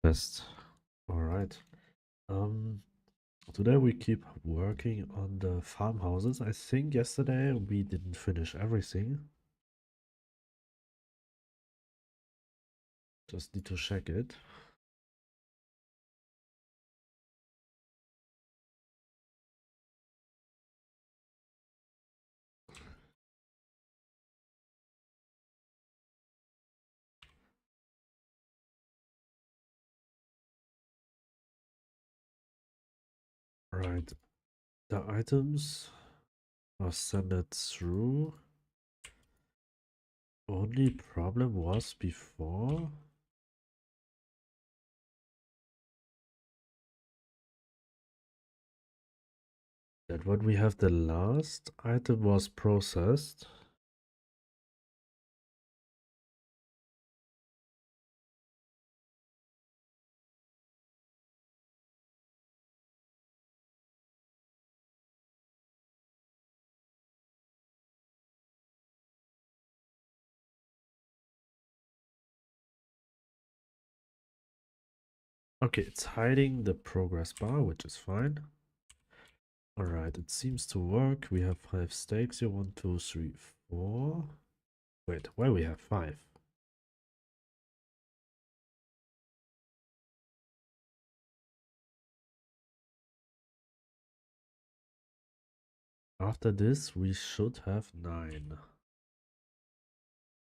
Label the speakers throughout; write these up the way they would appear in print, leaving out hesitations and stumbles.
Speaker 1: Best. All right. Um, Today we keep working on the farmhouses. I think yesterday we didn't finish everything. Just need to check it. Right. The items are sent through. Only problem was before that when we have the last item was processed. Okay, it's hiding the progress bar, which is fine. Alright, it seems to work. We have 5 stakes here. 1, 2, 3, 4. Wait, why we have 5? After this, we should have 9.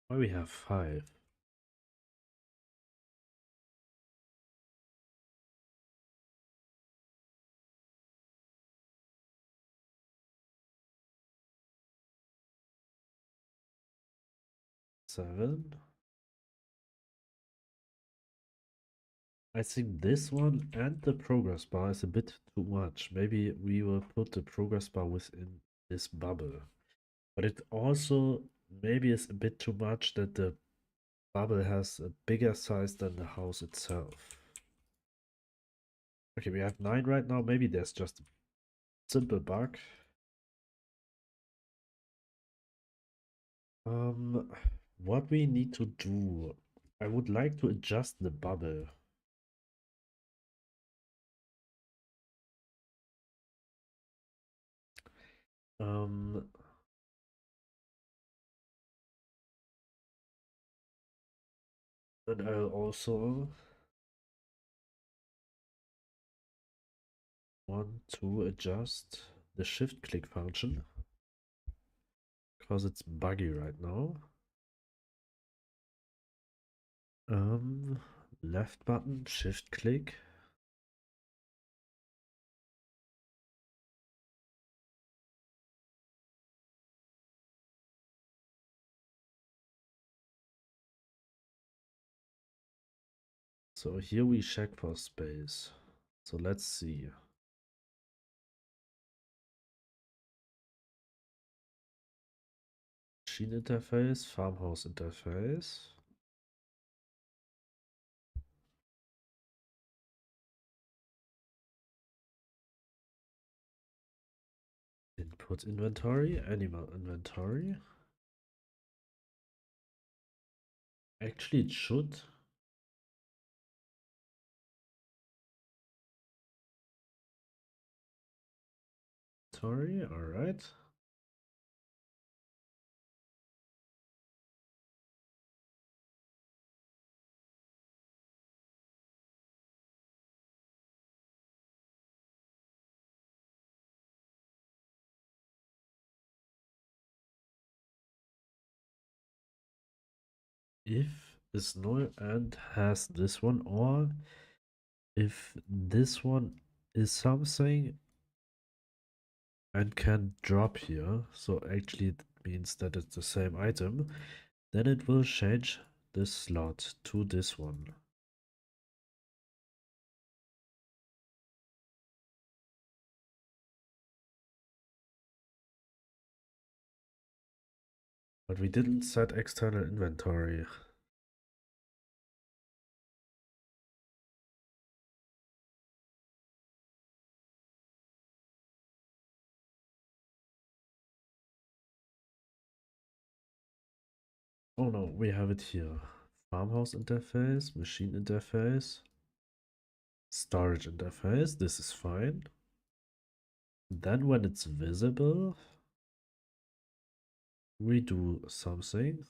Speaker 1: Why we have 5? Seven. I think this one and the progress bar is a bit too much. Maybe we will put the progress bar within this bubble. But it also maybe is a bit too much that the bubble has a bigger size than the house itself. Okay, we have 9 right now. Maybe there's just a simple bug. What we need to do, I would like to adjust the bubble. Um, and I'll also want to adjust the shift click function because it's buggy right now. Left button, shift click. So here we check for space. So let's see. Machine interface, farmhouse interface. Input inventory, animal inventory. Actually, it should. Sorry, alright. If is null and has this one, or if this one is something and can drop here, so actually it means that it's the same item, then it will change this slot to this one. But we didn't set external inventory. Oh no, we have it here. Farmhouse interface, machine interface. storage interface. This is fine. Then when it's visible, we do something.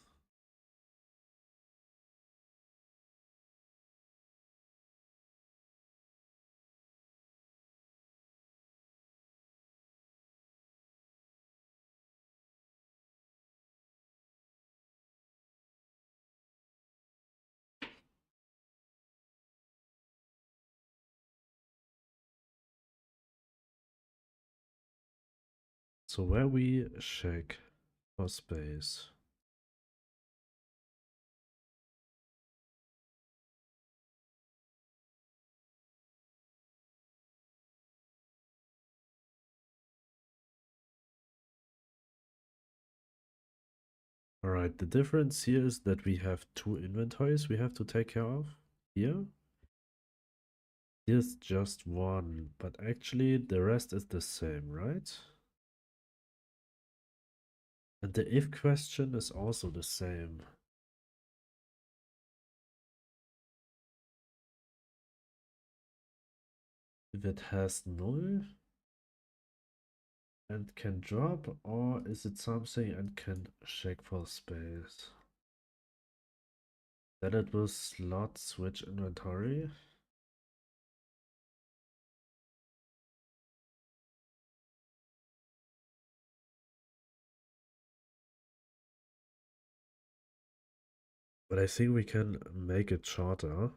Speaker 1: So where we check for space. Alright, the difference here is that we have two inventories we have to take care of. Here's just one, but actually the rest is the same, right? And the if question is also the same. If it has null and can drop, or is it something and can check for space? Then it will slot switch inventory. But I think we can make it shorter.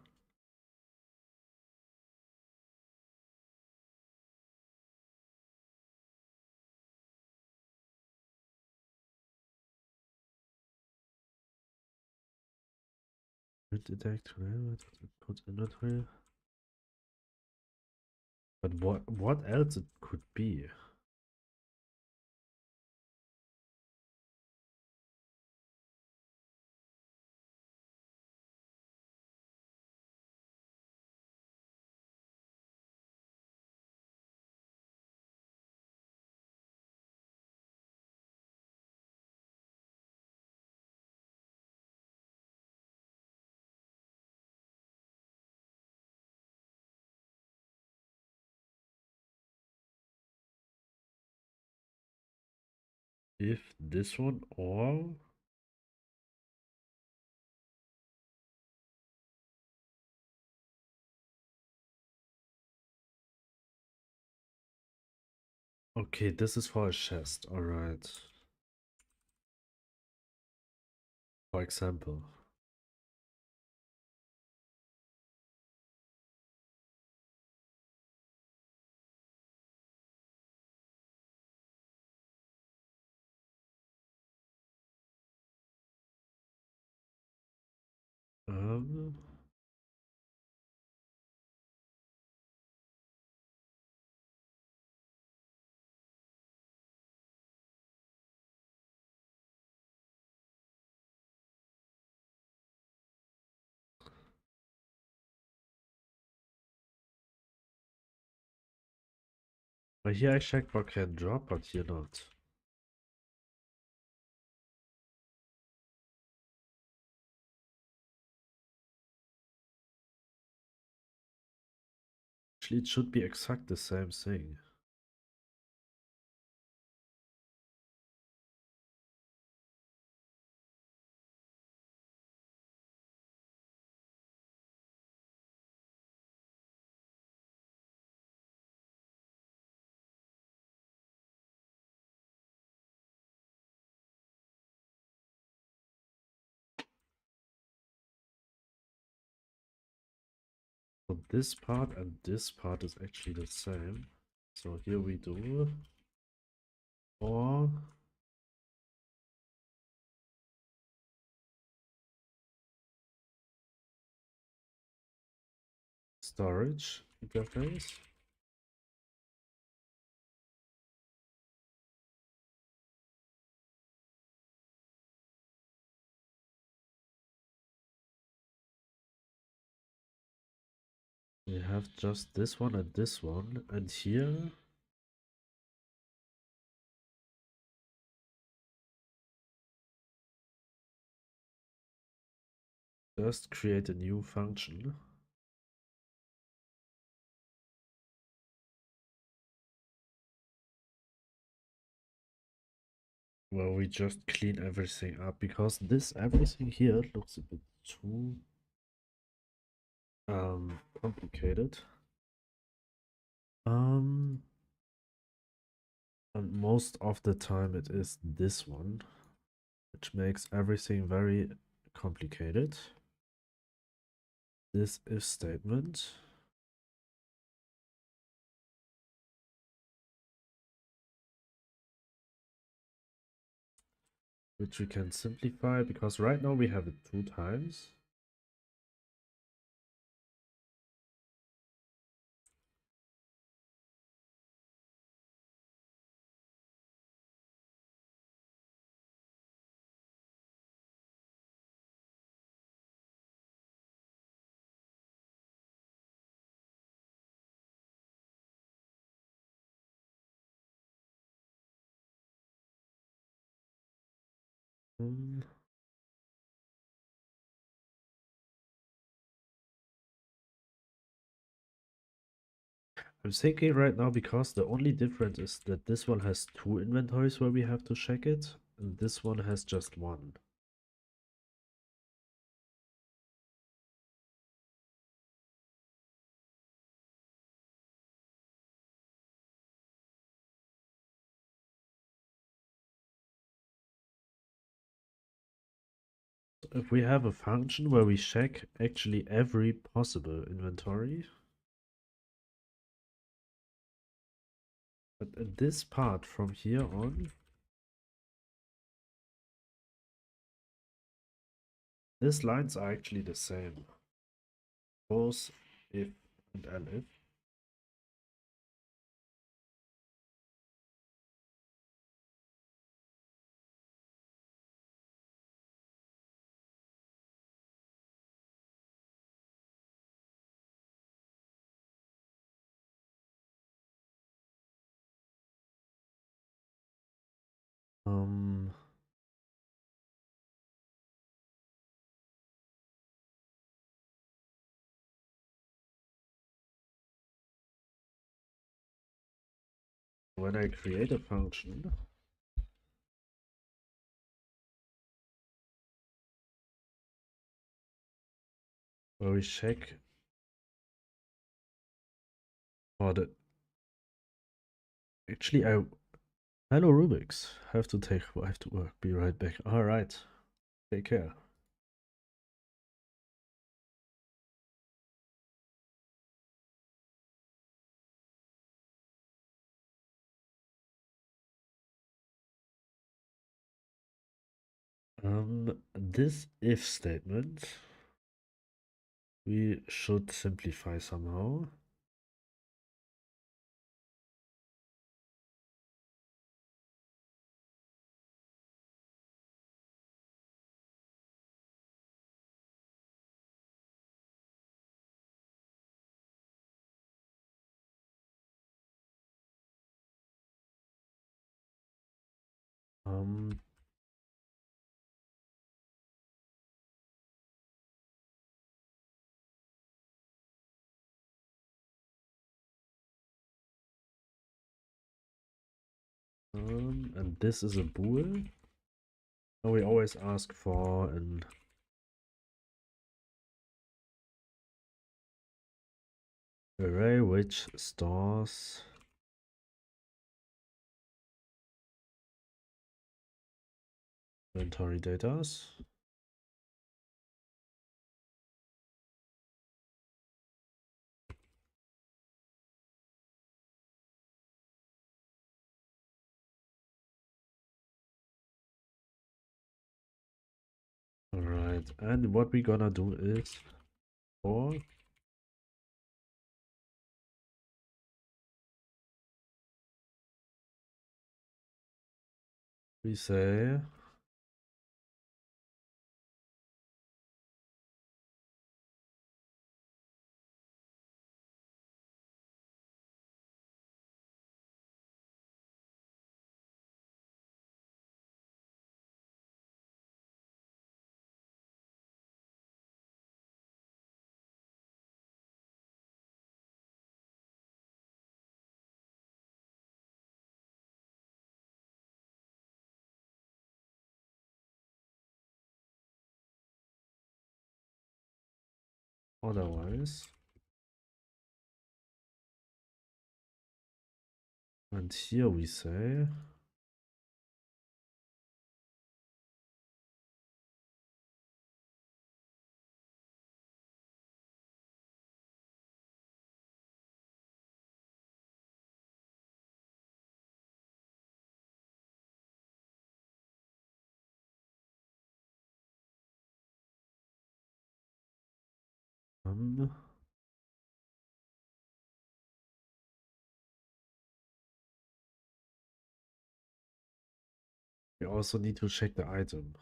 Speaker 1: Detect put inventory. But what else it could be? If this one or okay, this is for a chest, alright. For example. Um but here I check for can drop, but here not. Actually, it should be exact the same thing. So this part and this part is actually the same. So here we do or storage interface. We have just this one and this one, and here just create a new function. where we just clean everything up, because this everything here looks a bit too complicated. And most of the time it is this one, which makes everything very complicated. This if statement. Which we can simplify, because right now we have it 2 times. Hmm. I'm thinking right now, because the only difference is that this one has 2 inventories where we have to check it, and this one has just 1. If we have a function where we check actually every possible inventory, but in this part from here on, these lines are actually the same, both if and elif. Um, when I create a function, where we check for the, actually hello Rubik's, I have to work, be right back. All right, take care. This if statement we should simplify somehow. Um, and this is a bool. And we always ask for an array which stores inventory data. Alright, and what we're gonna do is for we say otherwise. And here we say um, we also need to check the item.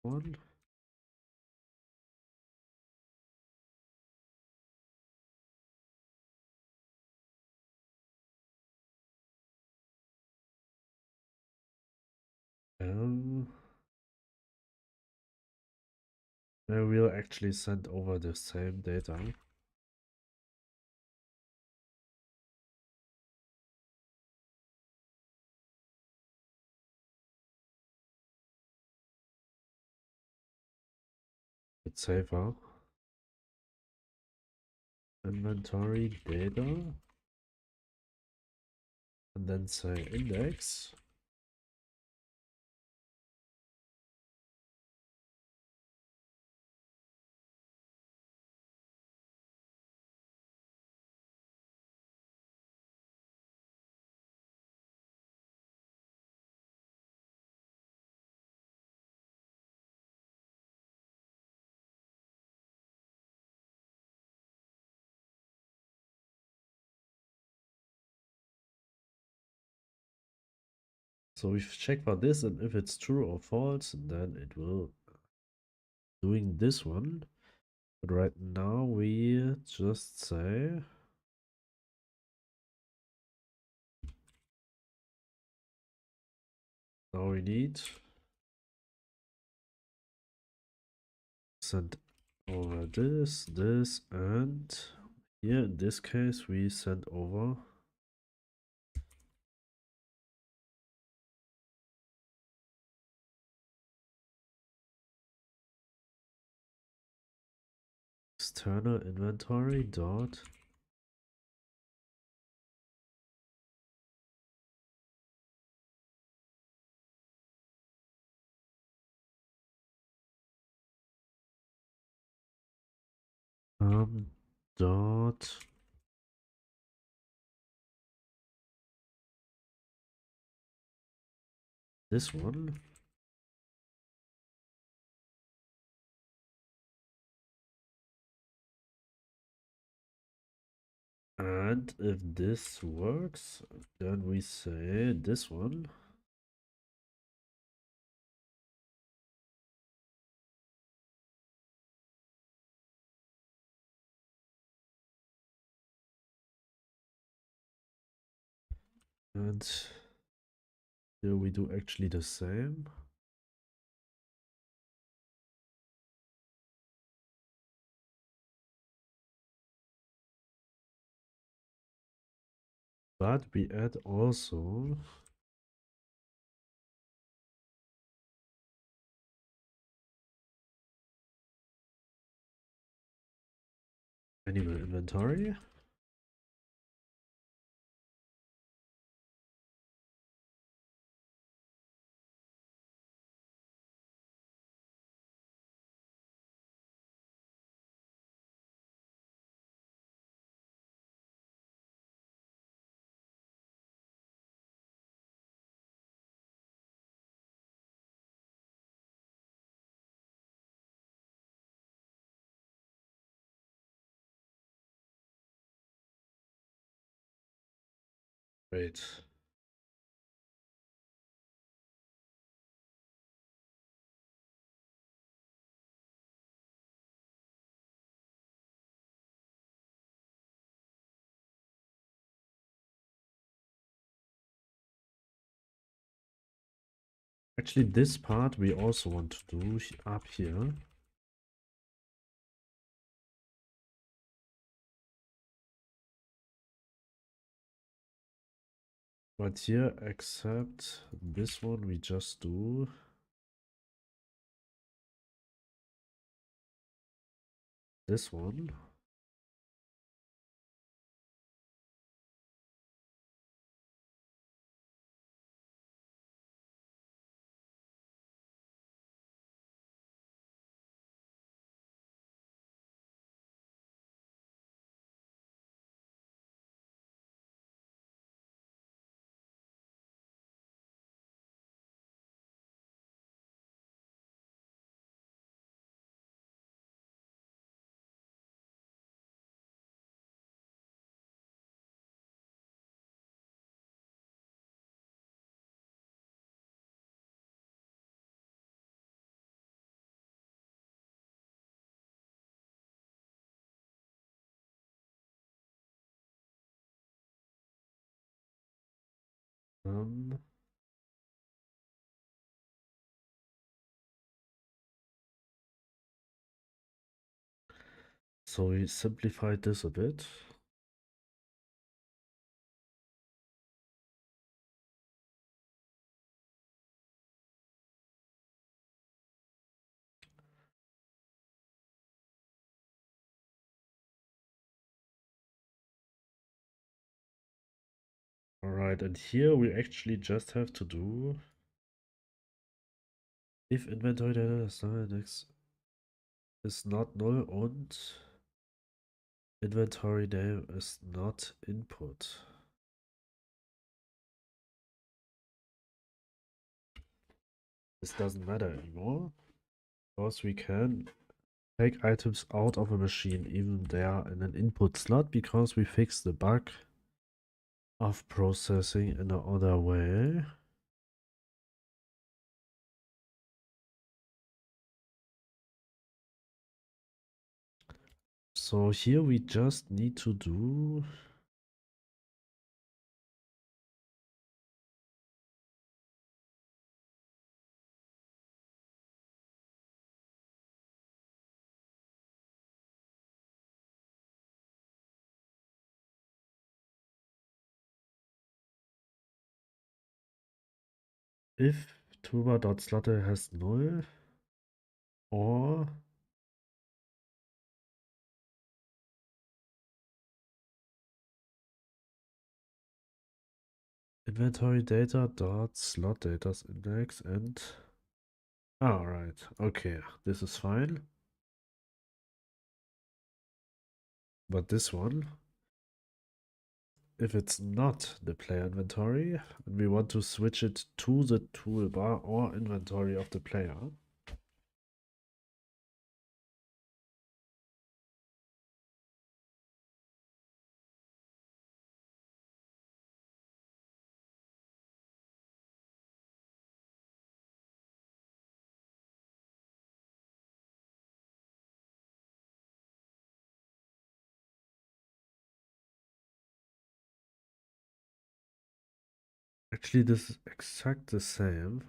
Speaker 1: One. Um, I will actually send over the same data. It's safer. Inventory data. And then say index. So we check for this, and if it's true or false, then it will doing this one. But right now we just say now we need send over this, and here in this case we send over external inventory dot um dot this one. And if this works, then we say this one. And here we do actually the same. But we add also animal inventory. Wait. Actually, this part we also want to do up here. But here, except this one, we just do this one. Um, so we simplified this a bit. Alright, and here we actually just have to do if inventory data is not null and inventory name is not input. This doesn't matter anymore because we can take items out of a machine even they are in an input slot because we fixed the bug of processing in another way. So here we just need to do if tuba.slotted has null or inventory data dot slot data's index and right, okay, this is fine. But this one, if it's not the player inventory and we want to switch it to the toolbar or inventory of the player, actually this is exact the same.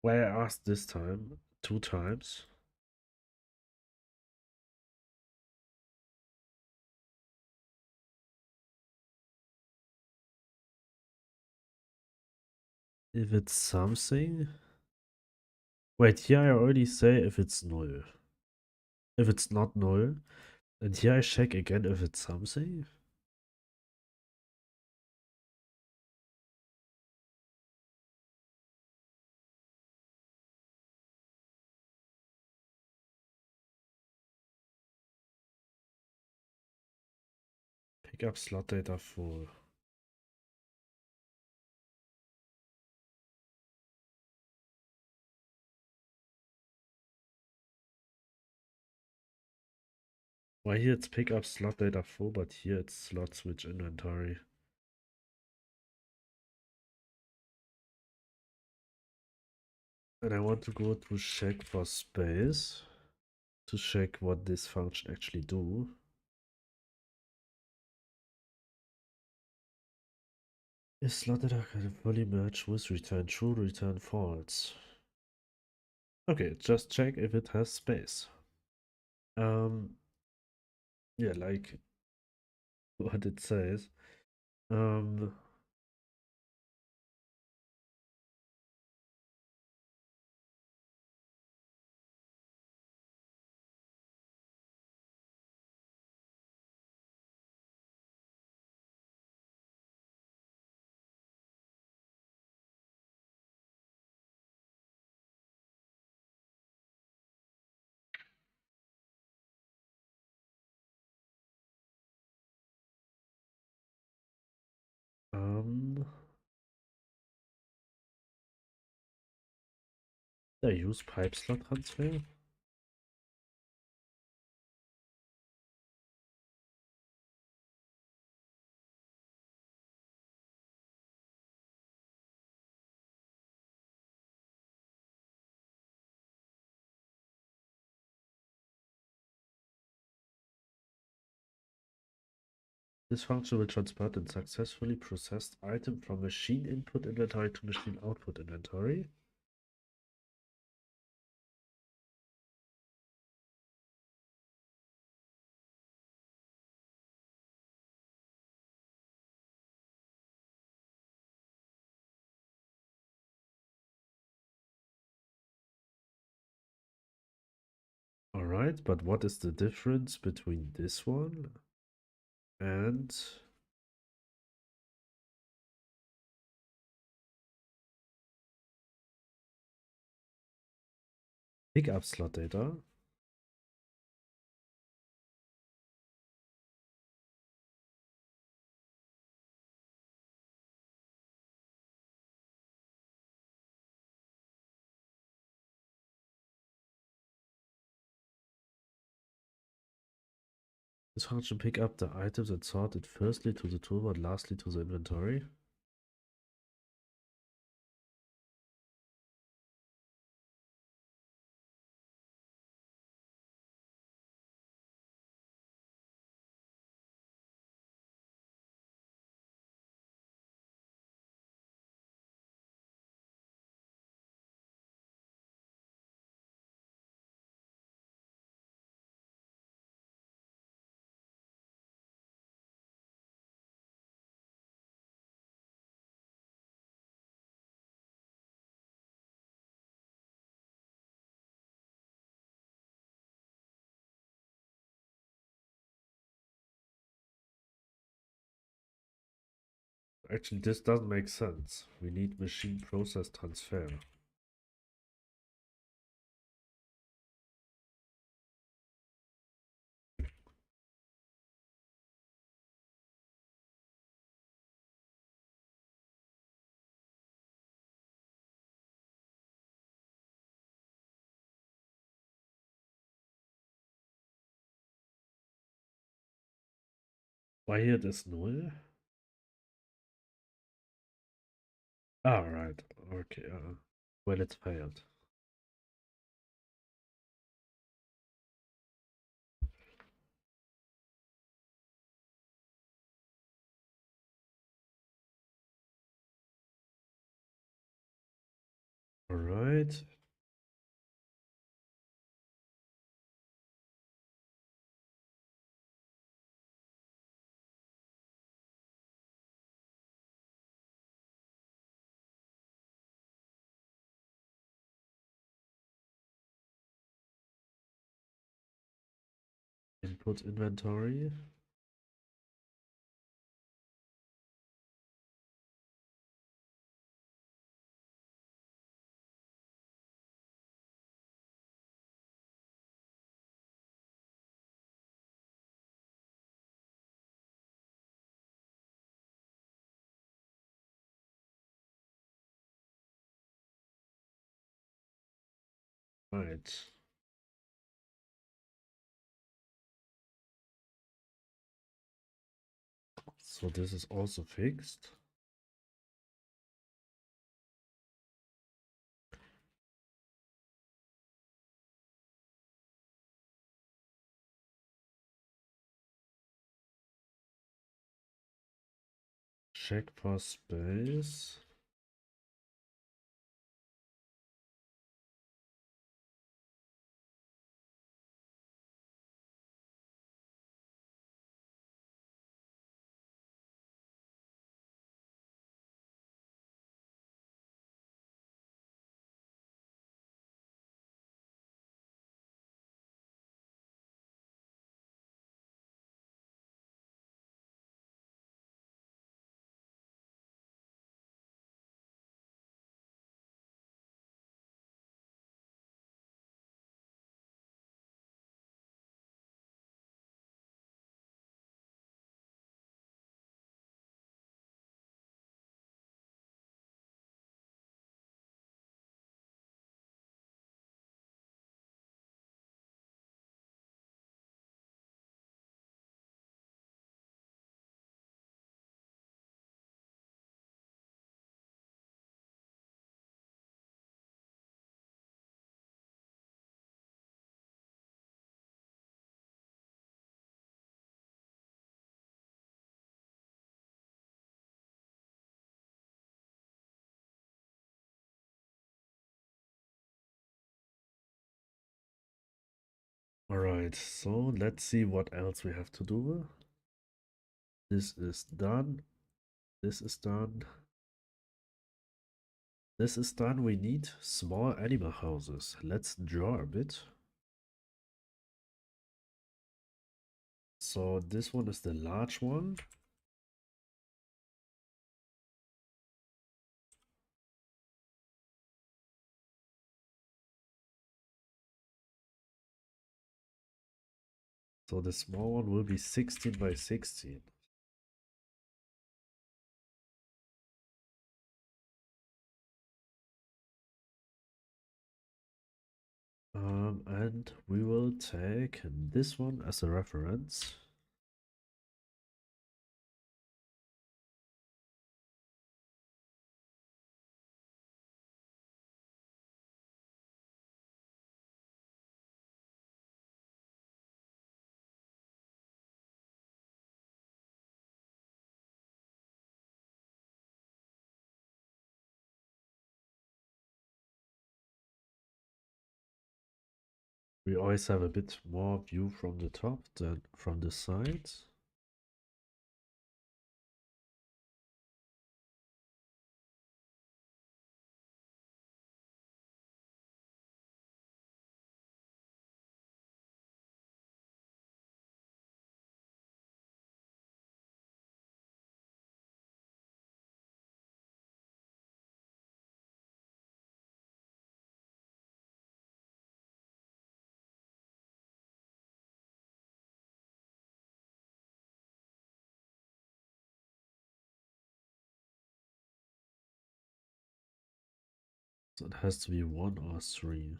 Speaker 1: Where I asked this time, 2 times. If it's something. Wait, here I already say if it's null. If it's not null. And here I check again if it's something. Pick up slot data full. Why here it's pick up slot data full, but here it's slot switch inventory. And I want to go to check for space to check what this function actually do. Is slotted can fully merge with return true, return false. Okay, just check if it has space. Yeah, like what it says. Um, um, I use pipe slot transfer. This function will transport a successfully processed item from machine input inventory to machine output inventory. Alright, but what is the difference between this one and pickup slot data? This function pick up the items and sort it firstly to the toolbar and lastly to the inventory. Actually, this doesn't make sense. We need machine process transfer. Why here this null? Ah, right. Okay. Well, it's failed. All right. Input inventory. Right. So this is also fixed. check for space. Alright, so let's see what else we have to do. This is done. This is done. This is done. We need small animal houses. Let's draw a bit. So this one is the large one. So the small one will be 16 by 16. And we will take this one as a reference. We always have a bit more view from the top than from the sides. So it has to be 1 or 3.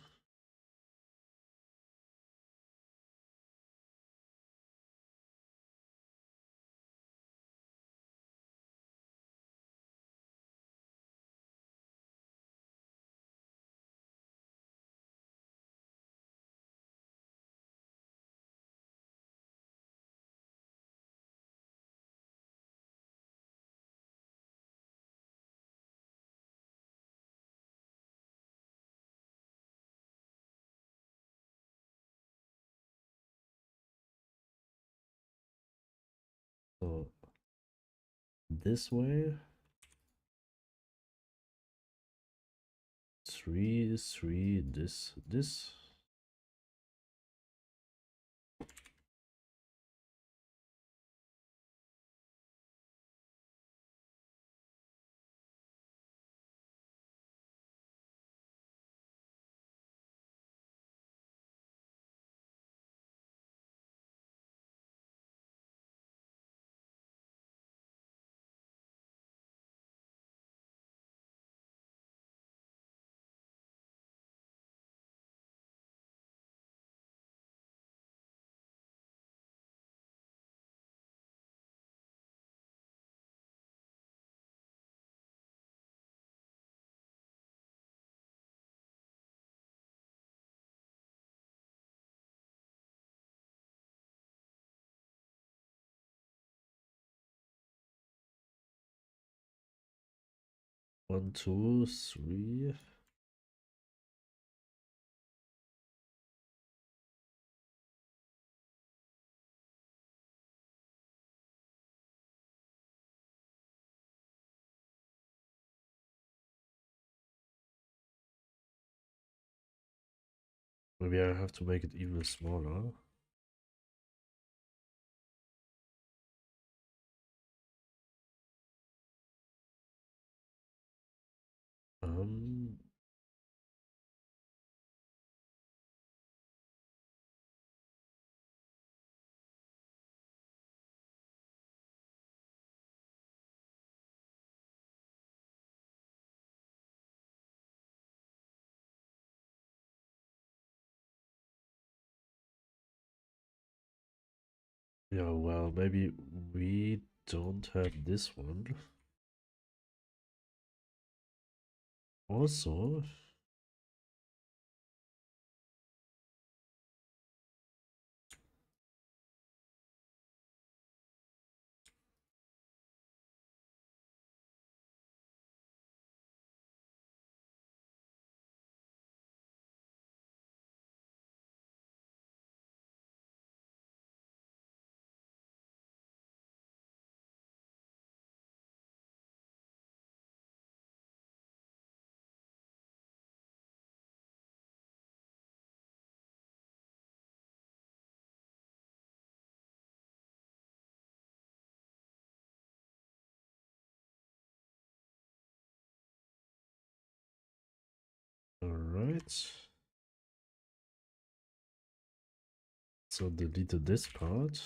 Speaker 1: So this way, 3, 3, this. 1, 2, 3. Maybe I have to make it even smaller. Um, yeah, well, maybe we don't have this one. Also, alright. So delete this part.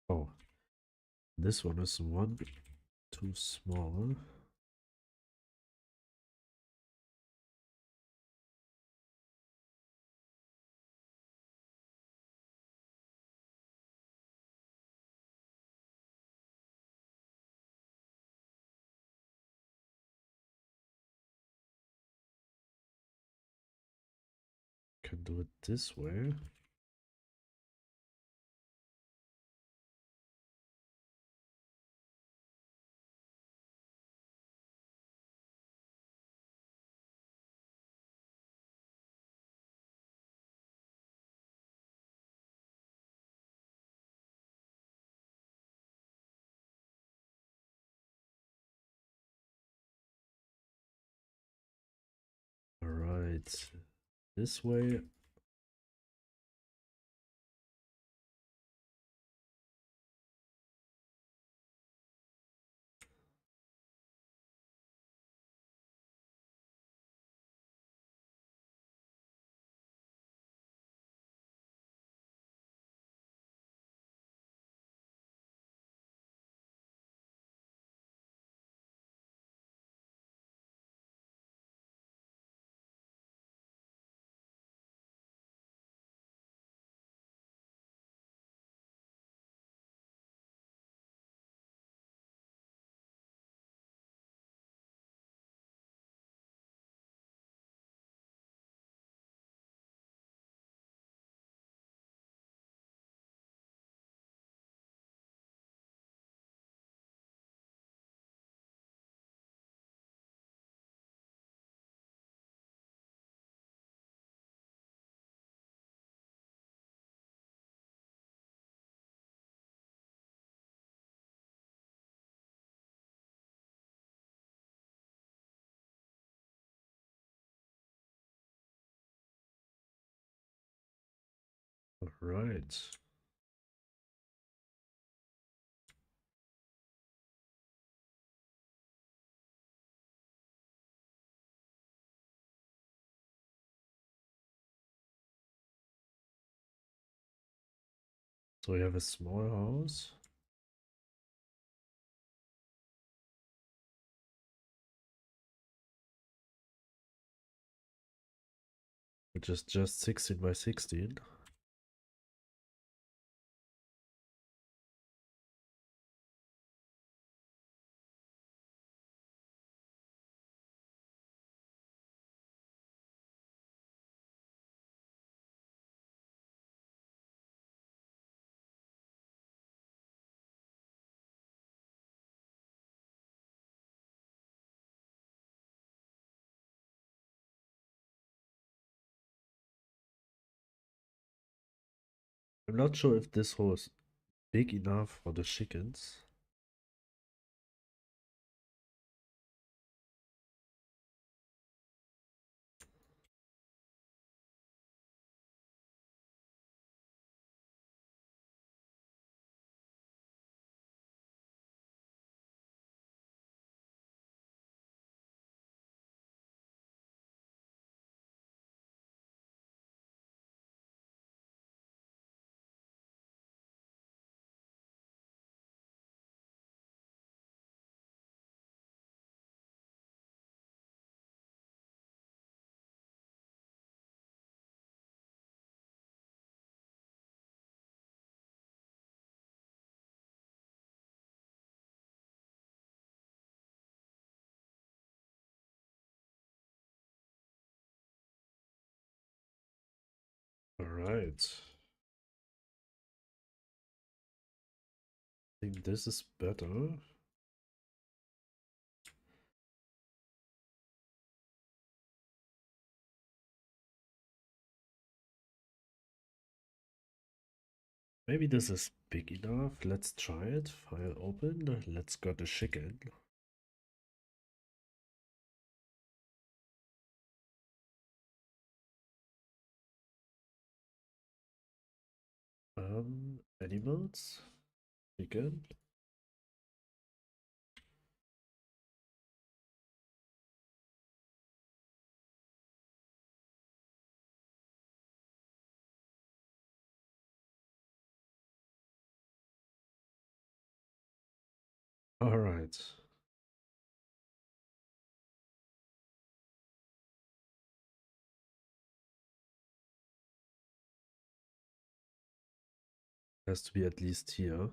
Speaker 1: Oh, this one is one too small. Can do it this way. Alright, this way. Alright. So we have a small house. which is just 16 by 16. I'm not sure if this hole is big enough for the chickens. Alright. I think this is better. Maybe this is big enough. Let's try it. File open. Let's get a chicken. Animals. Chicken. Alright. Has to be at least here.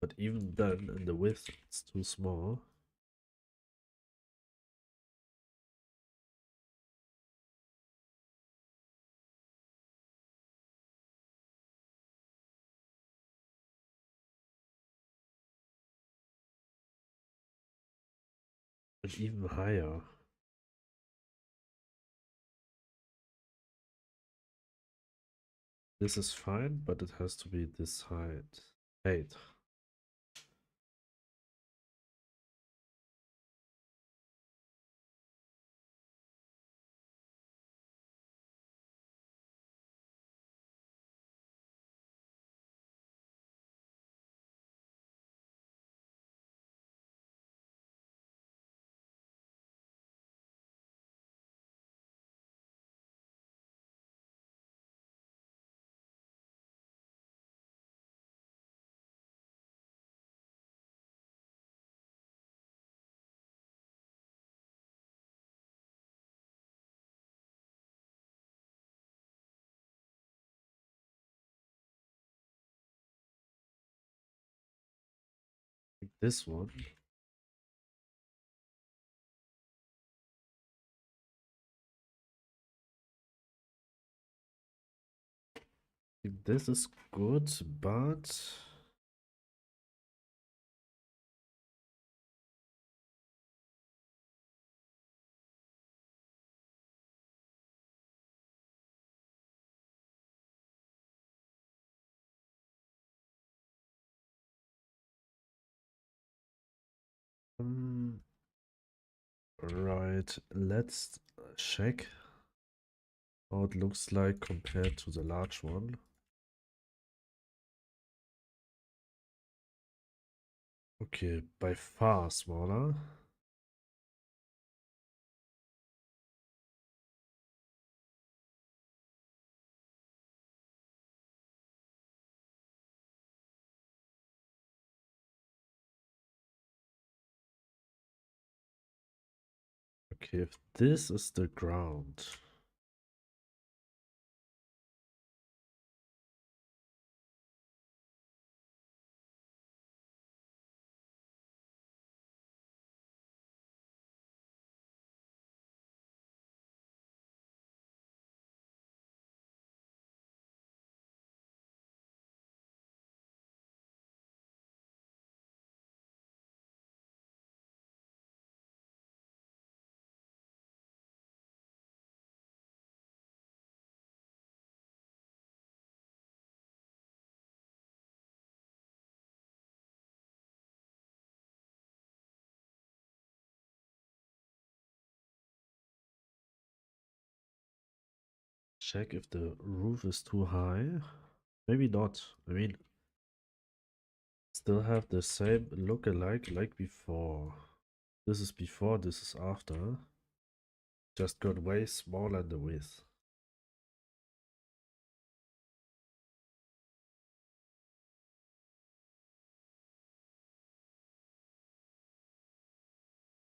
Speaker 1: But even then, in the width, it's too small. And even higher. This is fine, but it has to be this height. 8. Like this one. This is good, but right, let's check how it looks like compared to the large one. Okay, by far smaller. Okay, if this is the ground, Check if the roof is too high. Maybe not. I mean, still have the same look-alike like before. This is before, this is after. Just got way smaller in the width.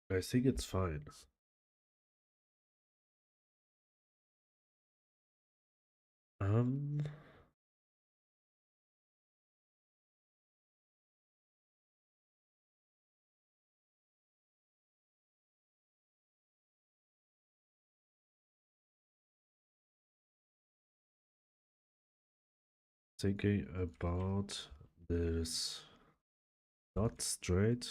Speaker 1: I think it's fine. Um, Thinking about this not straight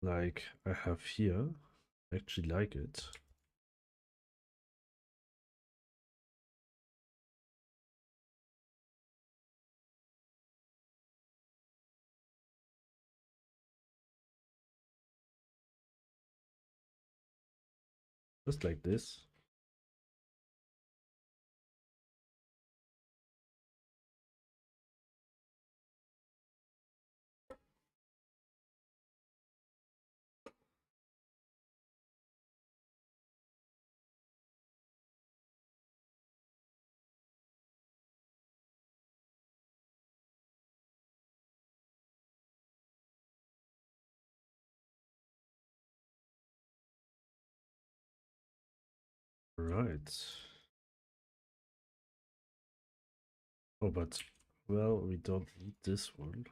Speaker 1: like I have here. I actually like it. Just like this. Right. Oh, but, well, we don't need this one.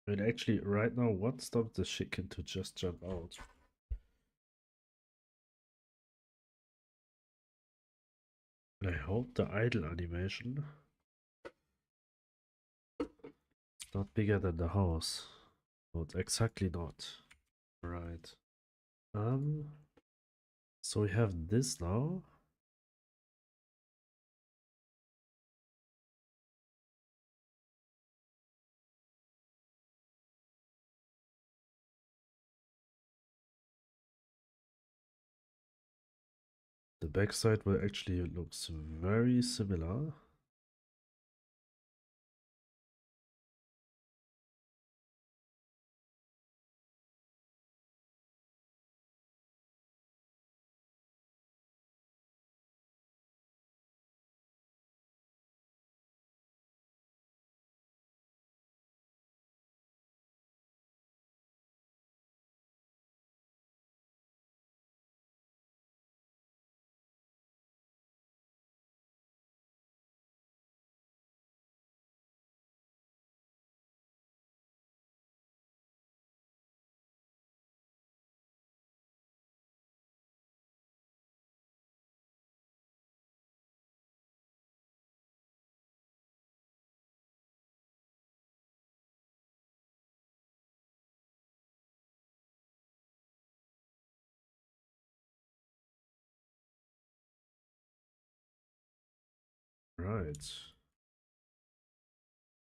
Speaker 1: And actually, right now, what stopped the chicken to just jump out? I hope the idle animation is not bigger than the house. Not exactly not. Right. So we have this now. The backside will actually looks very similar. Right.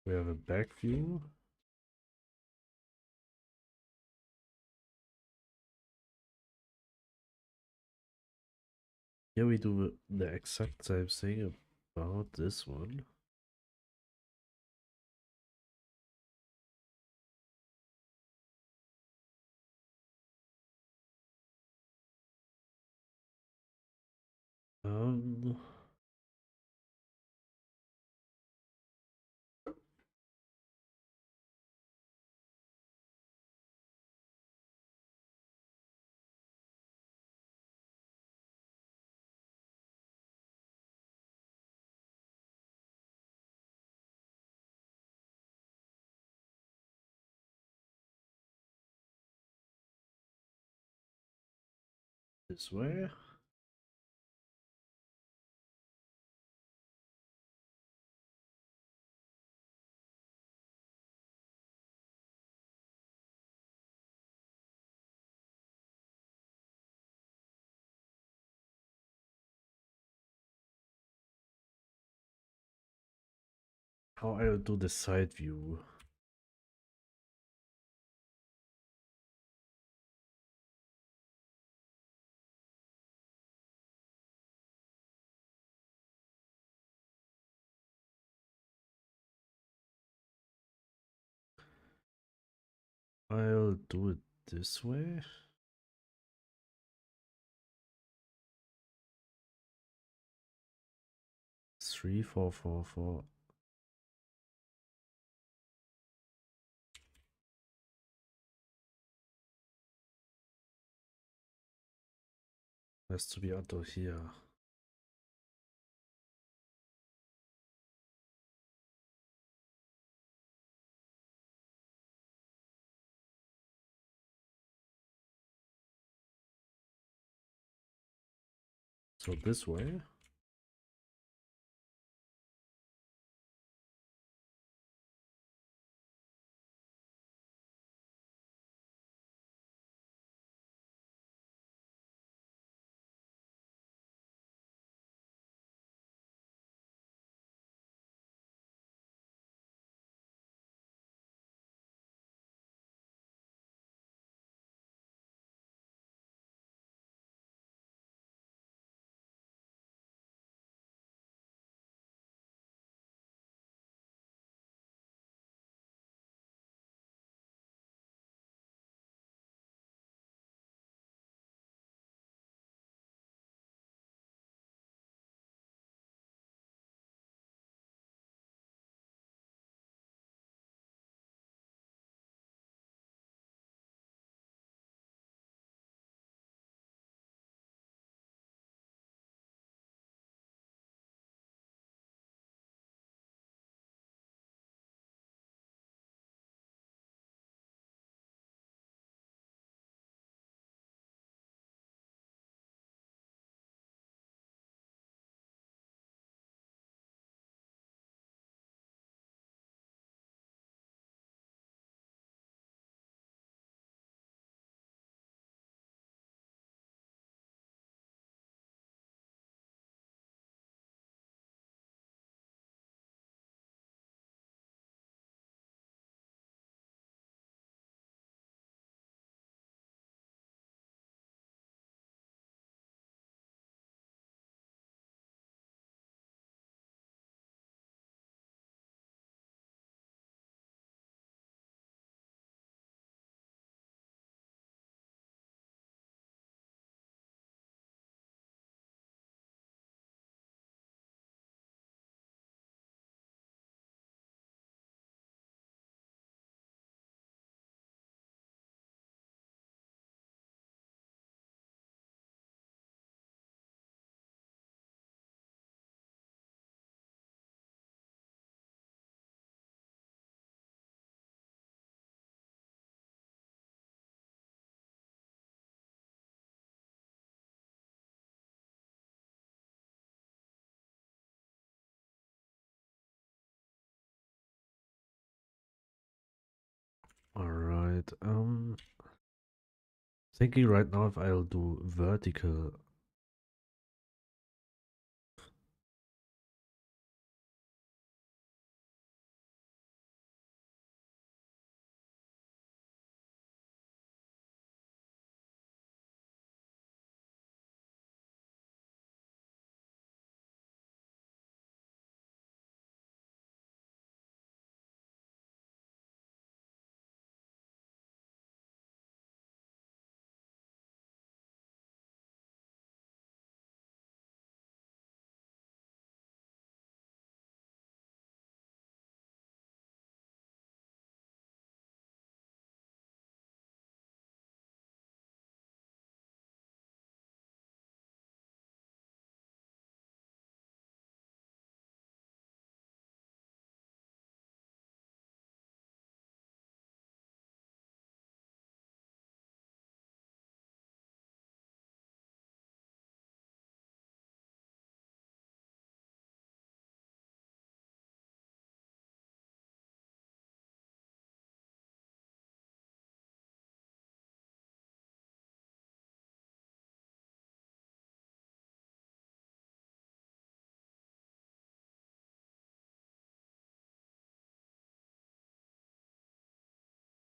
Speaker 1: We have a back view. Here we do the exact same thing about this one. Um, this way. How I'll do the side view. I'll do it this way. Three, four, four, four. Has to be under here. So this way. Alright, thinking right now if I'll do vertical.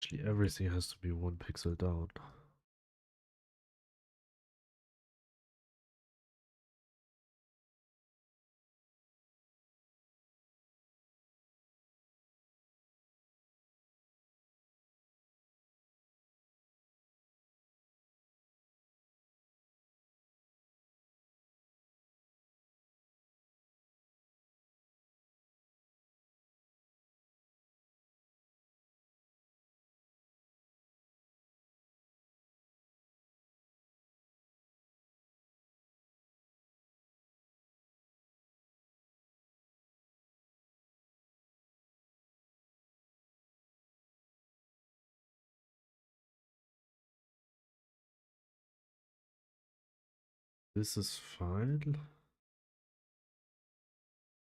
Speaker 1: Actually, everything has to be 1 pixel down. This is fine.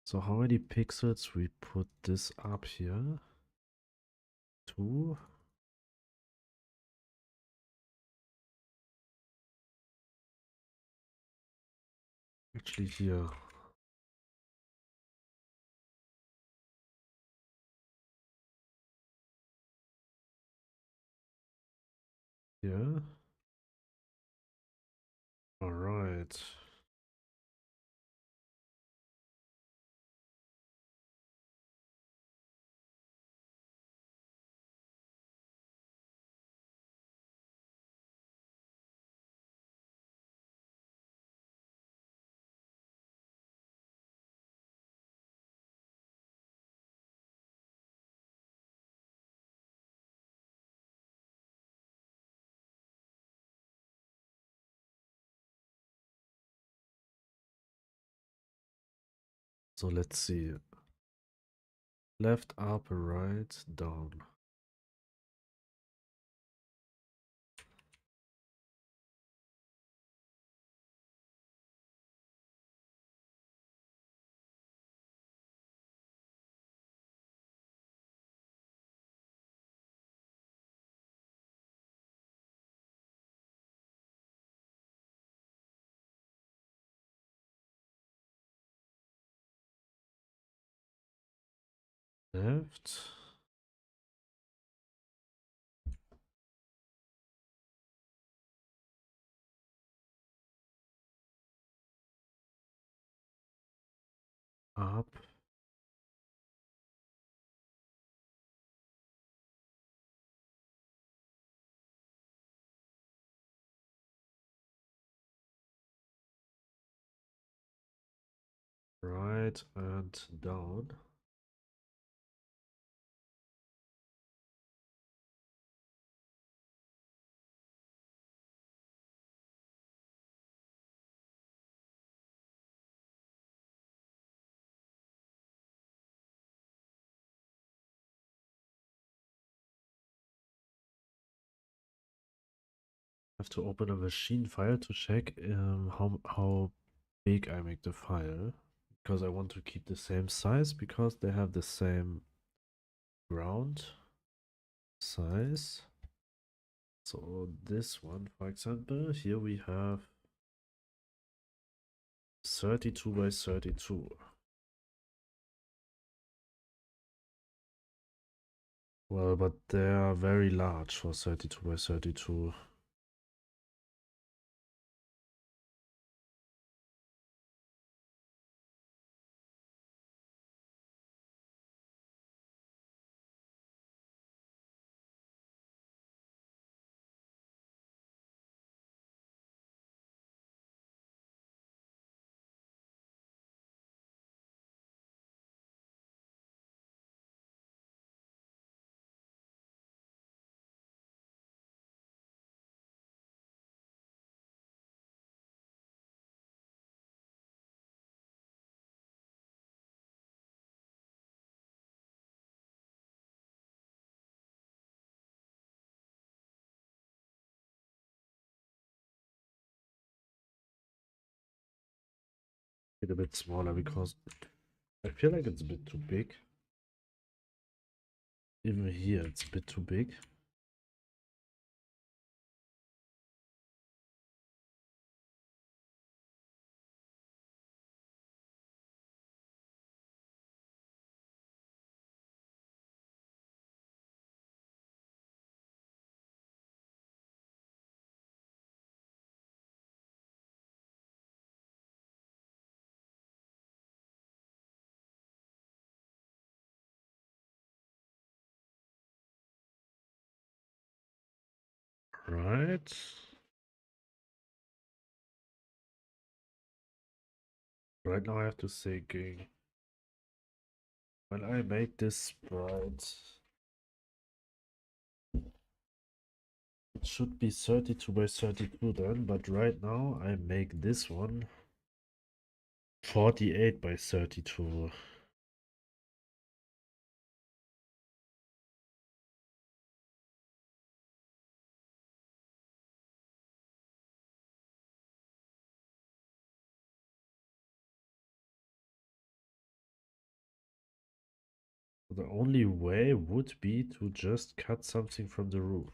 Speaker 1: So how many pixels we put this up here? 2. Actually here. Yeah. All right. So let's see. Left, up, right, down. Left. Up. Right and down. Have to open a machine file to check how big I make the file, because I want to keep the same size because they have the same ground size. So this one, for example, here we have 32 by 32. Well, but they are very large for 32 by 32. A bit smaller because I feel like it's a bit too big. Even here, it's a bit too big. Right. Right now I have to thinking when I make this sprite, it should be 32 by 32 then, but right now I make this one 48 by 32. The only way would be to just cut something from the roof.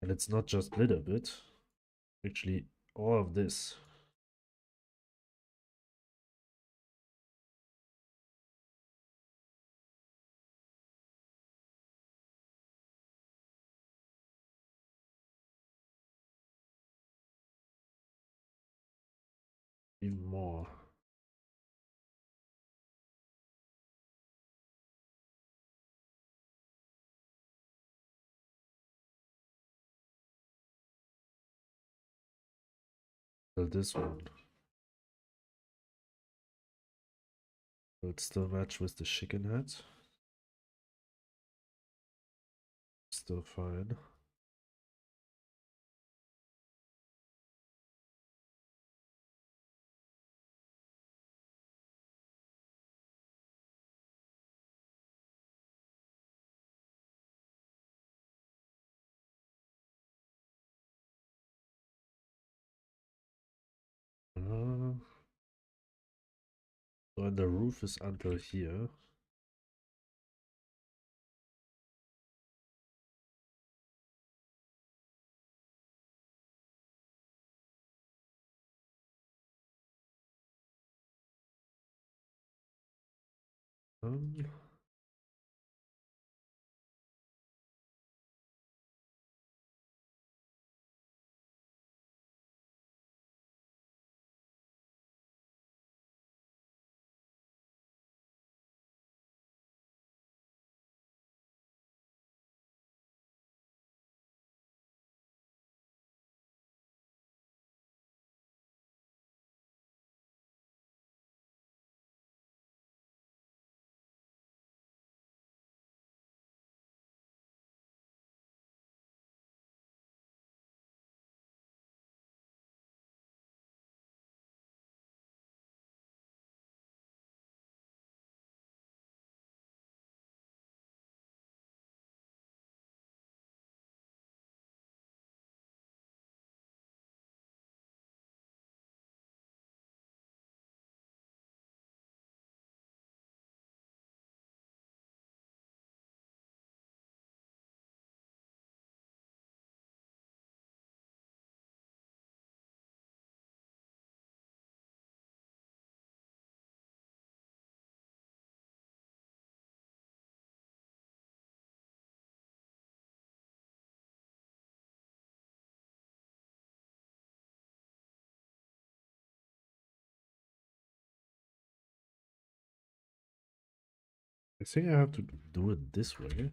Speaker 1: And it's not just a little bit, actually all of this. Even more. Well, this one. Will it still match with the chicken head? Still fine. Uh, so and the roof is until here. Um, I think I have to do it this way.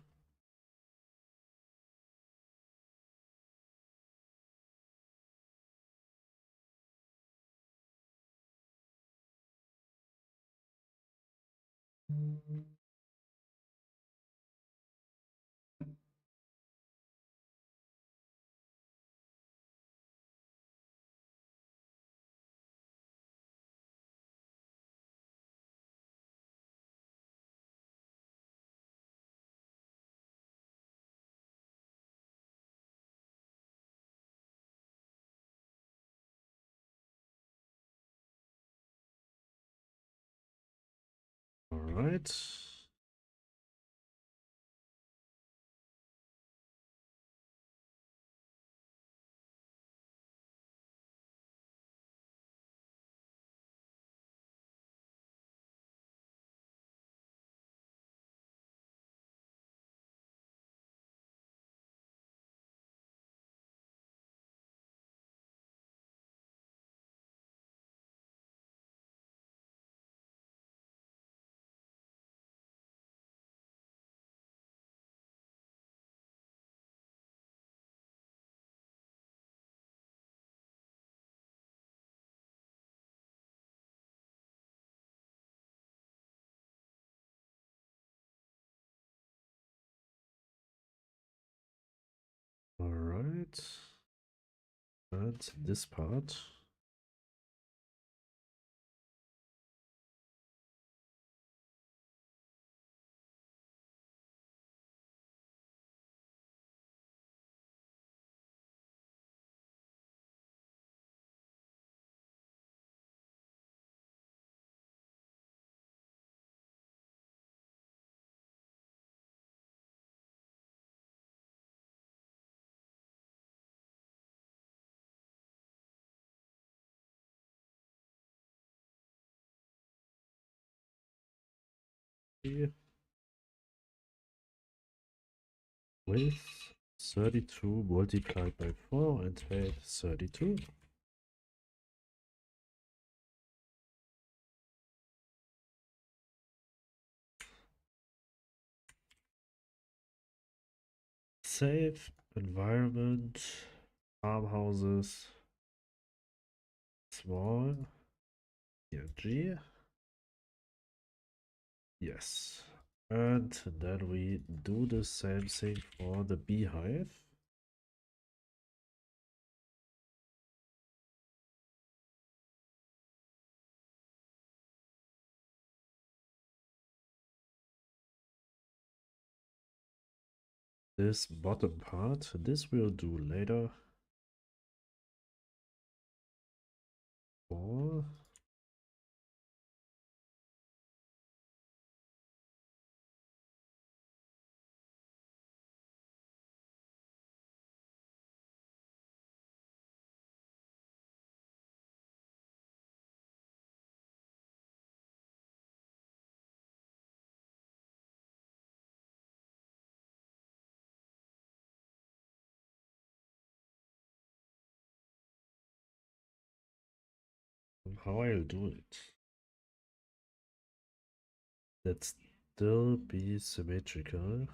Speaker 1: All right. and this part. With 32 multiplied by 4 and height 32. Safe environment, farmhouses, small, PNG. Yes. And then we do the same thing for the beehive. This bottom part, this we'll do later. 4. How I'll do it. That still be symmetrical.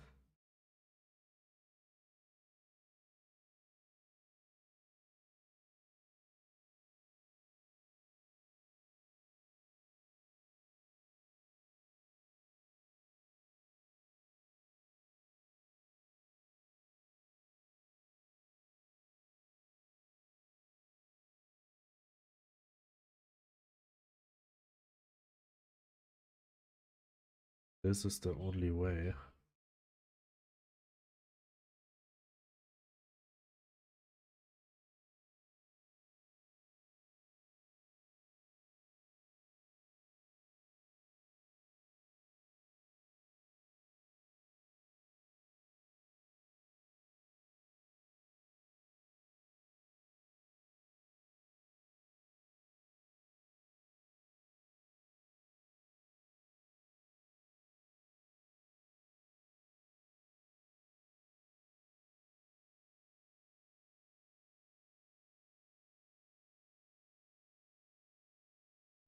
Speaker 1: This is the only way.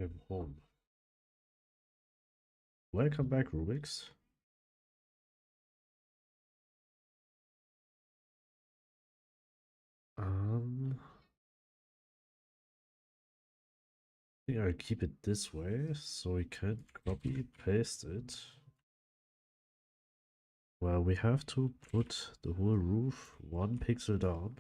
Speaker 1: I'm home. Welcome back, Rubik's. I think I'll keep it this way so we can copy paste it. Well, we have to put the whole roof 1 pixel down.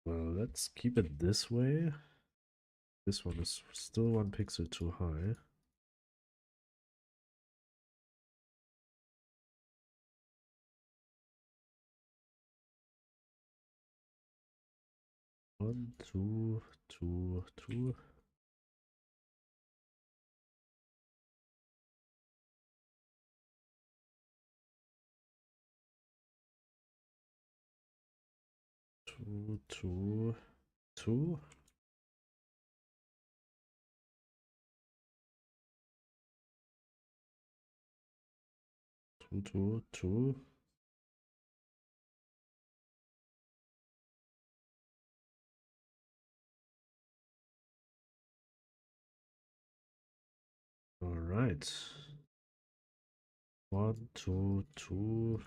Speaker 1: Well, let's keep it this way. This one is still 1 pixel too high. One, two, two, two. Two, two, two. Two, two, two. right. 1, 2, 2.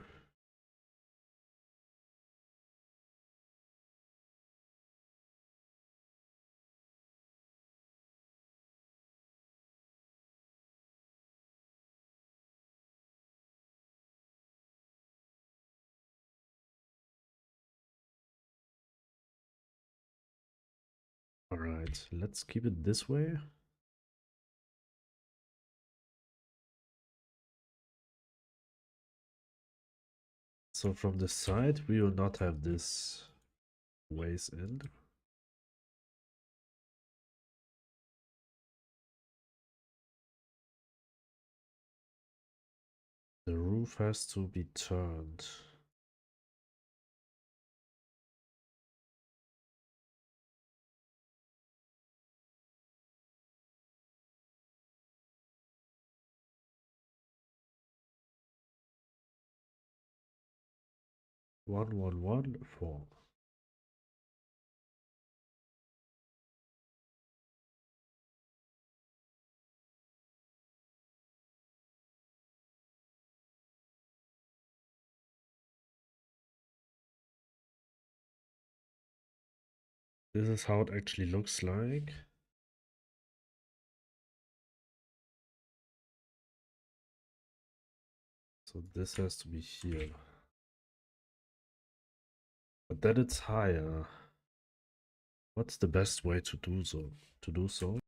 Speaker 1: All right, let's keep it this way. So from the side, we will not have this ways in. The roof has to be turned. One, one, one, 4. This is how it actually looks like. So this has to be here. But then it's higher. What's the best way to do so?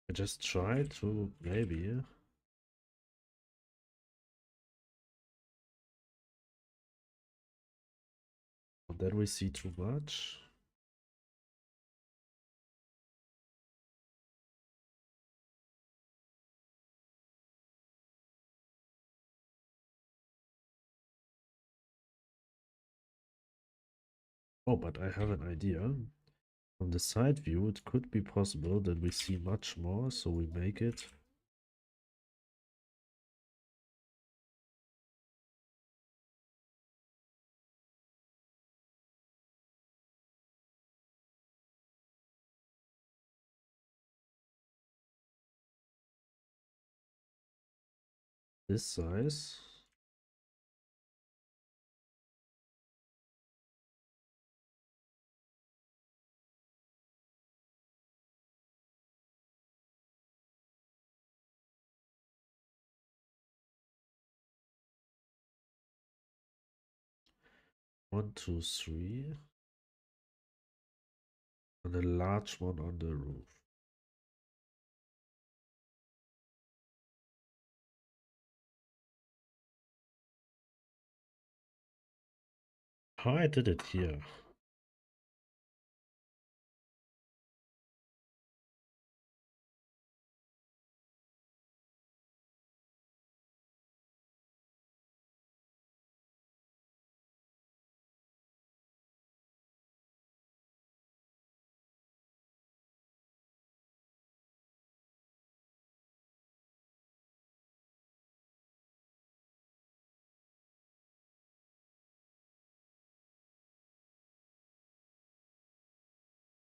Speaker 1: I just try to maybe. But then we see too much. Oh, but I have an idea. From the side view, it could be possible that we see much more, so we make it this size. One, two, three. And a large one on the roof. How I did it here.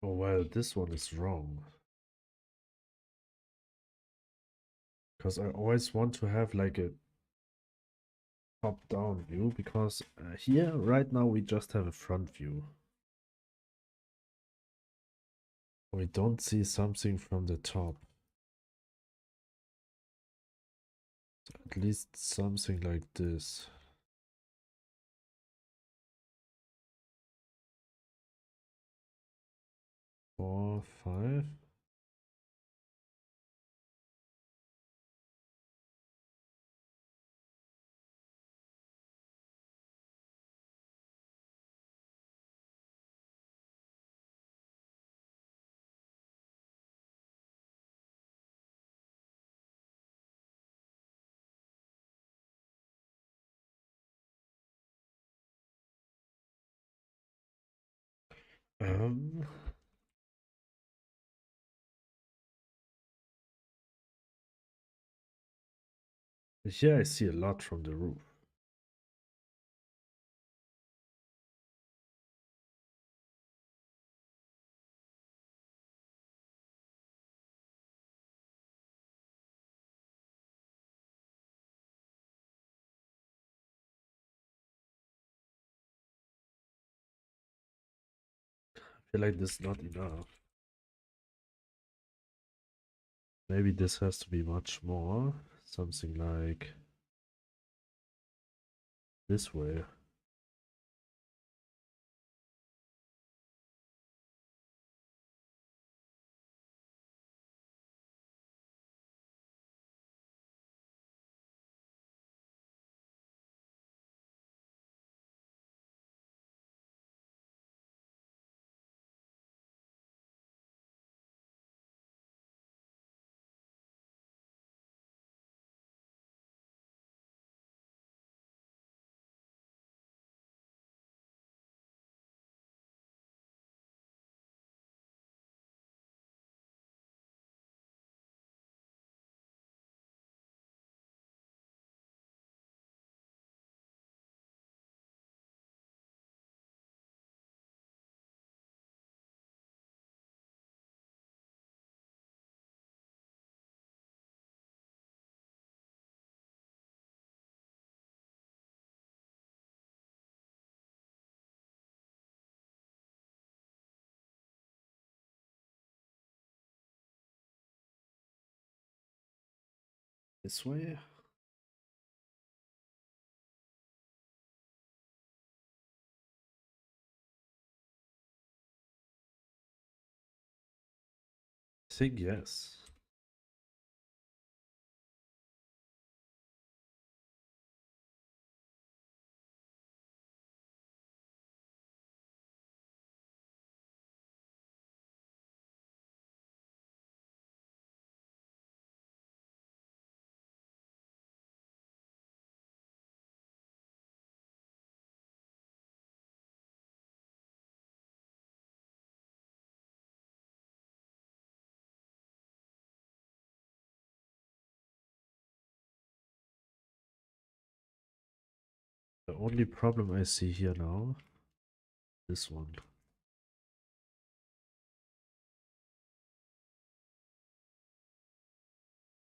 Speaker 1: Oh well, this one is wrong. Because I always want to have like a top-down view, because here, right now, we just have a front view. We don't see something from the top. At least something like this. 4, 5. Um, Here I see a lot from the roof. feel like this is not enough. Maybe this has to be much more. Something like this way. This way? I think yes. The only problem I see here now, this one.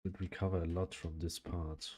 Speaker 1: Would recover a lot from this part.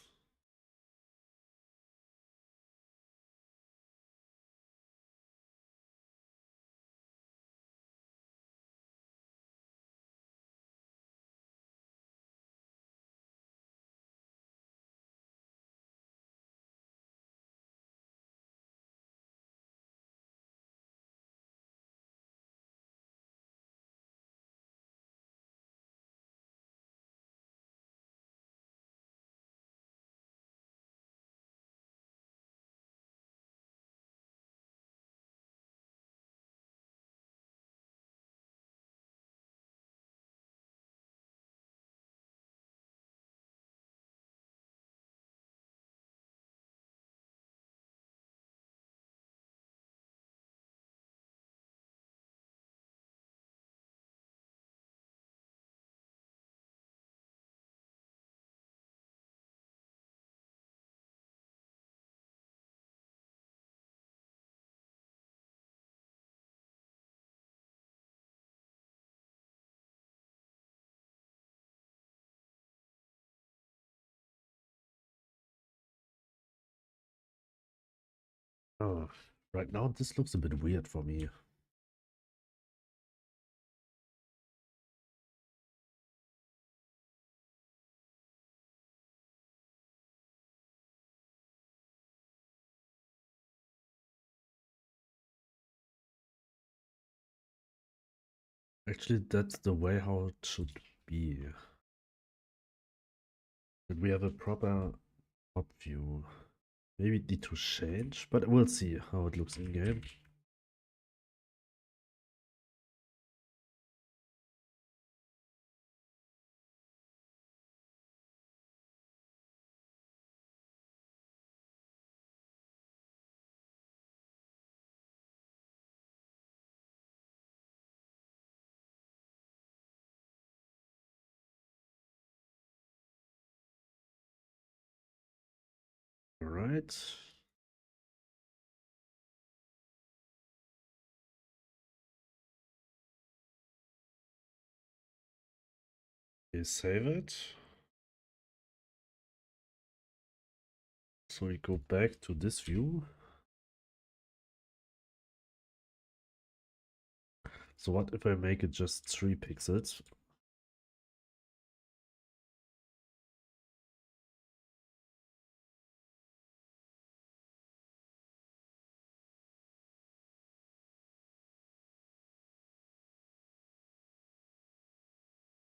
Speaker 1: Oh, right now this looks a bit weird for me. Actually, that's the way how it should be. And we have a proper top view. Maybe it need to change, but we'll see how it looks in game. All right. Okay, save it. So we go back to this view. So what if I make it just 3 pixels?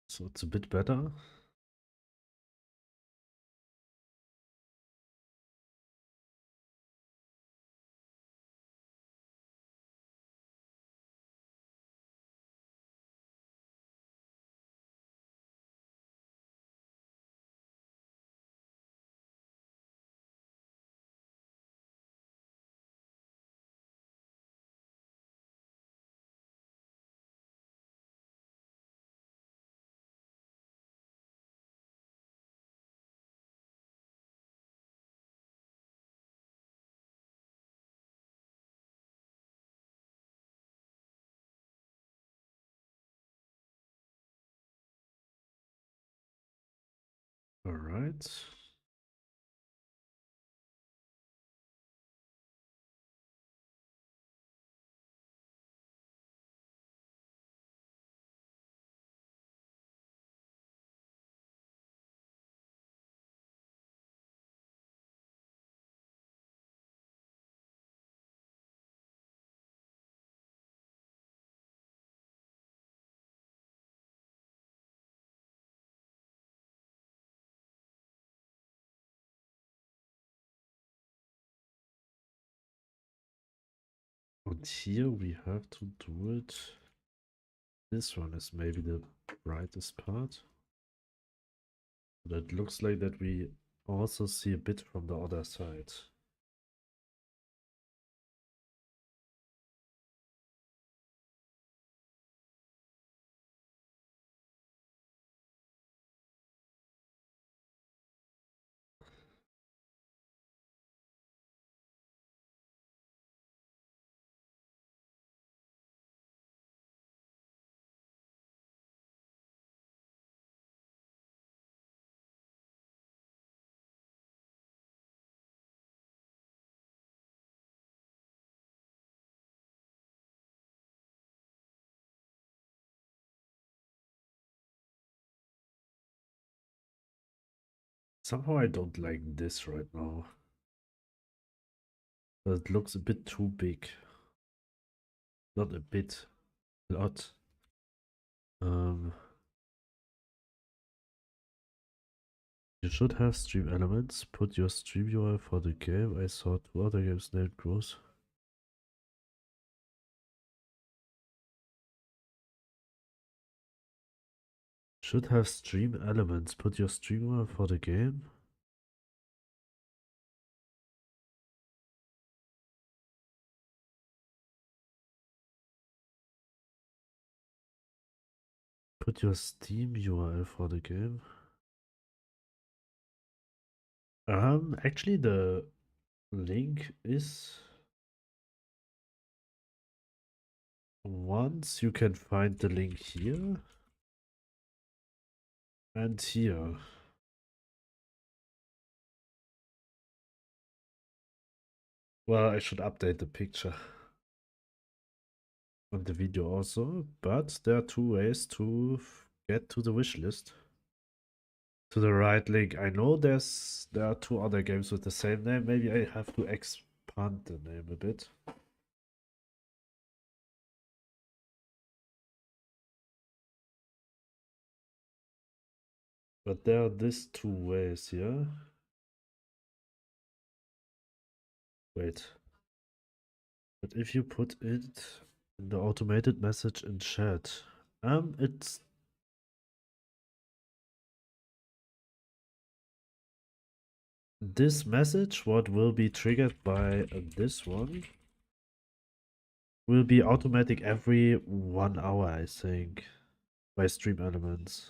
Speaker 1: So it's a bit better. All right. And here we have to do it. This one is maybe the brightest part. But it looks like that we also see a bit from the other side. Somehow I don't like this right now. It looks a bit too big. Not a bit, a lot. You should have stream elements. Put your stream URL for the game. I saw 2 other games named Gross. Should have stream elements. Put your stream URL for the game. Put your Steam URL for the game. Actually the link is once you can find the link here and here. Well, I should update the picture on the video also, but there are 2 ways to get to the wish list. To the right link. I know there are 2 other games with the same name. Maybe I have to expand the name a bit. But there are these 2 ways here. Wait. But if you put it in the automated message in chat, it's this message, what will be triggered by this one, will be automatic every 1 hour, I think, by stream elements.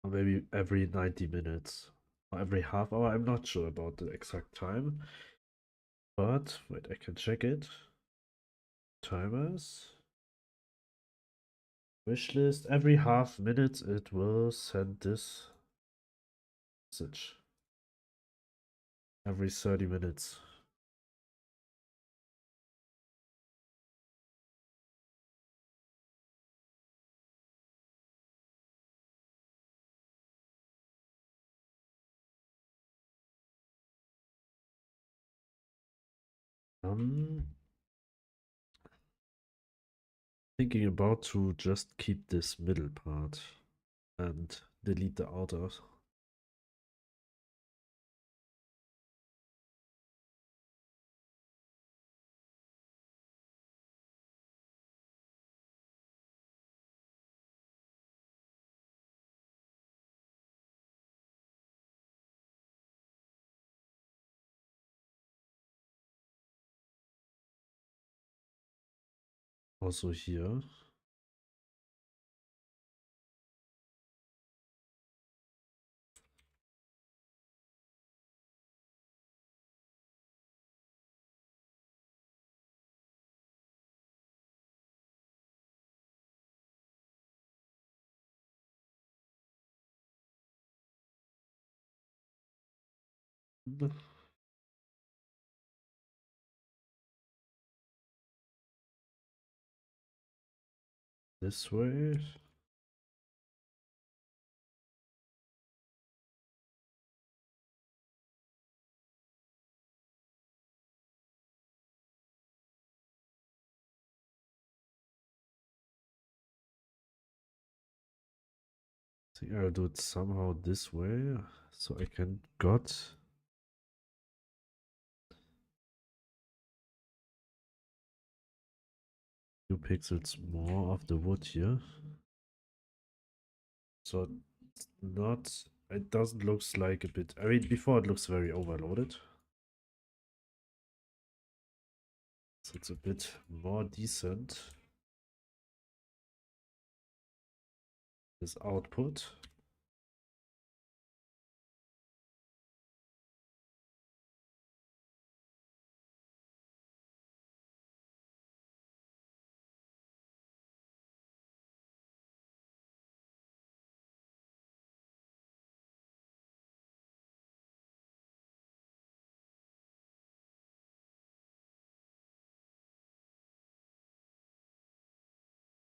Speaker 1: Or maybe every 90 minutes. Or every half hour, I'm not sure about the exact time. But, wait, I can check it. Timers. Wishlist. Every half minute it will send this message. every 30 minutes. Thinking about to just keep this middle part and delete the outer. Also here. This way. I think I'll do it somehow this way, so I can got few pixels more of the wood here. So it's not, it doesn't looks like a bit, I mean, before it looks very overloaded. So it's a bit more decent. This output.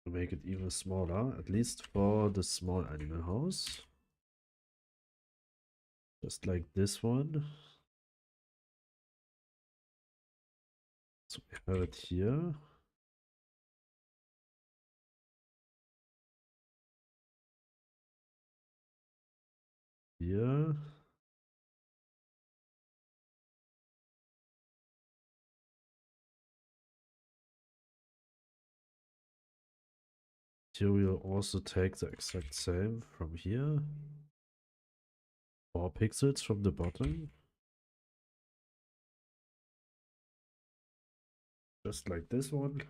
Speaker 1: To make it even smaller, at least for the small animal house. Just like this one. So we have it here. Here. Here we'll also take the exact same from here. 4 pixels from the bottom. Just like this one.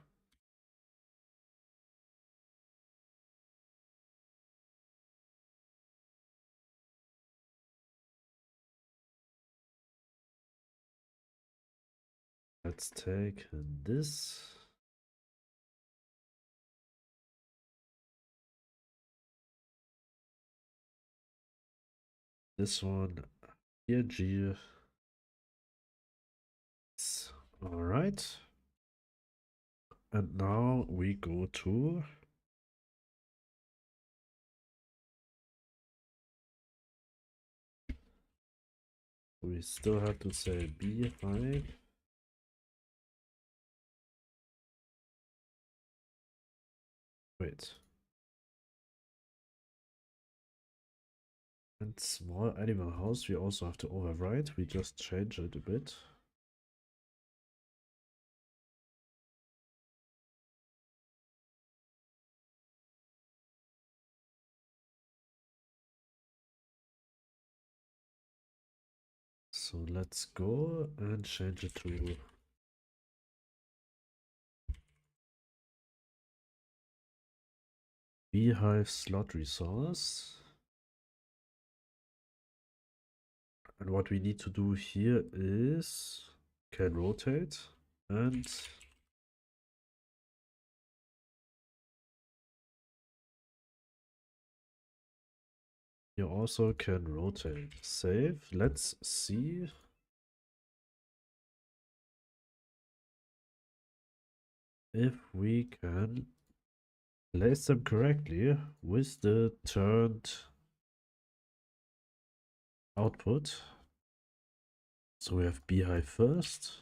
Speaker 1: Let's take this. This one. Here, G. Alright. And now we go to we still have to say beehive. Wait. And small animal house we also have to overwrite. We just change it a bit. So let's go and change it to beehive slot resource. And what we need to do here is can rotate and you also can rotate. Save. Let's see. if we can place them correctly with the turned output. So we have beehive first.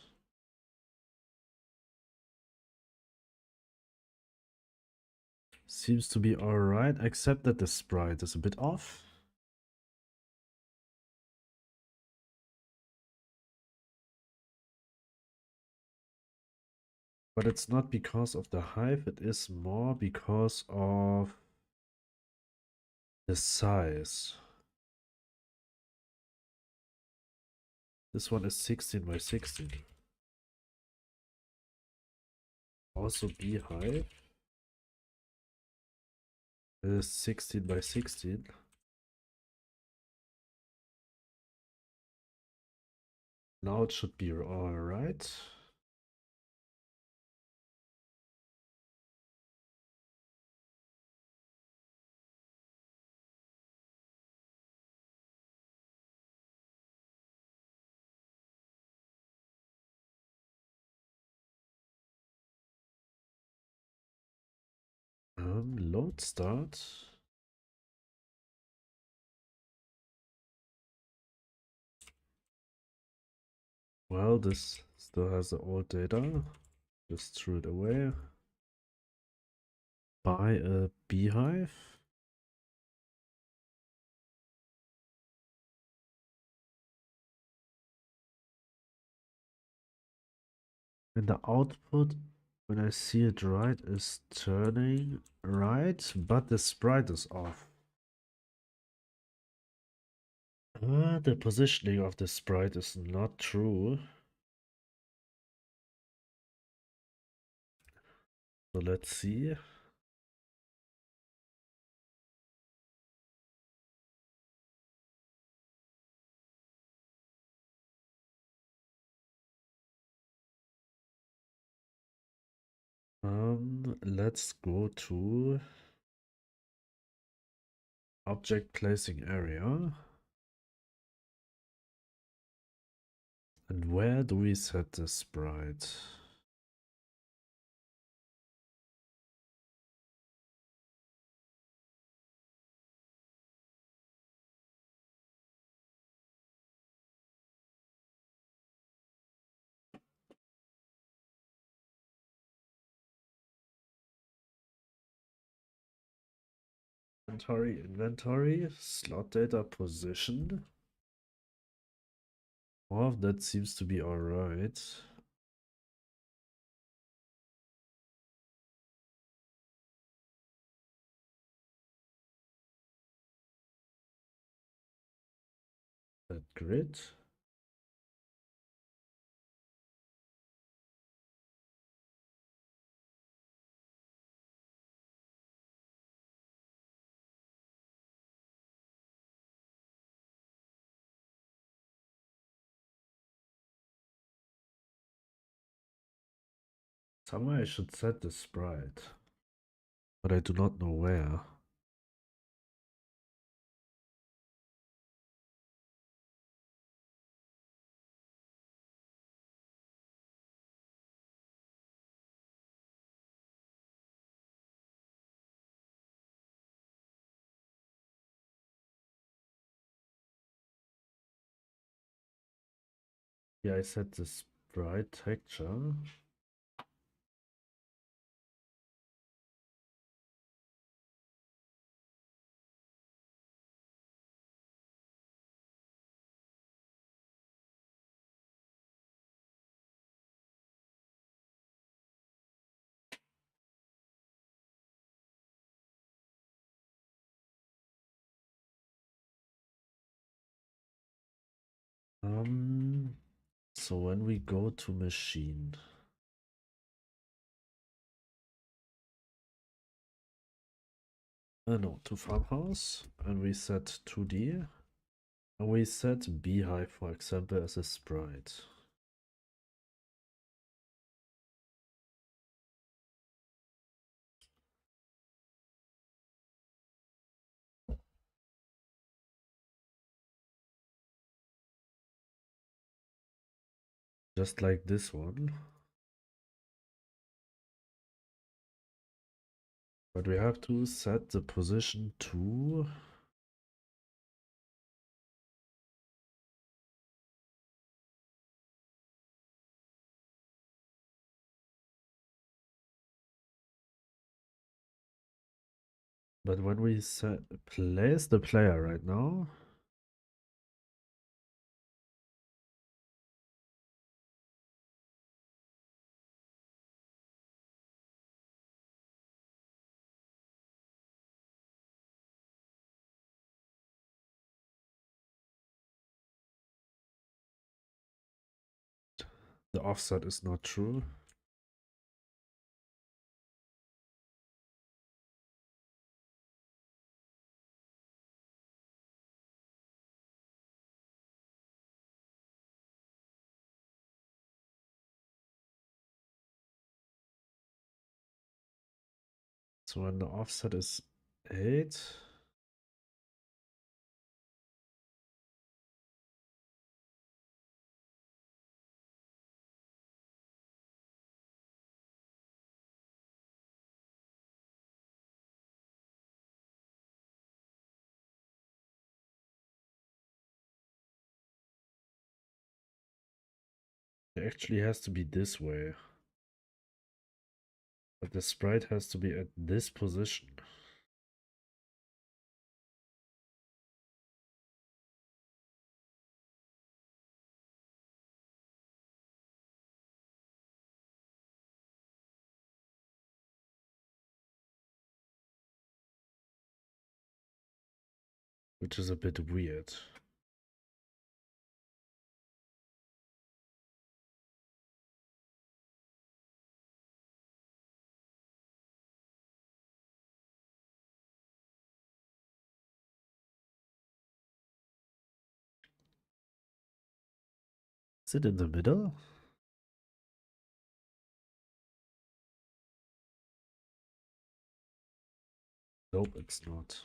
Speaker 1: Seems to be alright, except that the sprite is a bit off. But it's not because of the hive, it is more because of the size. This one is 16 by 16. Also beehive is 16 by 16. Now it should be alright. Load start. Well, this still has the old data. Just threw it away. Buy a beehive. And the output, when I see it right, is turning right, but the sprite is off. The positioning of the sprite is not true. So let's see. Let's go to object placing area. And where do we set the sprite? Inventory, slot data position. All of that seems to be alright. That grid. Somewhere I should set the sprite, but I do not know where. Yeah, I set the sprite texture. So when we go to machine, no, to farmhouse, and we set 2D, and we set beehive, for example, as a sprite. Just like this one. But we have to set the position to... But when we set place the player right now, the offset is not true. So when the offset is 8, it actually has to be this way. But the sprite has to be at this position. Which is a bit weird. Is it in the middle? Nope, it's not.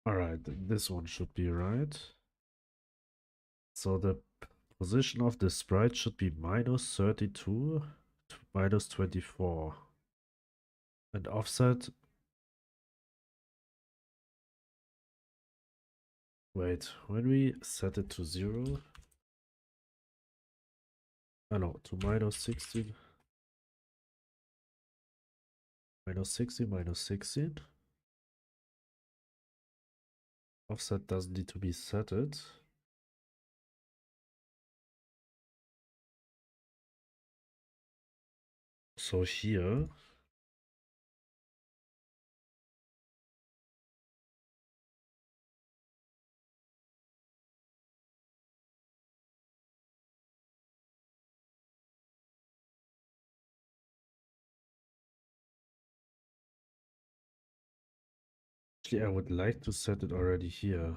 Speaker 1: Alright, this one should be right. So the position of the sprite should be minus 32 to minus 24. And offset... Wait, when we set it to 0... Oh no, to minus 16. Minus 16, minus 16. Offset doesn't need to be set it. So here... Actually, I would like to set it already here.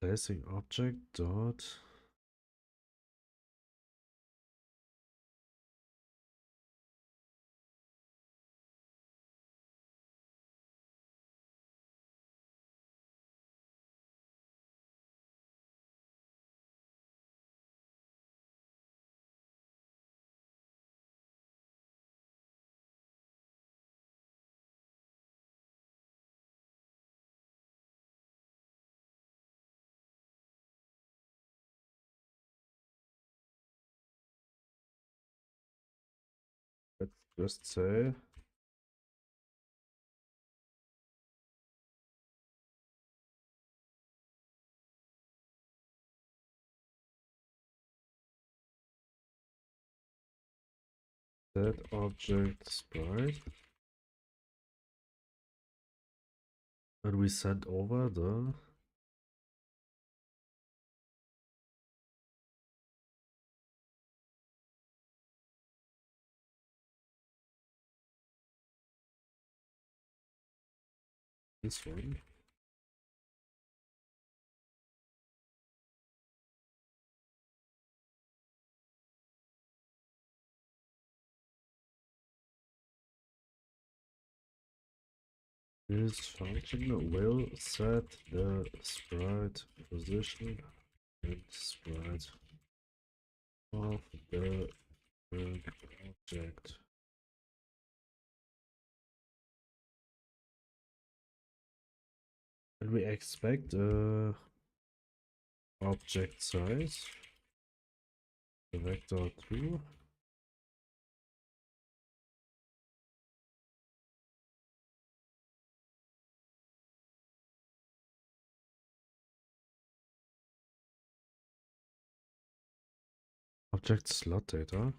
Speaker 1: Placing object dot... Let's just say Set object sprite. And we send over this one. This function will set the sprite position and sprite of the object. And we expect object size, the vector 2. Object slot data.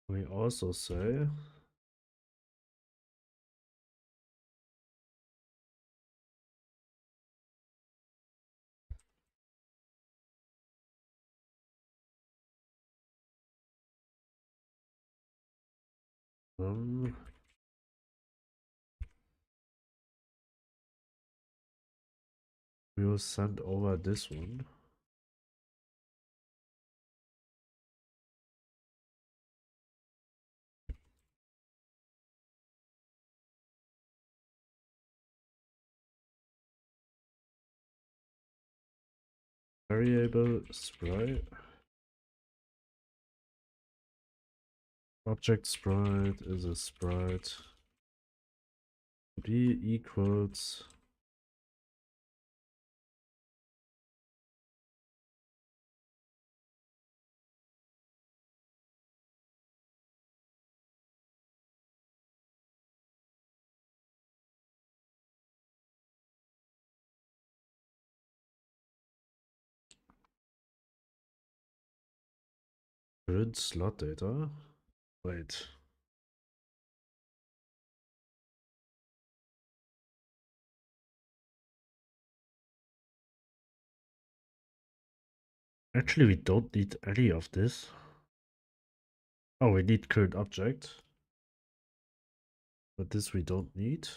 Speaker 1: We also say we will send over this one. Variable sprite. Object sprite is a sprite. B equals print slot data. Wait. Actually, we don't need any of this. Oh, we need current object. But this we don't need.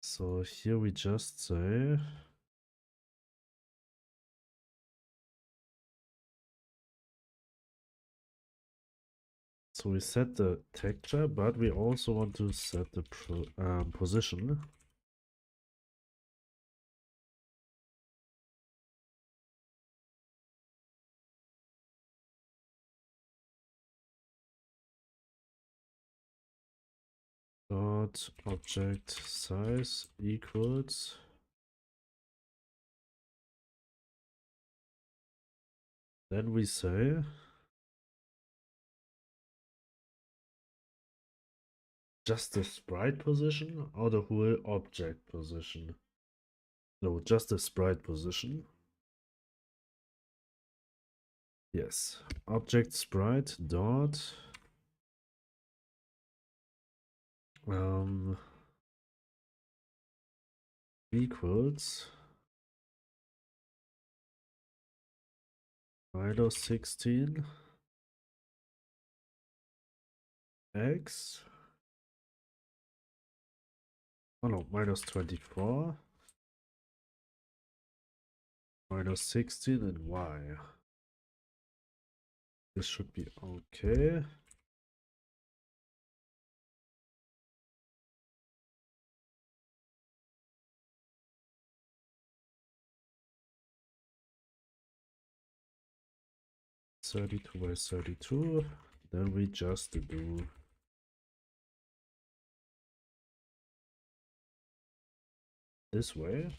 Speaker 1: So here we just say so we set the texture, but we also want to set the position. Dot object size equals then we say just the sprite position or the whole object position. No, just the sprite position. Yes, object sprite dot equals -16 x, oh no, -24 -16 and y. This should be okay. (32 by 32). Then we just do this way.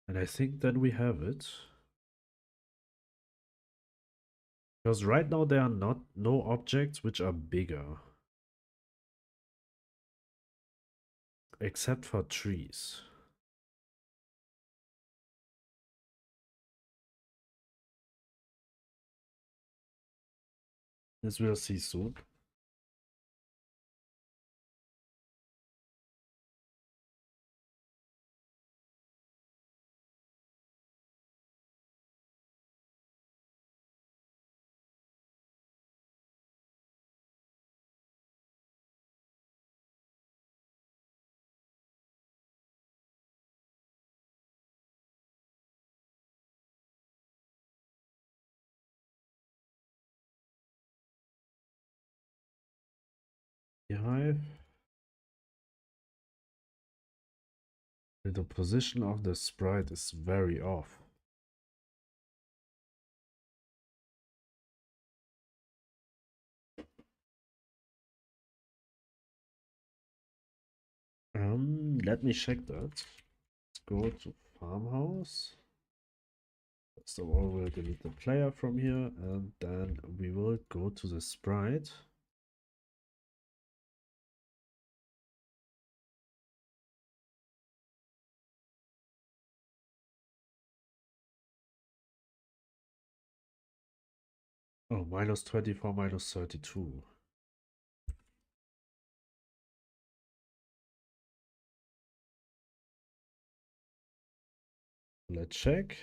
Speaker 1: And I think then we have it. Because right now there are no objects which are bigger. Except for trees. This we'll see soon. Beehive. The position of the sprite is very off. Let me check that. Let's go to farmhouse. First of all, we'll delete the player from here, and then we will go to the sprite. Oh, minus 24, minus 32. Let's check.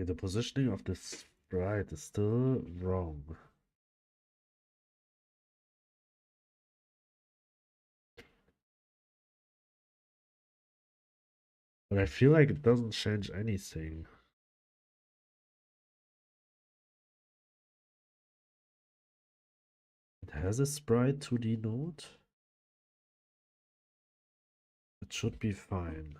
Speaker 1: Okay, the positioning of the sprite is still wrong. But I feel like it doesn't change anything. It has a sprite 2D node. It should be fine.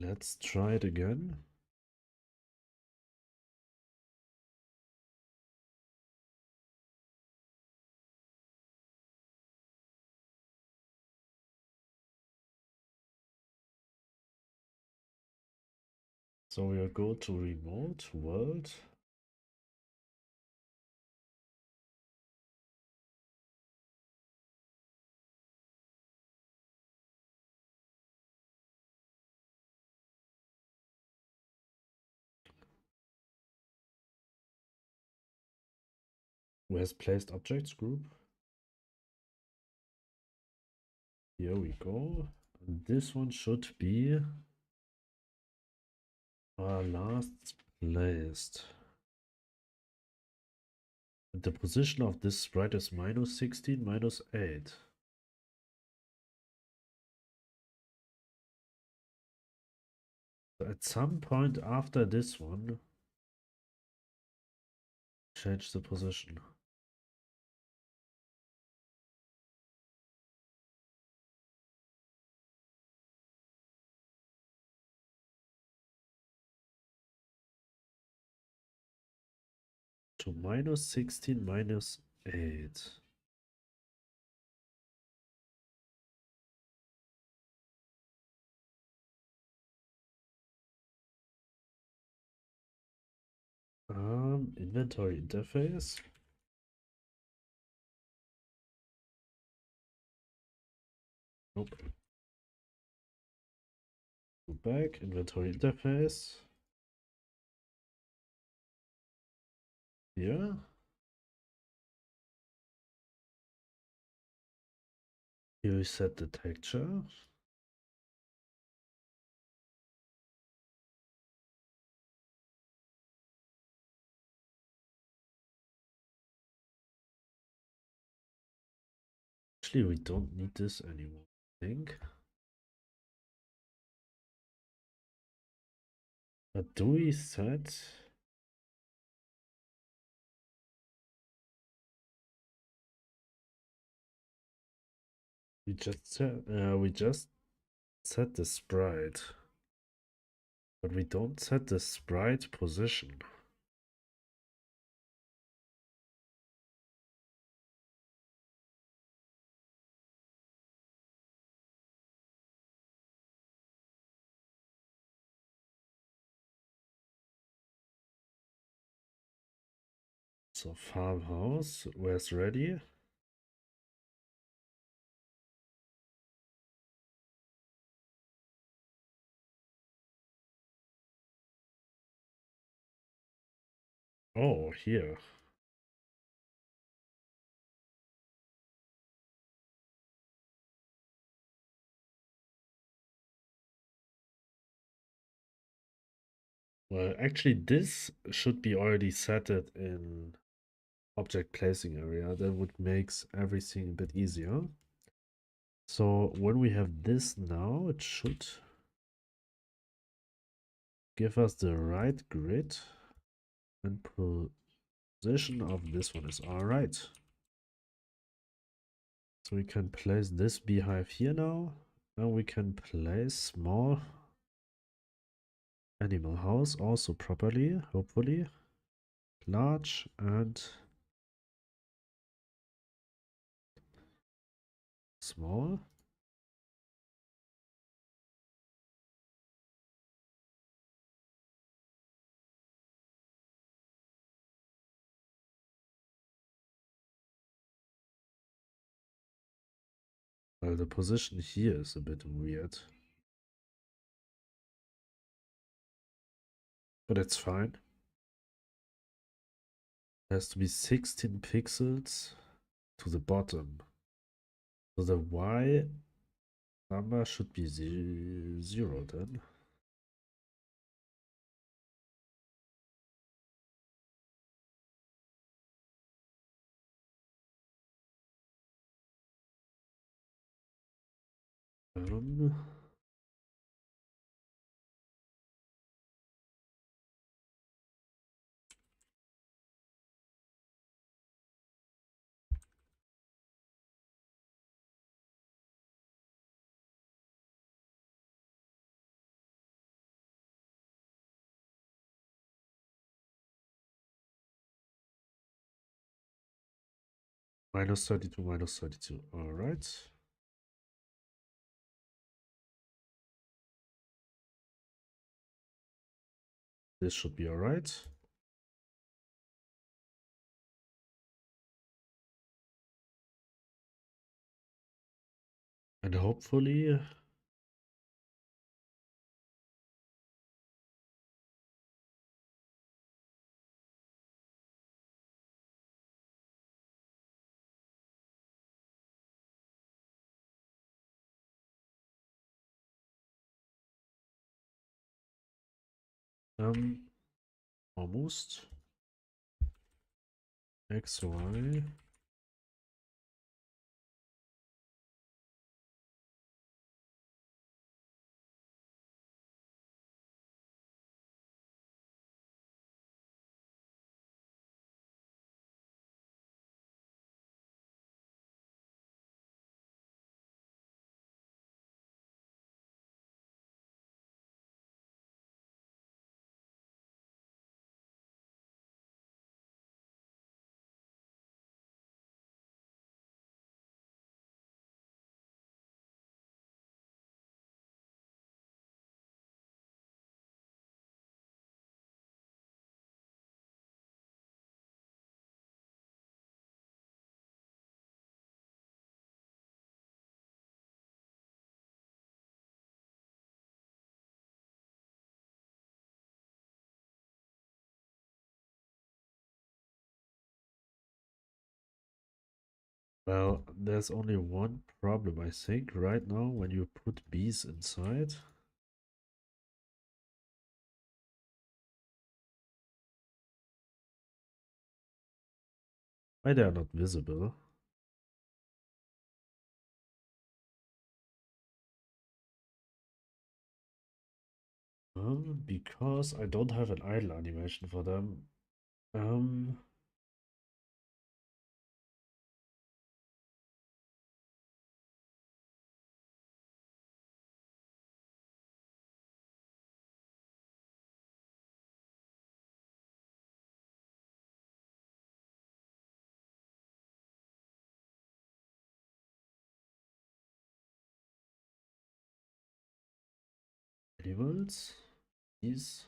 Speaker 1: Let's try it again. So we'll go to remote world. Where's placed objects group? Here we go. And this one should be our last placed. And the position of this sprite is minus 16, minus 8. So at some point after this one, change the position. to -16 -8. Inventory interface. Nope. Go back, inventory interface. Here. Here we set the texture. Actually, we don't need this anymore, I think. But do we set? We just set the sprite. But we don't set the sprite position. So farmhouse, where's ready? Oh, here. Well, actually, this should be already set it in object placing area. That would makes everything a bit easier. So when we have this now, it should give us the right grid and position of this one is all right. So we can place this beehive here now, and we can place small animal house also properly, hopefully. Large and small. Well, the position here is a bit weird. But it's fine. It has to be 16 pixels to the bottom. So the Y number should be 0 then. Um, -32, -32. All right. This should be all right. And hopefully almost X, Y. Well, there's only one problem, I think, right now when you put bees inside. Why they are not visible? Because I don't have an idle animation for them. Um, Animals, bees.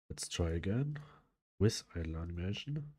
Speaker 1: Let's try again with idle animation.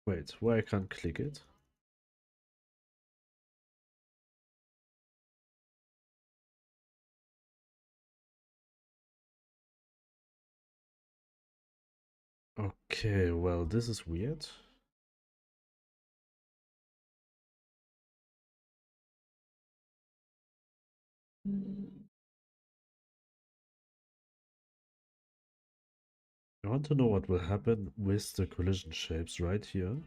Speaker 1: Wait, where I can't click it? Okay, well, this is weird. I want to know what will happen with the collision shapes right here.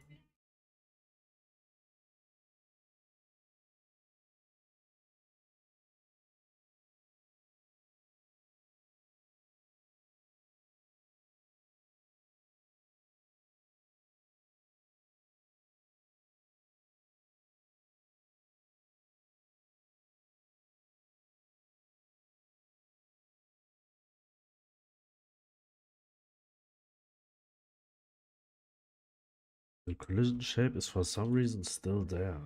Speaker 1: The collision shape is for some reason still there.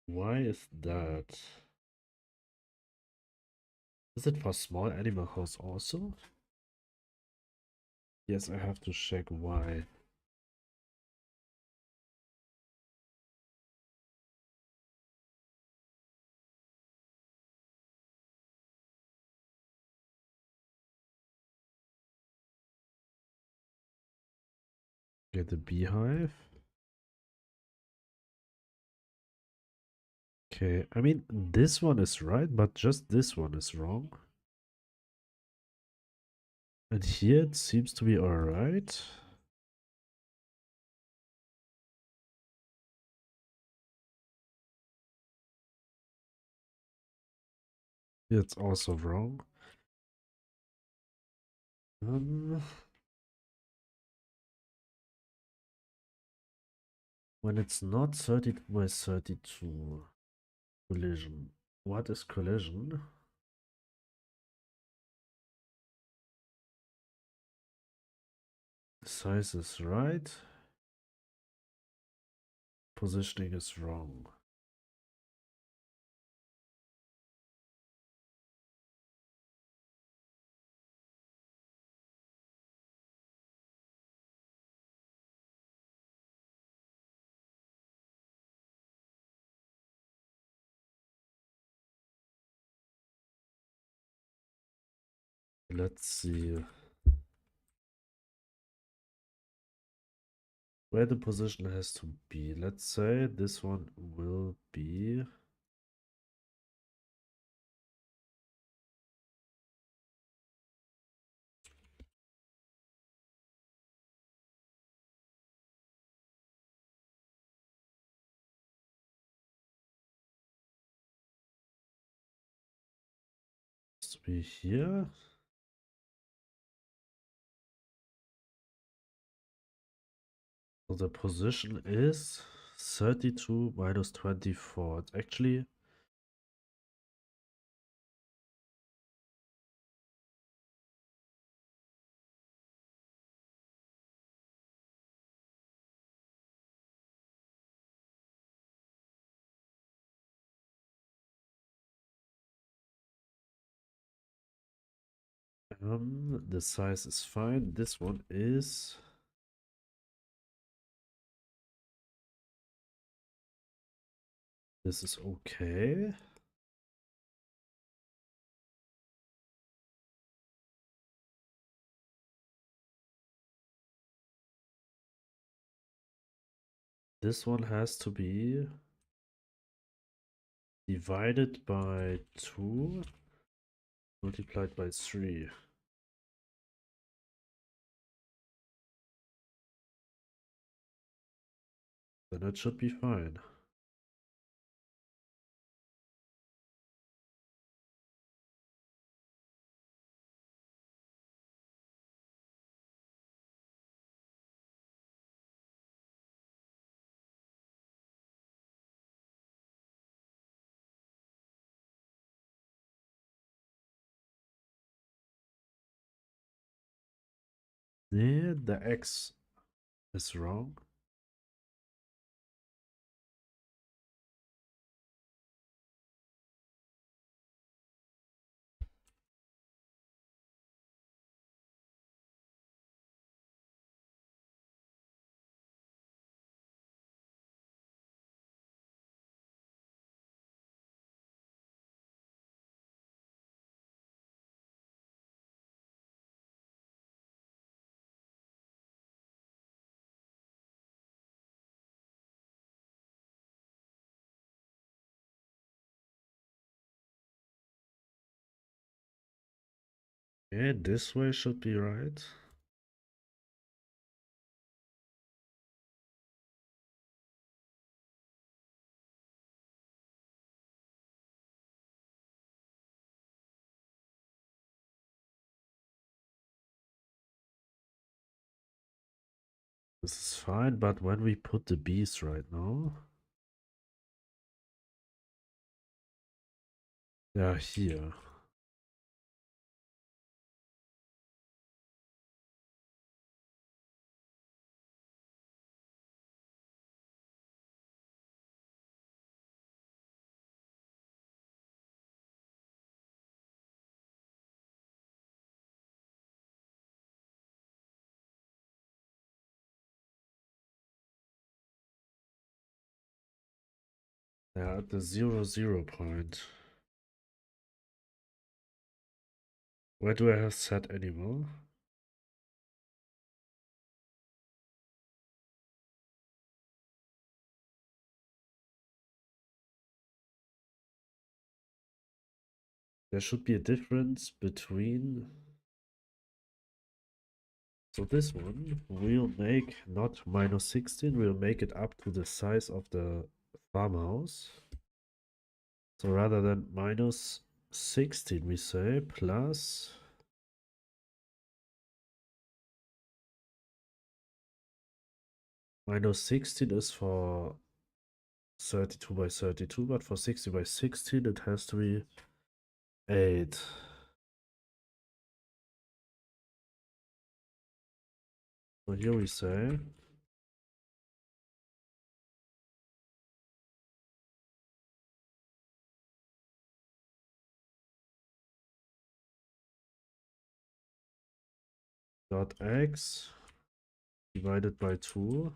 Speaker 1: Why is that? Is it for small animal house also? Yes, I have to check why. Get the beehive. Okay, I mean, this one is right, but just this one is wrong. And here it seems to be alright. It's also wrong. Um, when it's not 32 by 32, collision. What is collision? Size is right. Positioning is wrong. Let's see where the position has to be. Let's say this one will be here. So the position is 32 minus 24. It's actually the size is fine. This one is this is okay. This one has to be divided by 2 multiplied by 3. Then it should be fine. Yeah, the x is wrong. Yeah, this way should be right. This is fine, but when we put the bees right now, yeah, here. Yeah, at the 0, 0 point. Where do I have set animal? There should be a difference between. So this one we'll make not minus 16, we'll make it up to the size of the farmhouse. So rather than minus 16 we say plus minus 16 is for 32 by 32, but for 60 by 16 it has to be 8. So here we say dot x divided by 2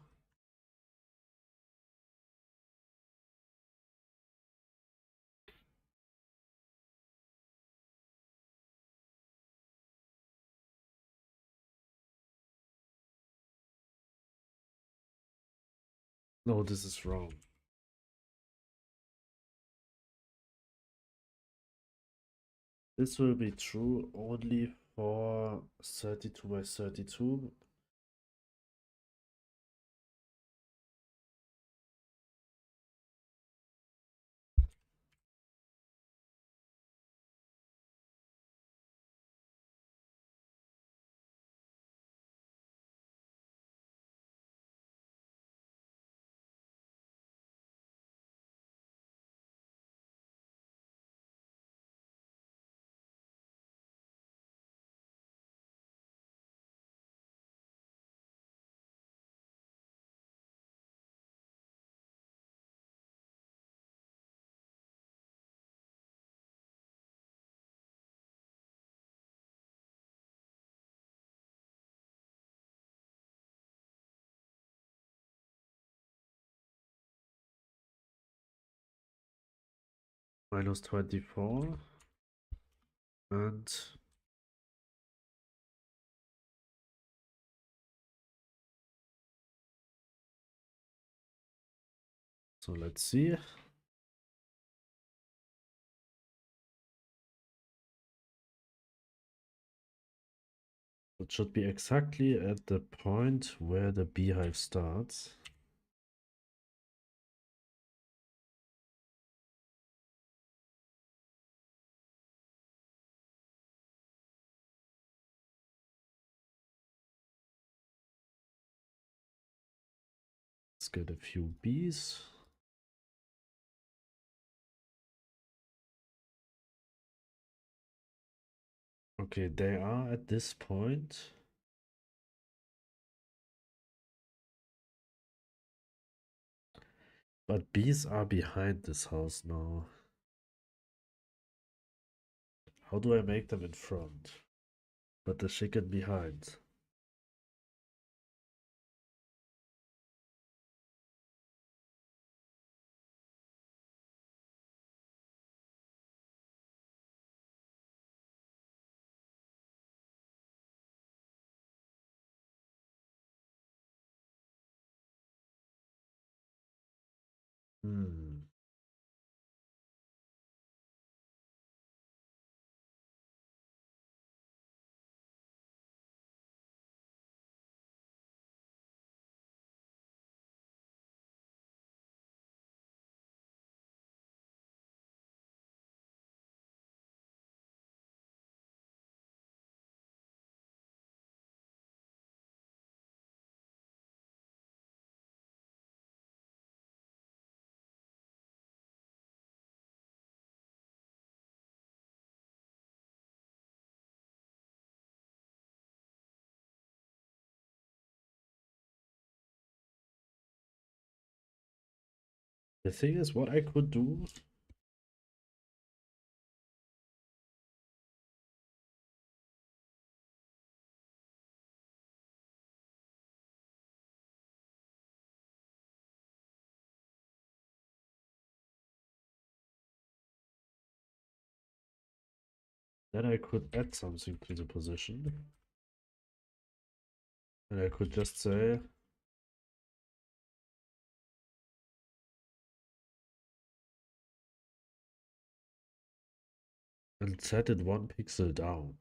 Speaker 1: no, this is wrong. This will be true only for 32 by 32. Minus 24 and so let's see. It should be exactly at the point where the beehive starts. Let's get a few bees. Okay, they are at this point. But bees are behind this house now. How do I make them in front? But the chicken behind. Hmm. The thing is, what I could do. Then I could add something to the position. And I could just say and set it 1 pixel down.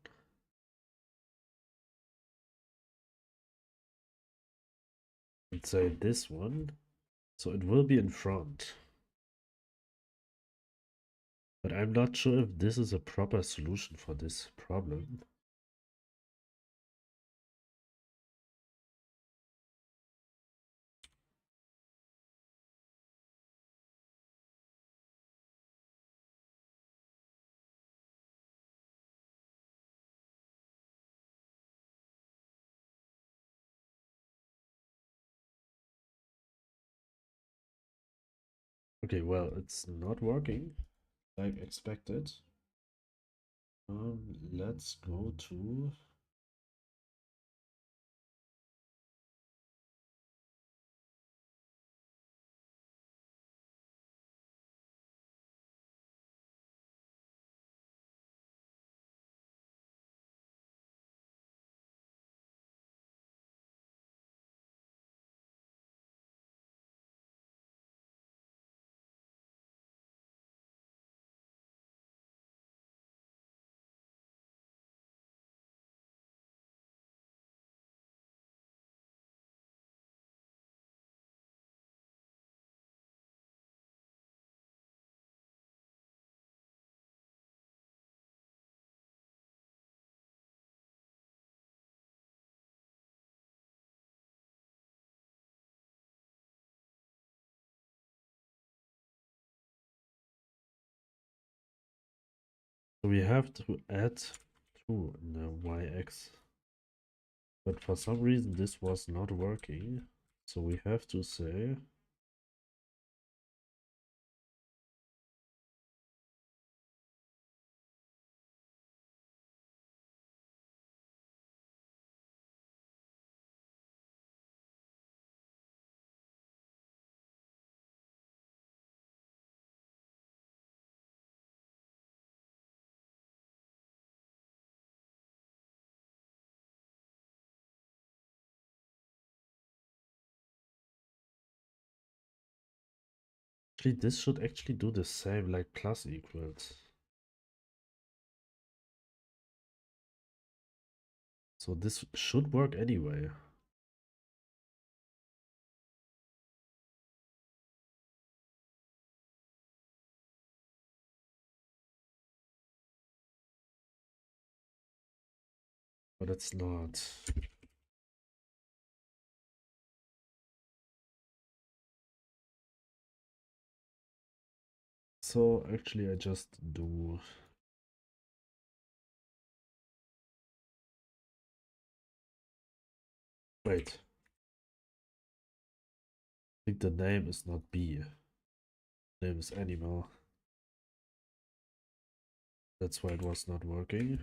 Speaker 1: And say this one. So it will be in front. But I'm not sure if this is a proper solution for this problem. Okay, well, it's not working like expected. Let's go to we have to add 2 in the y-axis. But for some reason this was not working. So we have to say actually this should actually do the same like plus equals. So this should work anyway. But it's not. So actually I just do wait. I think the name is not B. Name is animal. That's why it was not working.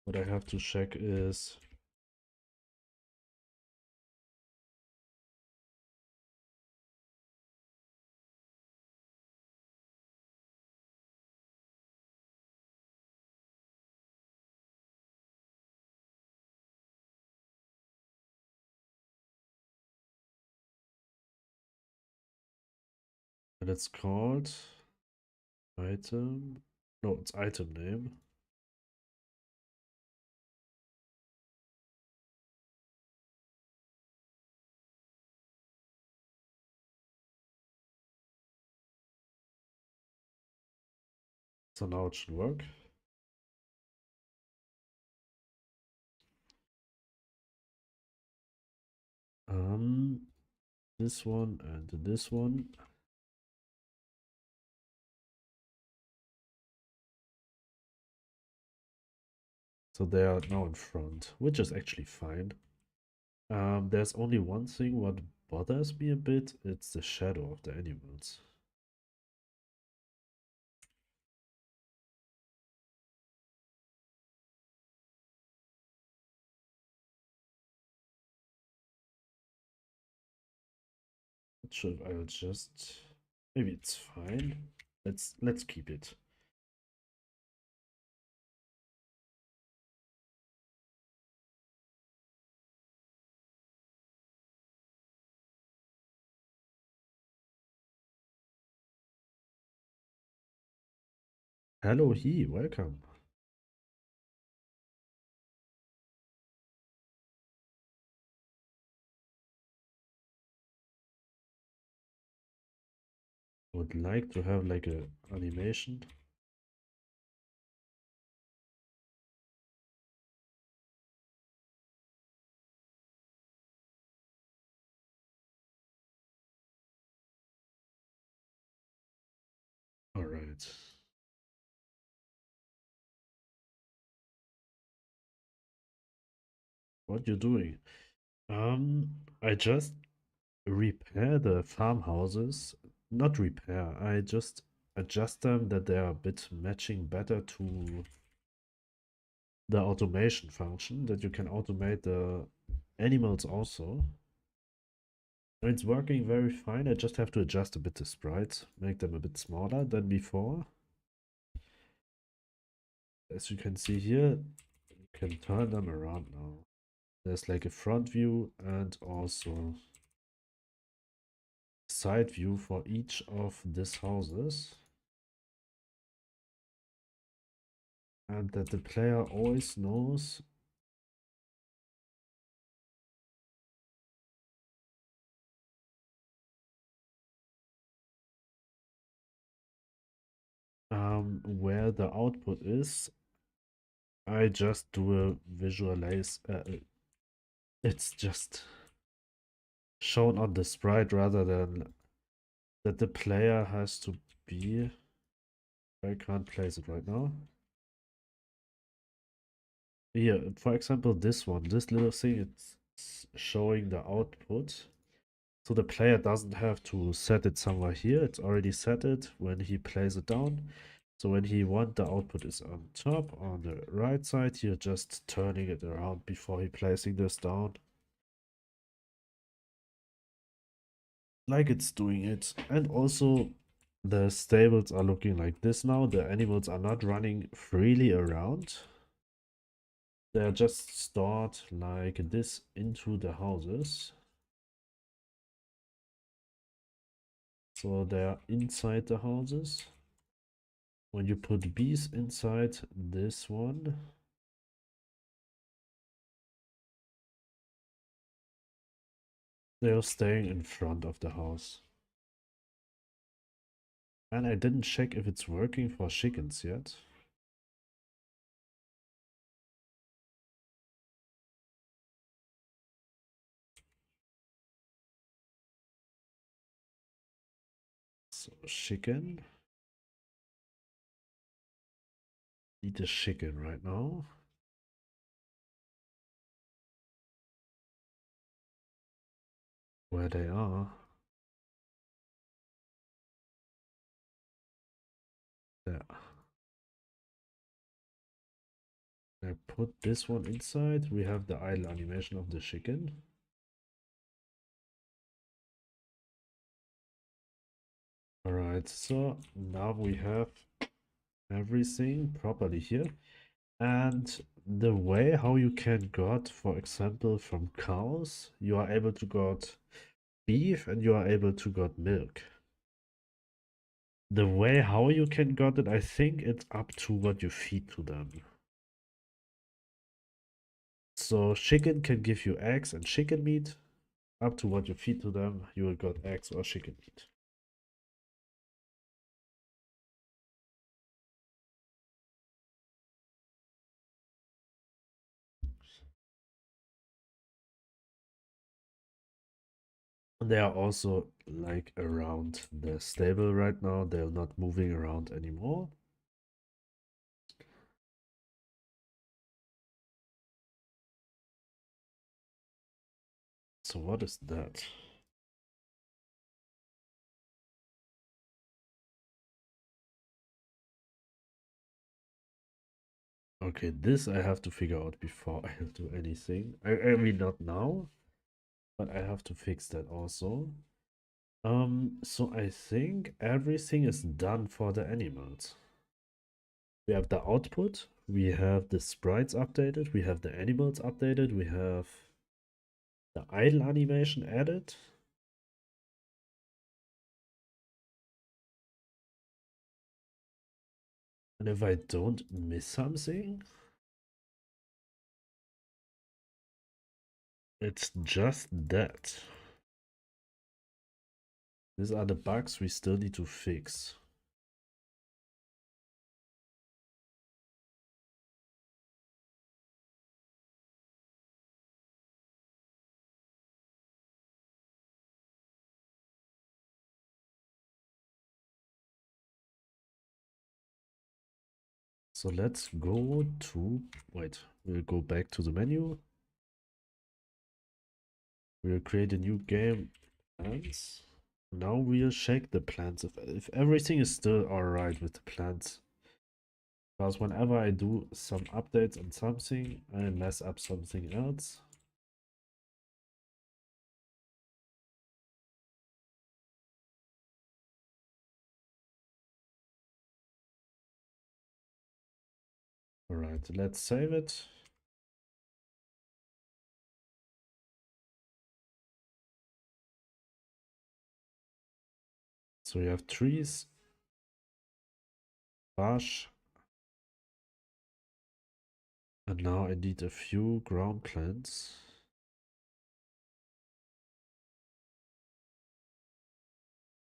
Speaker 1: What I have to check is and it's called item. No, it's item name. So now it should work. This one and this one. So they are now in front, which is actually fine. There's only one thing what bothers me a bit. It's the shadow of the animals. Should I'll just maybe it's fine. Let's keep it. Hello he, welcome. would like to have like a animation. All right. What you doing? I just repair the farmhouses. Not repair. I just adjust them that they are a bit matching better to the automation function, that you can automate the animals also. It's working very fine. I just have to adjust a bit the sprites, make them a bit smaller than before. As you can see here, you can turn them around now. There's like a front view and also side view for each of these houses. And that the player always knows where the output is. I just do a visualize. It's just shown on the sprite rather than that the player has to be. I can't place it right now. Here, for example, this one, this little thing, it's showing the output. So the player doesn't have to set it somewhere here. It's already set it when he plays it down. So when he wants the output is on top, on the right side, you're just turning it around before he placing this down. Like it's doing it. And also the stables are looking like this now. The animals are not running freely around. They're just stored like this into the houses. So they're inside the houses. When you put bees inside this one, they're staying in front of the house. And I didn't check if it's working for chickens yet. So chicken. Need a chicken right now. Where they are. There. I put this one inside. We have the idle animation of the chicken. Alright, so now we have everything properly here. And the way how you can got, for example, from cows, you are able to got beef and you are able to got milk. The way how you can got it, I think it's up to what you feed to them. So chicken can give you eggs and chicken meat. Up to what you feed to them, you will got eggs or chicken meat. They are also like around the stable right now. They're not moving around anymore. So what is that? Okay, this I have to figure out before I do anything. I mean, not now, but I have to fix that also. So I think everything is done for the animals. We have the output, we have the sprites updated, we have the animals updated, we have the idle animation added. And if I don't miss something, it's just that. These are the bugs we still need to fix. So let's go to, wait, we'll go back to the menu. We'll create a new game, plans. Now we'll check the plans if everything is still alright with the plans. Because whenever I do some updates on something, I mess up something else. Alright, let's save it. So we have trees, bush, and now I need a few ground plants.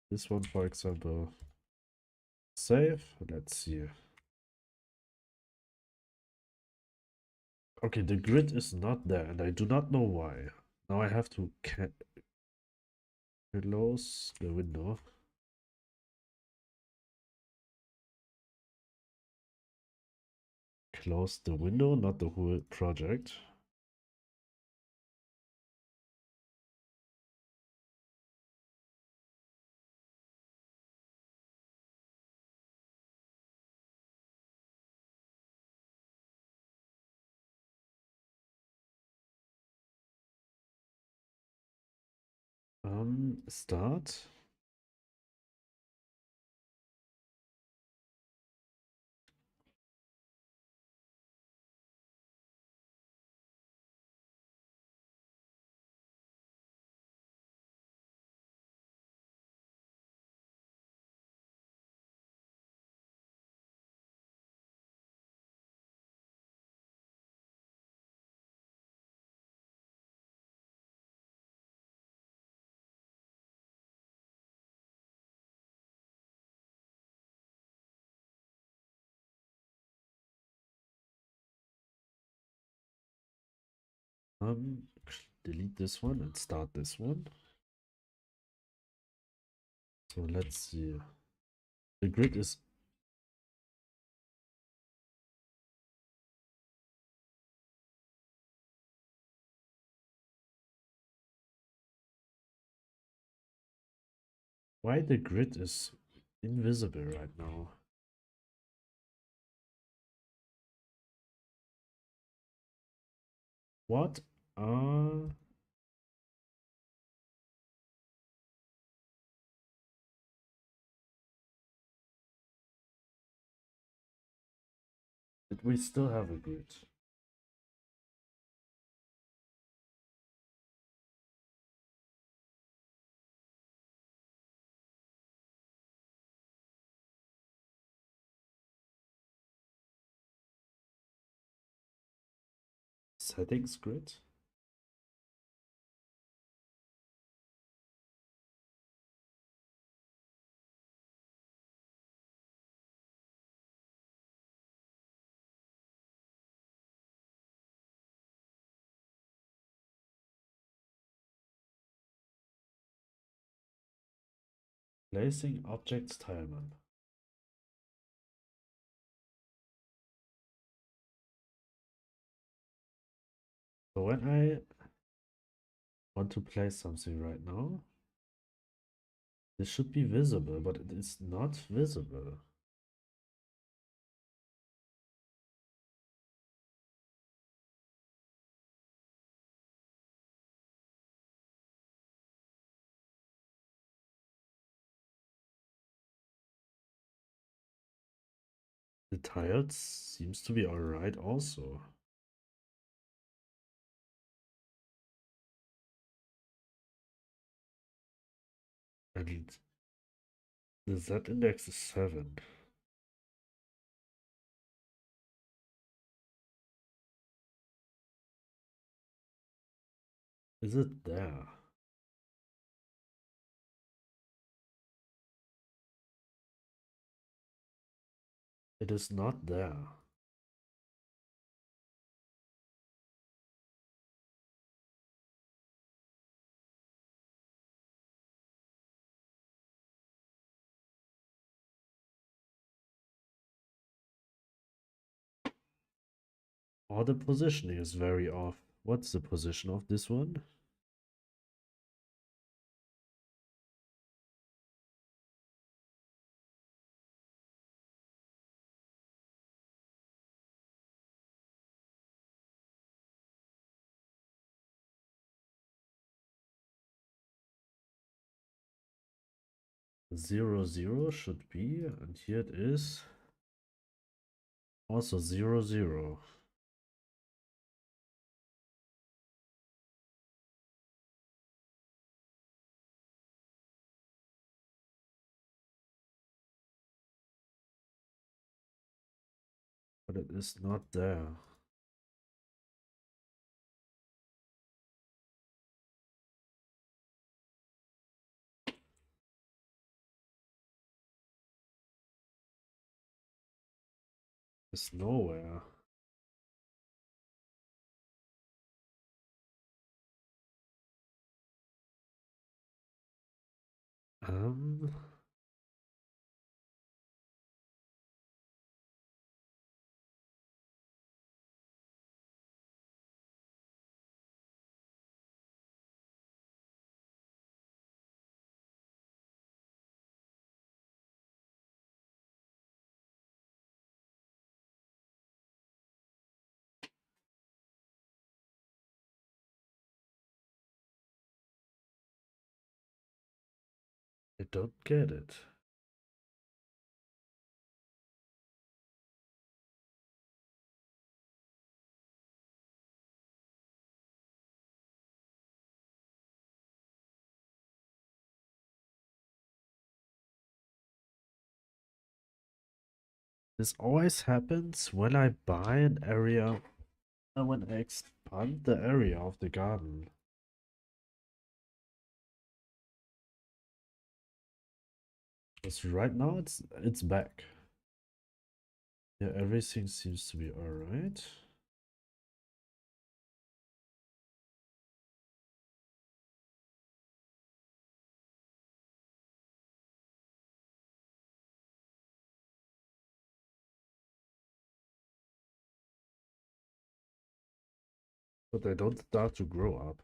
Speaker 1: This one, for example, save. Let's see. Okay, the grid is not there, and I do not know why. Now I have to close the window. Close the window, not the whole project. Start. Um, delete this one and start this one. So let's see. The grid is. Why the grid is invisible right now? What are. Did we still have a grid? Settings grid? Placing objects timeline. So when I want to place something right now, this should be visible, but it is not visible. The tiles seems to be alright also. And the Z index is 7. Is it there? It is not there. Or the positioning is very off. What's the position of this one? Zero zero should be, and here it is. Also 0 0. But it is not there. It's nowhere. Um, I don't get it. This always happens when I buy an area, when I expand the area of the garden. Because right now it's back. Yeah, everything seems to be alright. But they don't start to grow up.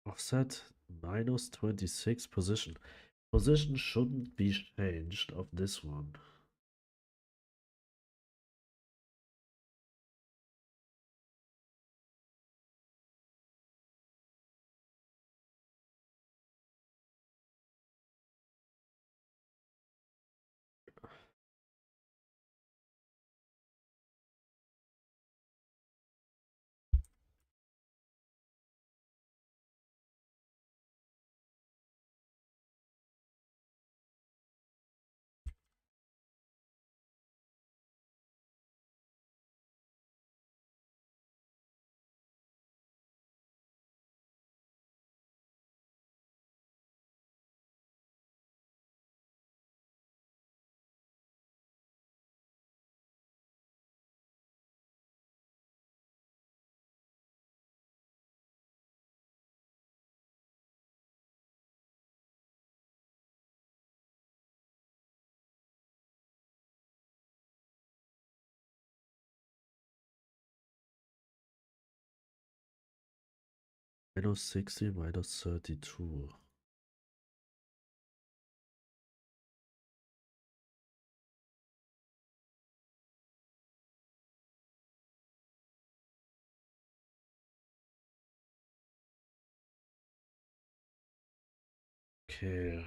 Speaker 1: Offset -26 position. Position shouldn't be changed of this one. -60, -32. Okay.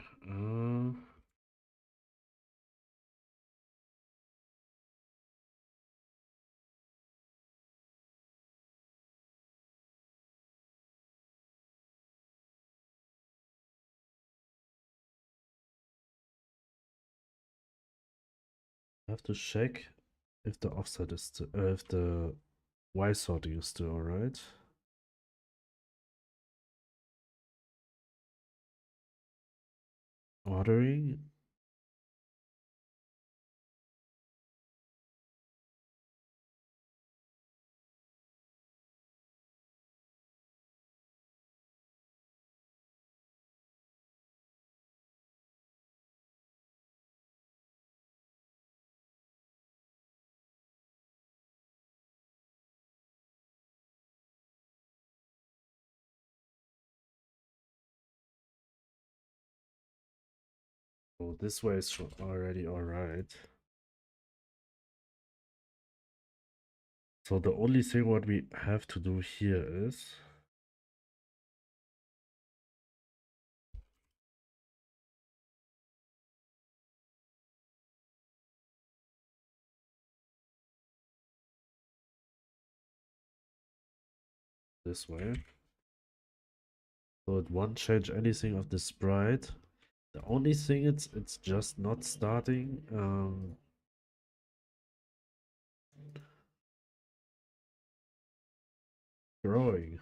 Speaker 1: have to check if the offset is still, if the Y sorting is still alright. Ordering. Oh, this way is already alright. So the only thing what we have to do here is this way. So it won't change anything of the sprite. The only thing it's just not starting growing.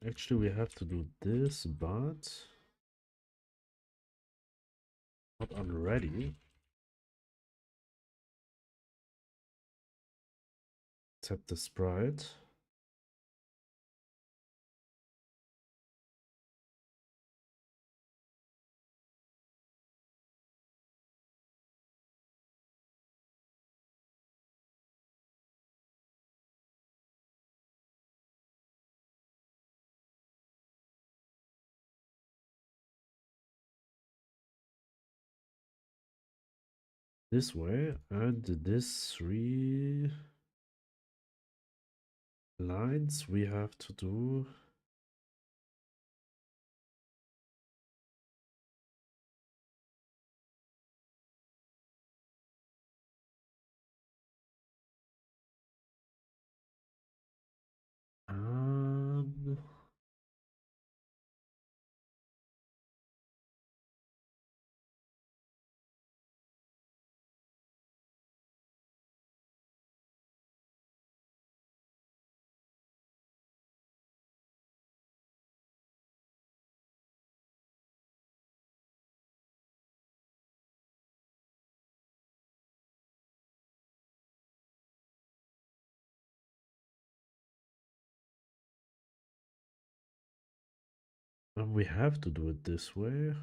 Speaker 1: Actually, we have to do this, but not on ready. Except the sprite. This way, and this 3 lines we have to do. Um, and we have to do it this way.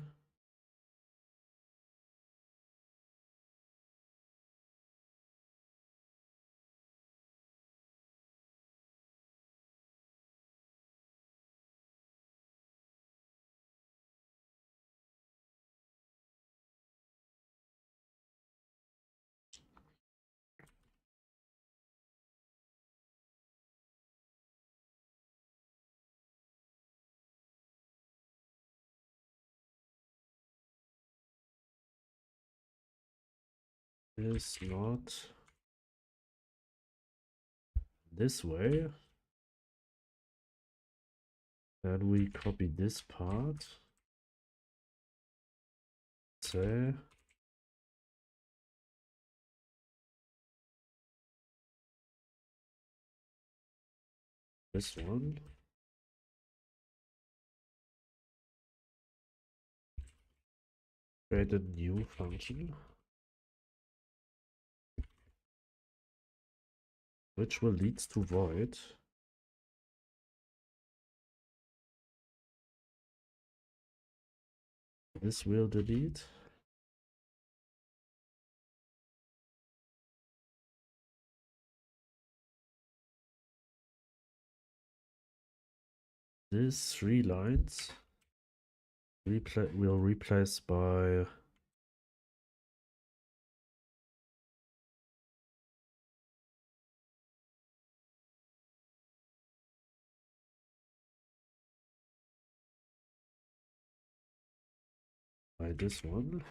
Speaker 1: Is not this way. Then we copy this part. Say this one. Create a new function, which will lead to void. This will delete. These 3 lines will replace by this one.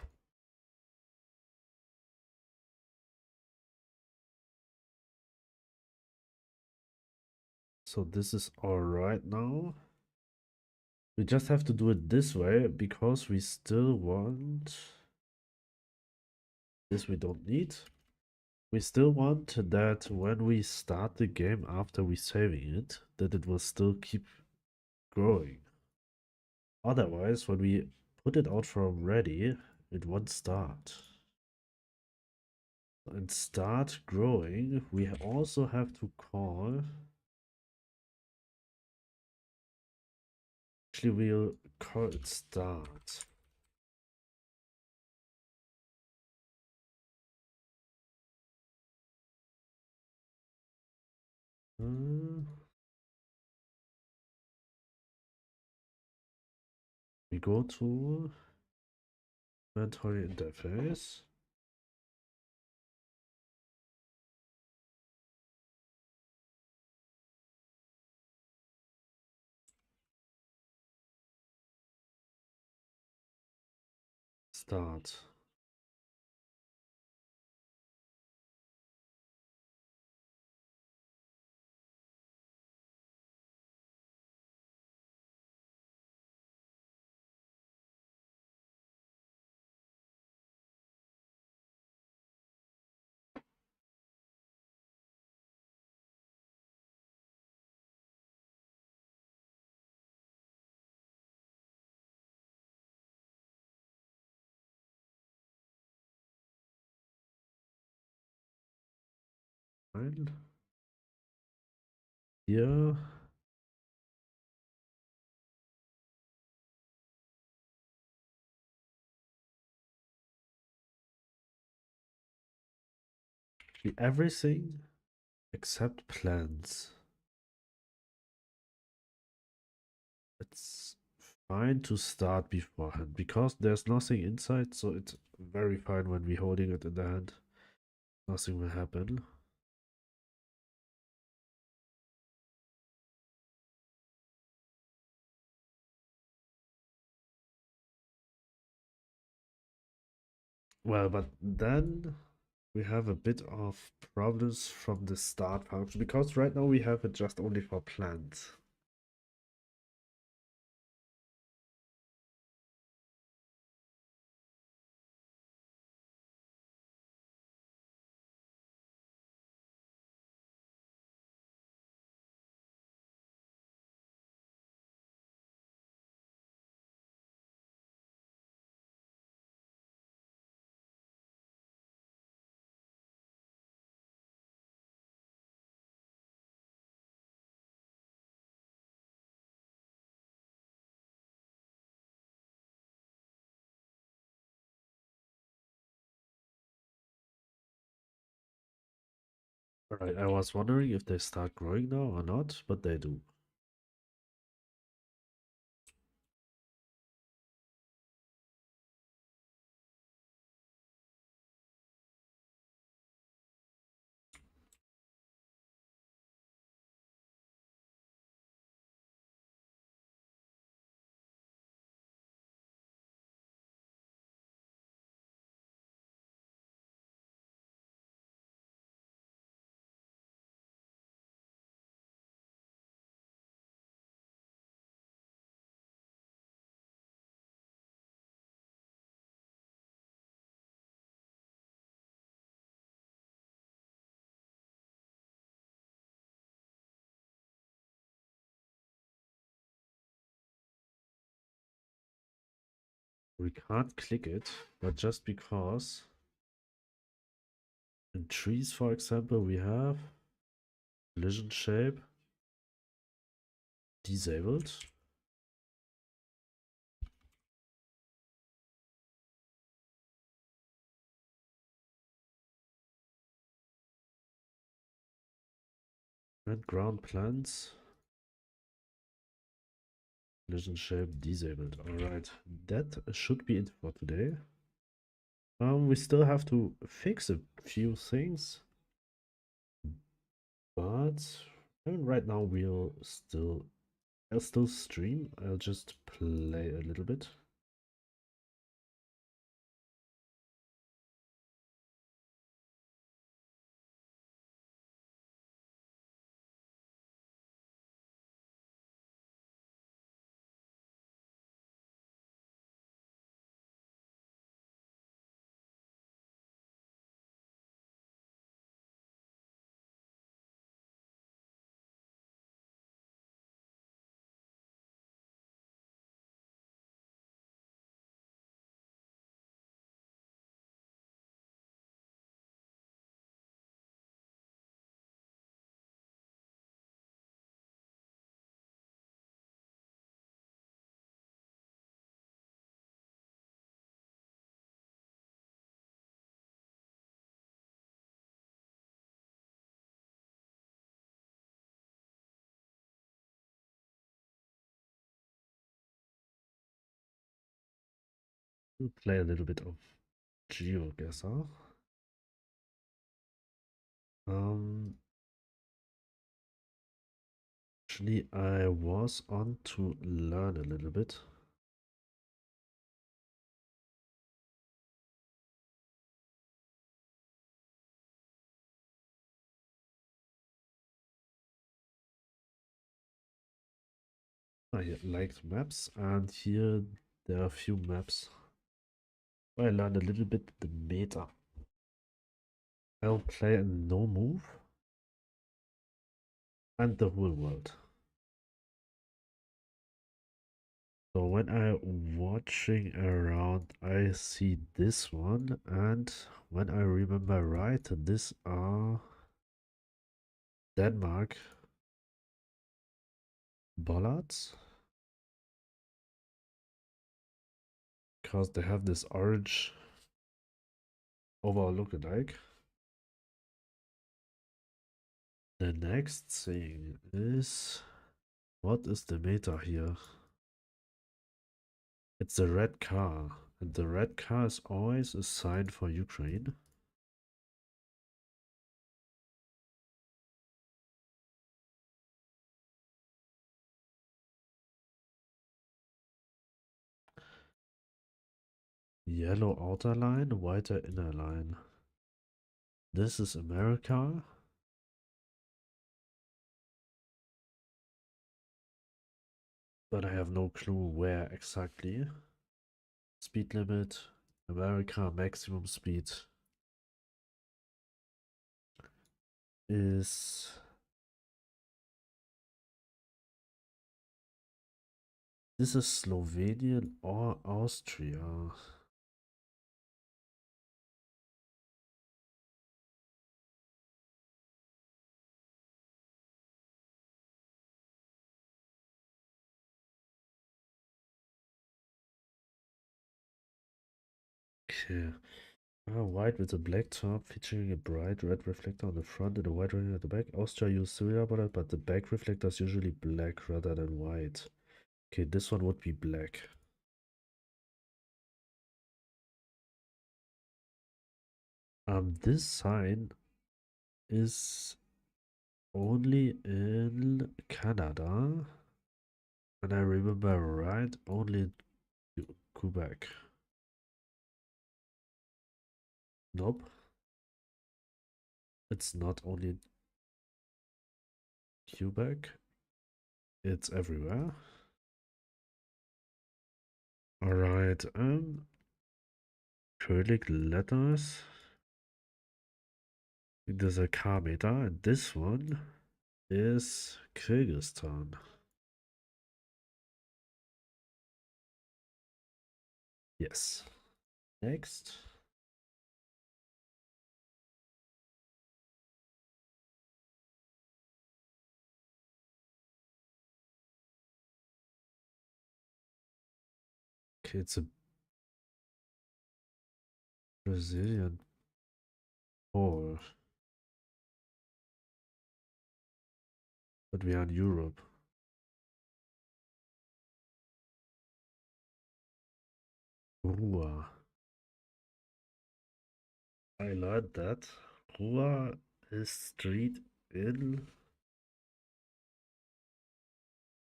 Speaker 1: So this is all right now. We just have to do it this way because we still want this. We don't need. We still want that when we start the game after we saving it, that it will still keep growing. Otherwise, when we put it out from ready, it won't start. And start growing, we also have to call. Actually, we'll call it start. We go to inventory interface. Start. Fine. Here. Everything except plants. It's fine to start beforehand because there's nothing inside, so it's very fine when we're holding it in the hand. Nothing will happen. Well, but then we have a bit of problems from the start function because right now we have it just only for plants. Alright, I was wondering if they start growing now or not, but they do. We can't click it, but just because in trees, for example, we have collision shape disabled. And ground plants, collision shape disabled. Alright, that should be it for today. We still have to fix a few things, but right now I'll still stream. I'll just play a little bit. We'll play a little bit of GeoGuessr. Um, Actually, I was on to learn a little bit. I liked maps, and here there are a few maps. I learned a little bit the meta. I'll play a no move and the whole world. So when I'm watching around, I see this one, and when I remember right, these are Denmark bollards, because they have this orange overall lookalike. The next thing is, what is the meta here? It's a red car, and the red car is always a sign for Ukraine. Yellow outer line, whiter inner line. This is America. But I have no clue where exactly. Speed limit, America maximum speed is this is Slovenia or Austria? Okay. White with a black top featuring a bright red reflector on the front and a white ring at the back. Austria used silver bullet, but the back reflector is usually black rather than white. Okay, this one would be black. This sign is only in Canada, and I remember right, only in Quebec. Nope, it's not only in Quebec, it's everywhere. Alright, Cyrillic letters. There's a car meter, and this one is Kyrgyzstan. Yes. Next. Okay, it's a Brazilian Pole. But we are in Europe. Rua. I learned that. Rua is street in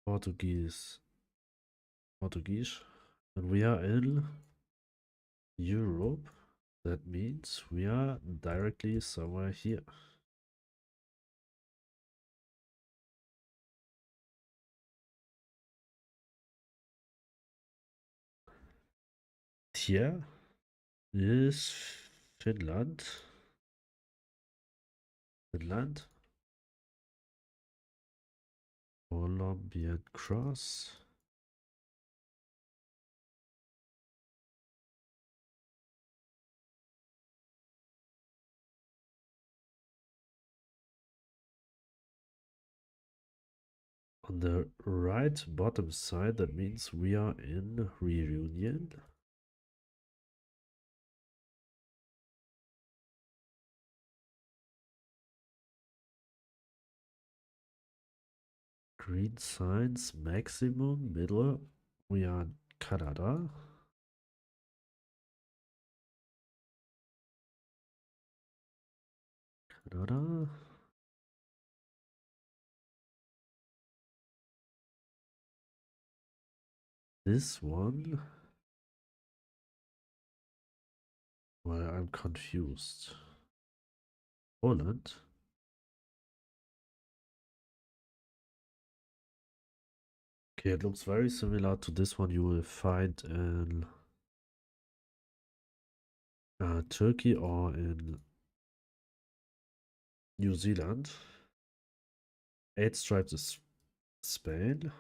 Speaker 1: Portuguese. Portuguese. And we are in Europe. That means we are directly somewhere here. Here is Finland. Finland. Colombian cross. On the right bottom side, that means we are in Reunion. Green signs, maximum, middle. We are in Canada. Canada. This one. Well, I'm confused. Poland. Okay, it looks very similar to this one you will find in Turkey or in New Zealand. 8 stripes is Spain.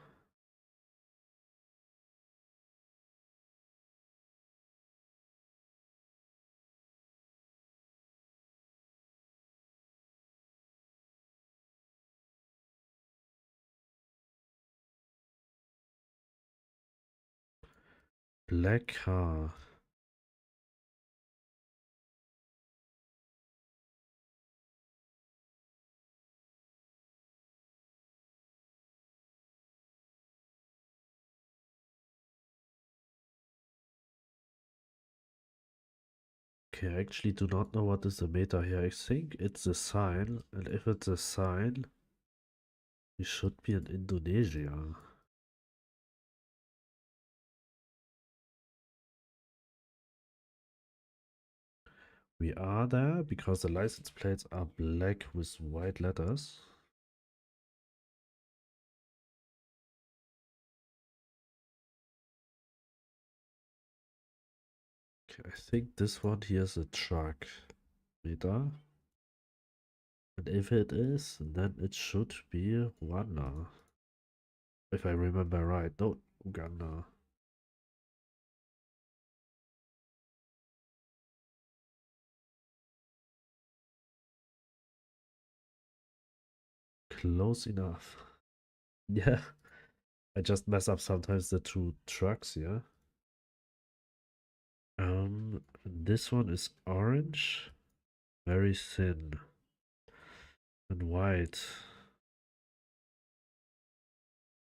Speaker 1: Black car. Okay, I actually do not know what is the meta here. I think it's a sign, and if it's a sign, we should be in Indonesia. We are there because the license plates are black with white letters. Okay, I think this one here is a truck meta. And if it is, then it should be Rwanda. If I remember right. No, Uganda. Close enough. Yeah, I just mess up sometimes the two trucks, yeah. This one is orange, very thin, and white.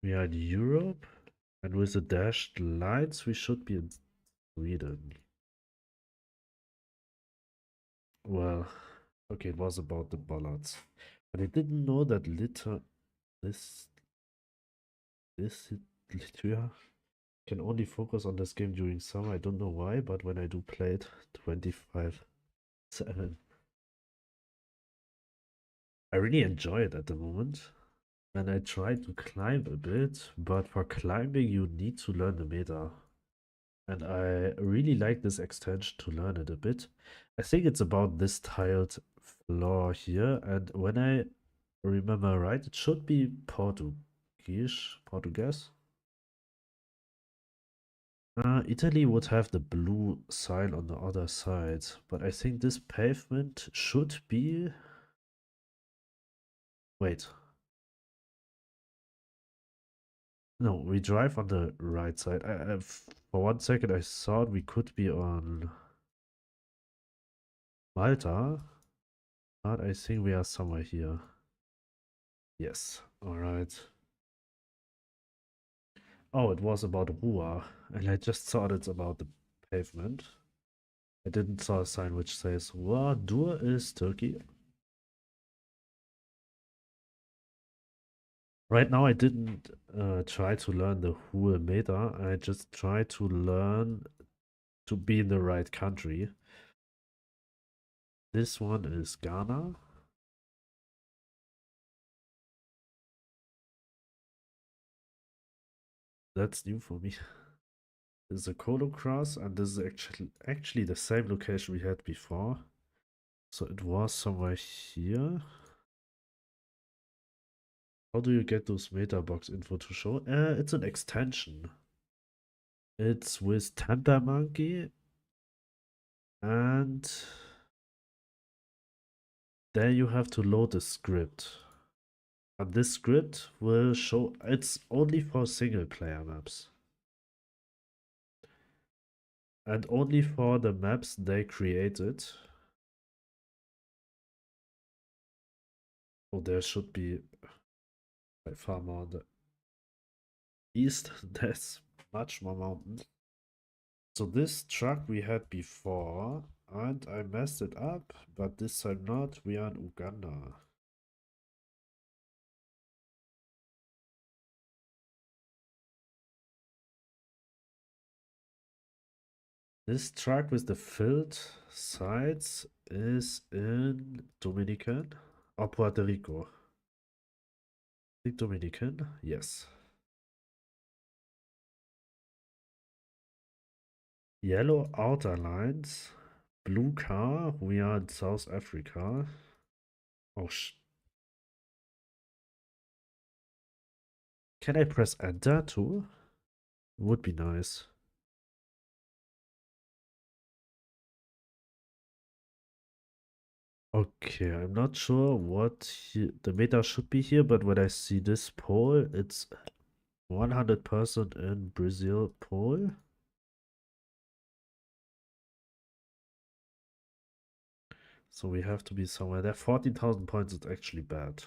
Speaker 1: We are in Europe, and with the dashed lines, we should be in Sweden. Well, okay, it was about the bollards, but I didn't know that this Lithuania can only focus on this game during summer. I don't know why, but when I do play it 25/7, I really enjoy it at the moment. And I try to climb a bit, but for climbing you need to learn the meta. And I really like this extension to learn it a bit. I think it's about this tiled floor here, and when I remember right, it should be Portuguese. Italy would have the blue sign on the other side, but I think this pavement should be. Wait. No, we drive on the right side. For one second, I thought we could be on Malta, but I think we are somewhere here. Yes, alright. Oh, it was about Rua, and I just thought it's about the pavement. I didn't saw a sign which says Rua Dur is Turkey. Right now, I didn't try to learn the whole meta. I just try to learn to be in the right country. This one is Ghana. That's new for me. This is a Colo Cross, and this is actually the same location we had before. So it was somewhere here. How do you get those meta box info to show? It's an extension. It's with Tender Monkey, and there you have to load a script. And this script will show, it's only for single player maps. And only for the maps they created. Oh, there should be by far more on the east. There's much more mountains. So this truck we had before, and I messed it up, but this time not. We are in Uganda. This truck with the filled sides is in Dominican or Puerto Rico. I think Dominican, yes. Yellow outer lines, blue car. We are in South Africa. Oh, can I press enter too? Would be nice. Okay, I'm not sure what the meta should be here, but when I see this poll, it's 100% in Brazil poll. So we have to be somewhere there. 14,000 points is actually bad.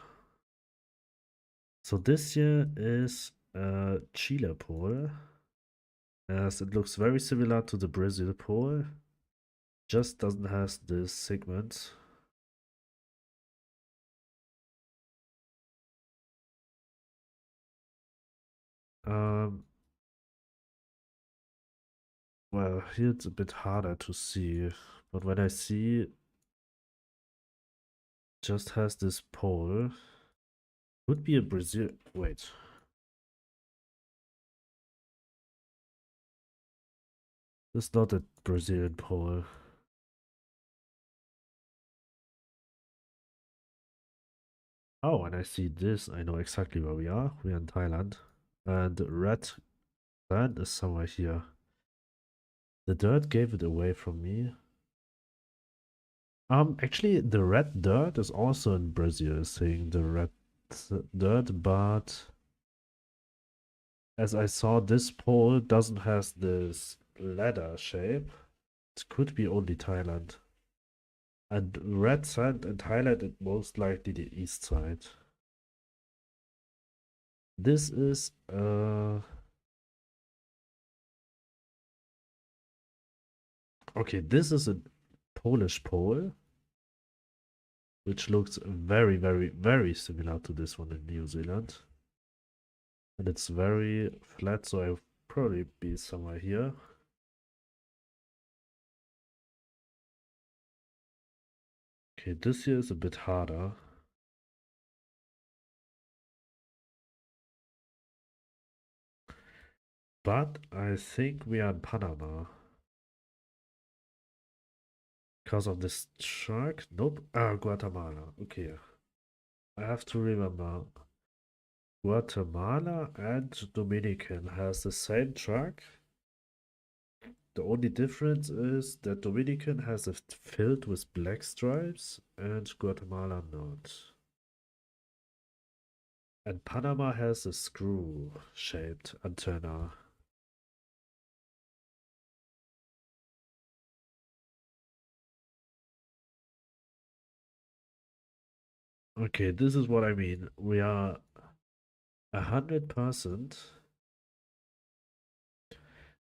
Speaker 1: So this here is Chile poll. As it looks very similar to the Brazil poll. Just doesn't have this segment. Um, well, here it's a bit harder to see, but when I see just has this pole, could be a Brazil. Wait, this is not a Brazilian pole. Oh, when I see this, I know exactly where we are. We are in Thailand, and red sand is somewhere here. The dirt gave it away from me. Actually, the red dirt is also in Brazil, saying the red dirt, but as I saw, this pole doesn't have this ladder shape. It could be only Thailand. And red sand in Thailand is most likely the east side. This is okay, this is a Polish pole, which looks very, very, very similar to this one in New Zealand. And it's very flat, so I'll probably be somewhere here. Okay, this here is a bit harder. But I think we are in Panama. Because of this shark? Nope. Guatemala. Okay. I have to remember. Guatemala and Dominican has the same truck. The only difference is that Dominican has it filled with black stripes and Guatemala not. And Panama has a screw-shaped antenna. Okay, this is what I mean. We are 100%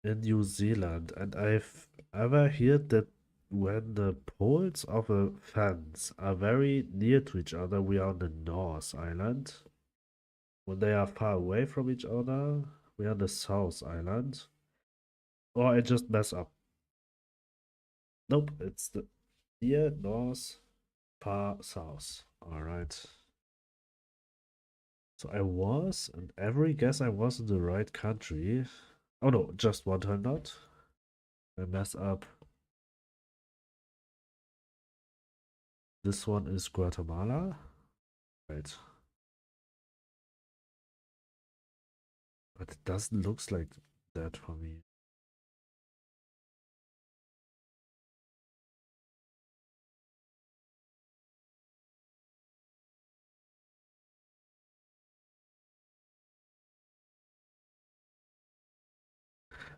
Speaker 1: in New Zealand, and I've ever heard that when the poles of a fence are very near to each other, we are on the North Island. When they are far away from each other, we are on the South Island. Or I just mess up. Nope, it's the near North, far South. Alright. So I was, and every guess I was in the right country. Oh no, just one time not. I mess up. This one is Guatemala. Right. But it doesn't looks like that for me.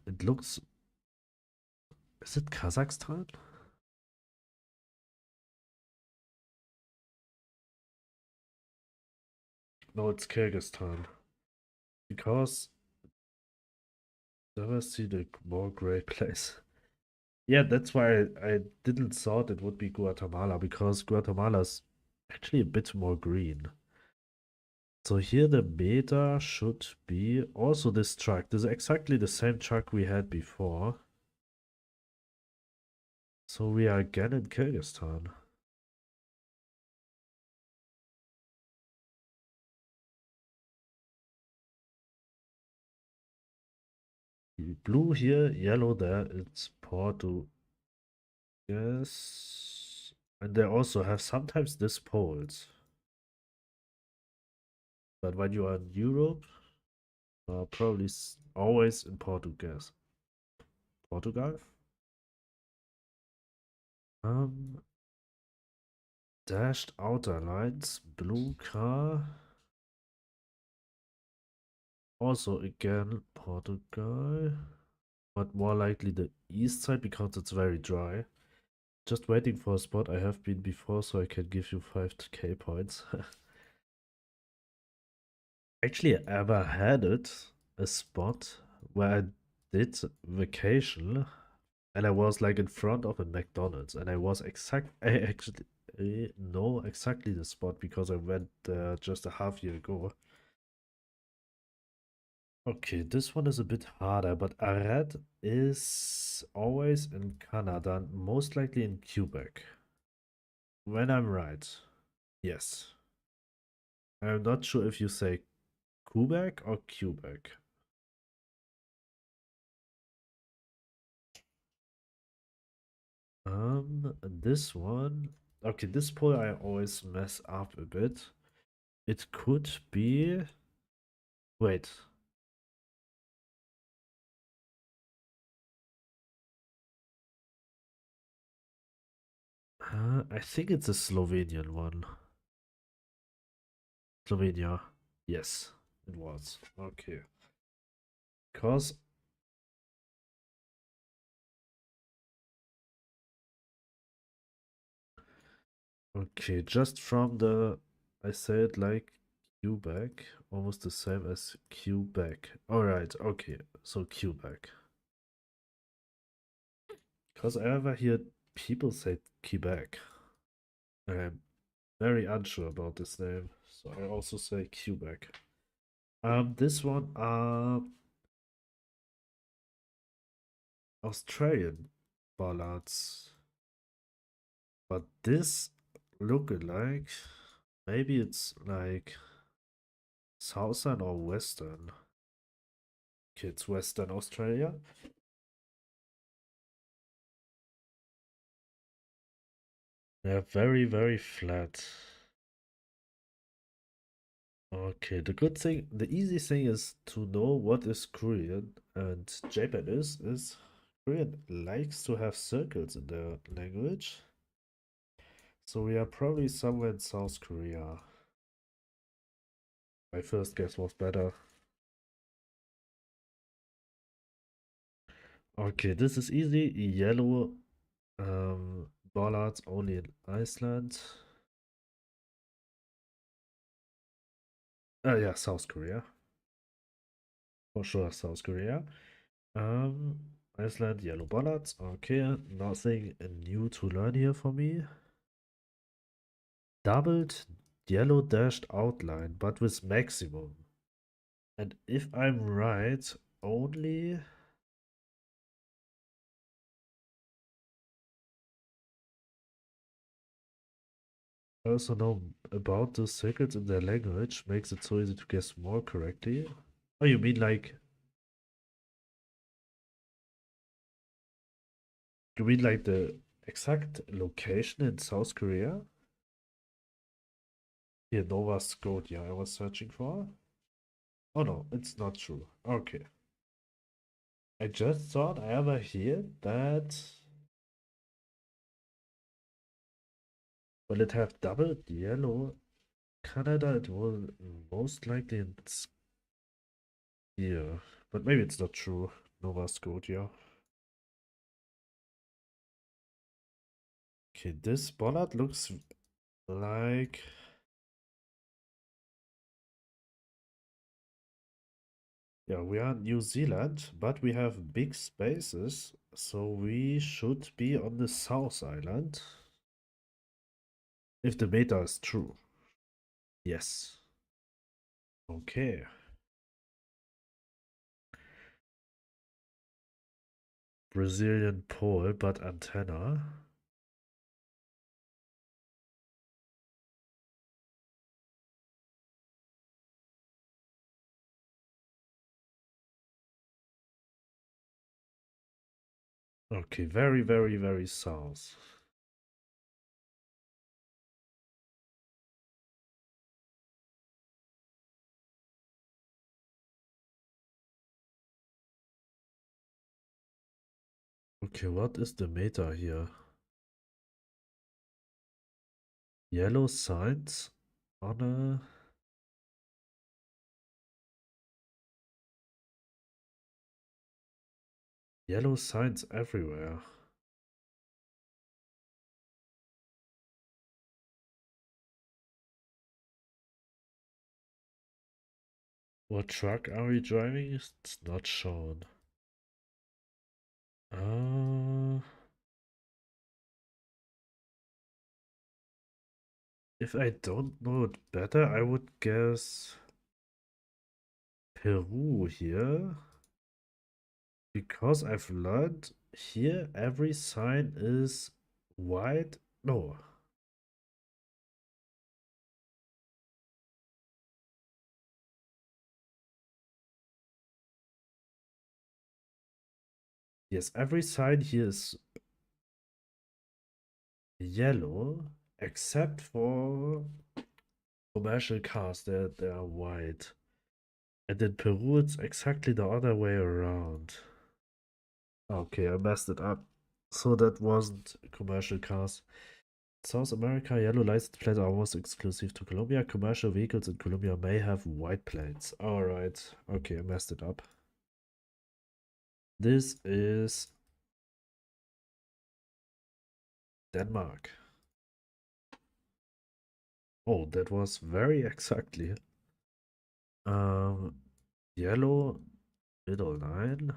Speaker 1: It looks. Is it Kazakhstan? No, it's Kyrgyzstan. Because never see the more gray place. Yeah, that's why I didn't thought it would be Guatemala because Guatemala's actually a bit more green. So here the beta should be also this truck. This is exactly the same truck we had before. So we are again in Kyrgyzstan. Blue here, yellow there. It's Porto. Yes. And they also have sometimes this poles. But when you are in Europe, probably always in Portuguese. Portugal? Um, Dashed outer lines, blue car. Also again Portugal, but more likely the east side because it's very dry. Just waiting for a spot I have been before so I can give you 5k points. Actually, I ever had a spot where I did vacation and I was like in front of a McDonald's and I actually know exactly the spot because I went there just a half year ago. Okay, this one is a bit harder, but Arad is always in Canada, most likely in Quebec. When I'm right. Yes. I'm not sure if you say Quebec or Quebec. This one. Okay, this poll I always mess up a bit. It could be. Wait. I think it's a Slovenian one. Slovenia. Yes, it was. Okay. Because okay, just from the I say it like Quebec, almost the same as Quebec. Alright, okay, so Quebec. Because I ever hear people say Quebec. I'm very unsure about this name, so I also say Quebec. This one Australian ballads, but this look like maybe it's like southern or western. Okay, it's Western Australia. They're very, very flat. Okay, the easy thing is to know what is Korean and Japanese is Korean likes to have circles in their language. So we are probably somewhere in South Korea. My first guess was better. Okay, this is easy. Yellow bollards only in Iceland. Yeah, South Korea. For sure, South Korea. Um, Iceland, yellow bollards. Okay, nothing new to learn here for me. Doubled yellow dashed outline, but with maximum. And if I'm right, only. I also know about the circles in their language makes it so easy to guess more correctly. Oh, you mean like. You mean like the exact location in South Korea? Here, Nova Scotia, I was searching for. Oh no, it's not true. Okay. I just thought I ever hear that will it have double yellow Canada, it will most likely it's here. But maybe it's not true. Nova Scotia. Okay, this bollard looks like yeah, we are New Zealand, but we have big spaces, so we should be on the South Island. If the beta is true. Yes. Okay. Brazilian pole, but antenna. Okay, very, very, very south. Okay, what is the meta here? Yellow signs on a yellow signs everywhere. What truck are we driving? It's not shown. Uh, if I don't know it better, I would guess Peru here. Because I've learned here every sign is white. No. Yes, every sign here is yellow, except for commercial cars. They're white. And in Peru, it's exactly the other way around. Okay, I messed it up. So that wasn't commercial cars. South America, yellow license plates are almost exclusive to Colombia. Commercial vehicles in Colombia may have white plates. Alright. Okay, I messed it up. This is Denmark. Oh, that was very exactly. Um, yellow middle line.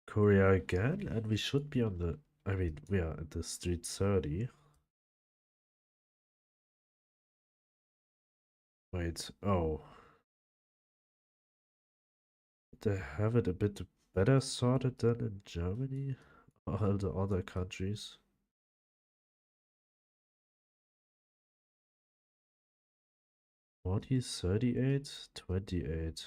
Speaker 1: Korea again, and we should be on the. I mean, we are at the street 30. Wait, oh. They have it a bit better sorted than in Germany? All the other countries. 40, 38, 28.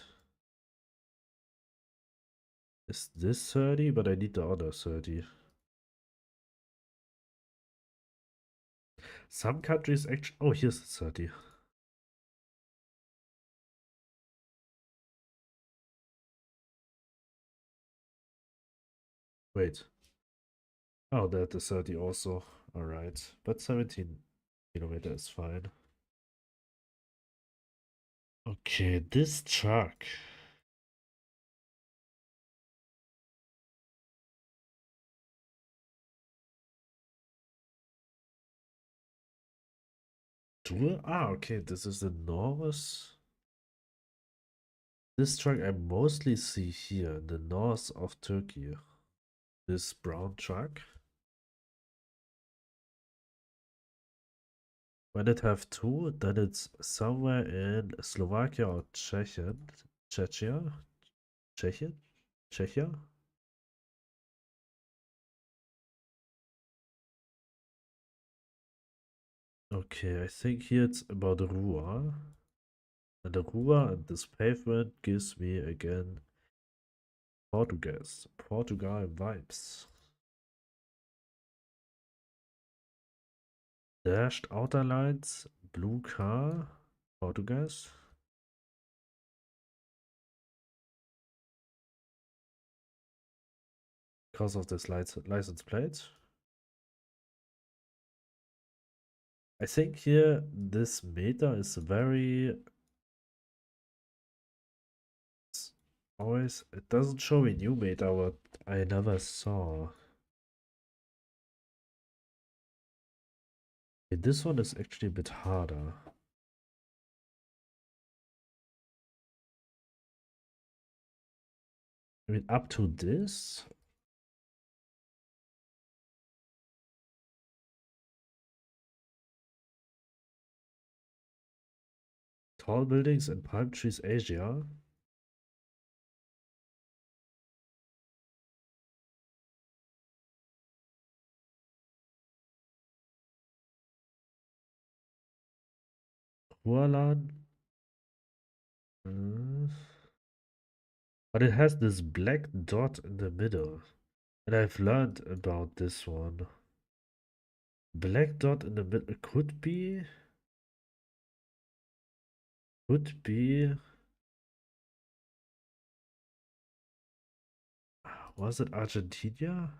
Speaker 1: Is this 30? But I need the other 30. Some countries actually. Oh, here's the 30. Wait. Oh, that is 30 also. Alright. But 17 kilometer is fine. Okay, this truck. Okay, this is the north. This truck I mostly see here in the north of Turkey. This brown truck. When it have two, then it's somewhere in Slovakia or Czechia. Czechia? Czechia? Czechia? Okay, I think here it's about Rua. And the Rua and this pavement gives me again Portugal vibes. Dashed outer lines, blue car, Portuguese. Because of this license plate. I think here this meta is very always it doesn't show me new meta what I never saw. Okay, this one is actually a bit harder. I mean up to this. Tall buildings and palm trees Asia. Hualan. uh, But it has this black dot in the middle. And I've learned about this one. Black dot in the middle could be, was it Argentina?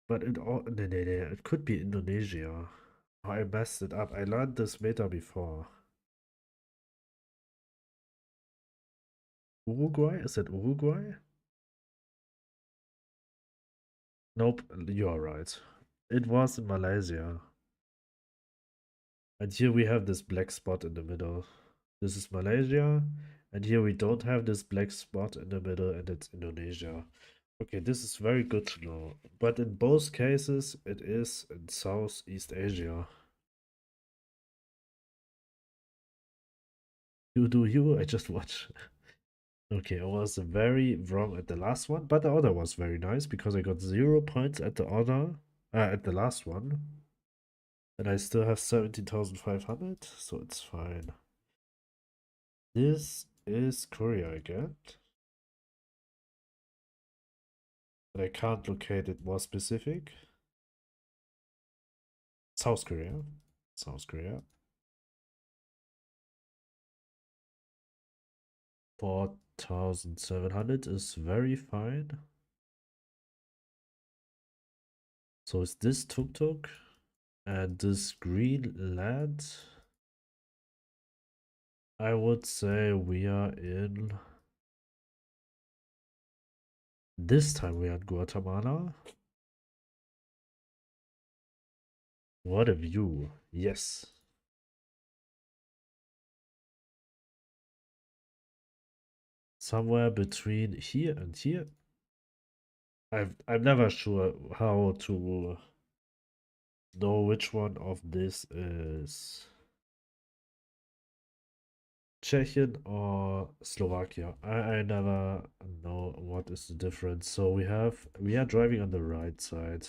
Speaker 1: But it all, no, no, no, it could be Indonesia. Oh, I messed it up. I learned this meta before. Uruguay? Is it Uruguay? Nope, you're right. It was in Malaysia. And here we have this black spot in the middle. This is Malaysia. And here we don't have this black spot in the middle and it's Indonesia. Okay, this is very good to know. But in both cases, it is in Southeast Asia. You do you, I just watch. Okay, I was very wrong at the last one, but the other was very nice because I got 0 points at the other, at the last one. And I still have 17,500, so it's fine. This is Korea again. But I can't locate it more specific. South Korea. South Korea. 4,700 is very fine. So is this tuk tuk and this green land? I would say we are in. This time we are in Guatemala. What a view. Yes. Somewhere between here and here. I'm never sure how to know which one of this is Czechian or Slovakia. I never know what is the difference. So we are driving on the right side.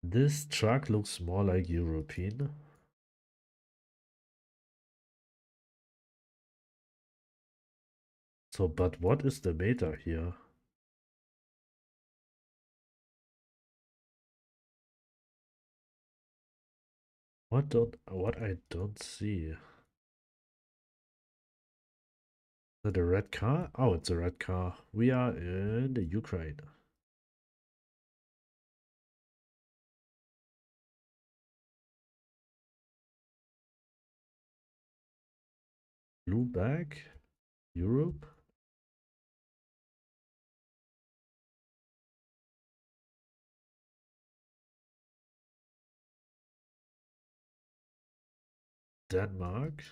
Speaker 1: This truck looks more like European. So, but what is the meta here? What I don't see. that a red car? Oh, it's a red car. We are in the Ukraine. Blue bag? Europe? Denmark?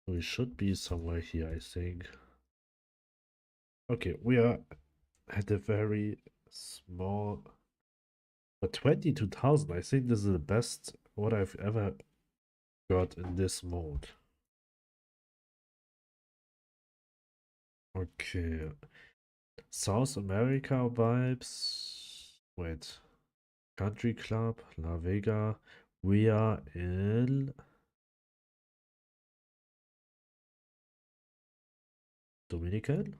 Speaker 1: We should be somewhere here, I think. Okay, we are at a very small... But 22,000, I think this is the best what I've ever got in this mode. Okay. South America vibes. Wait. Country Club, La Vega. We are in Dominican?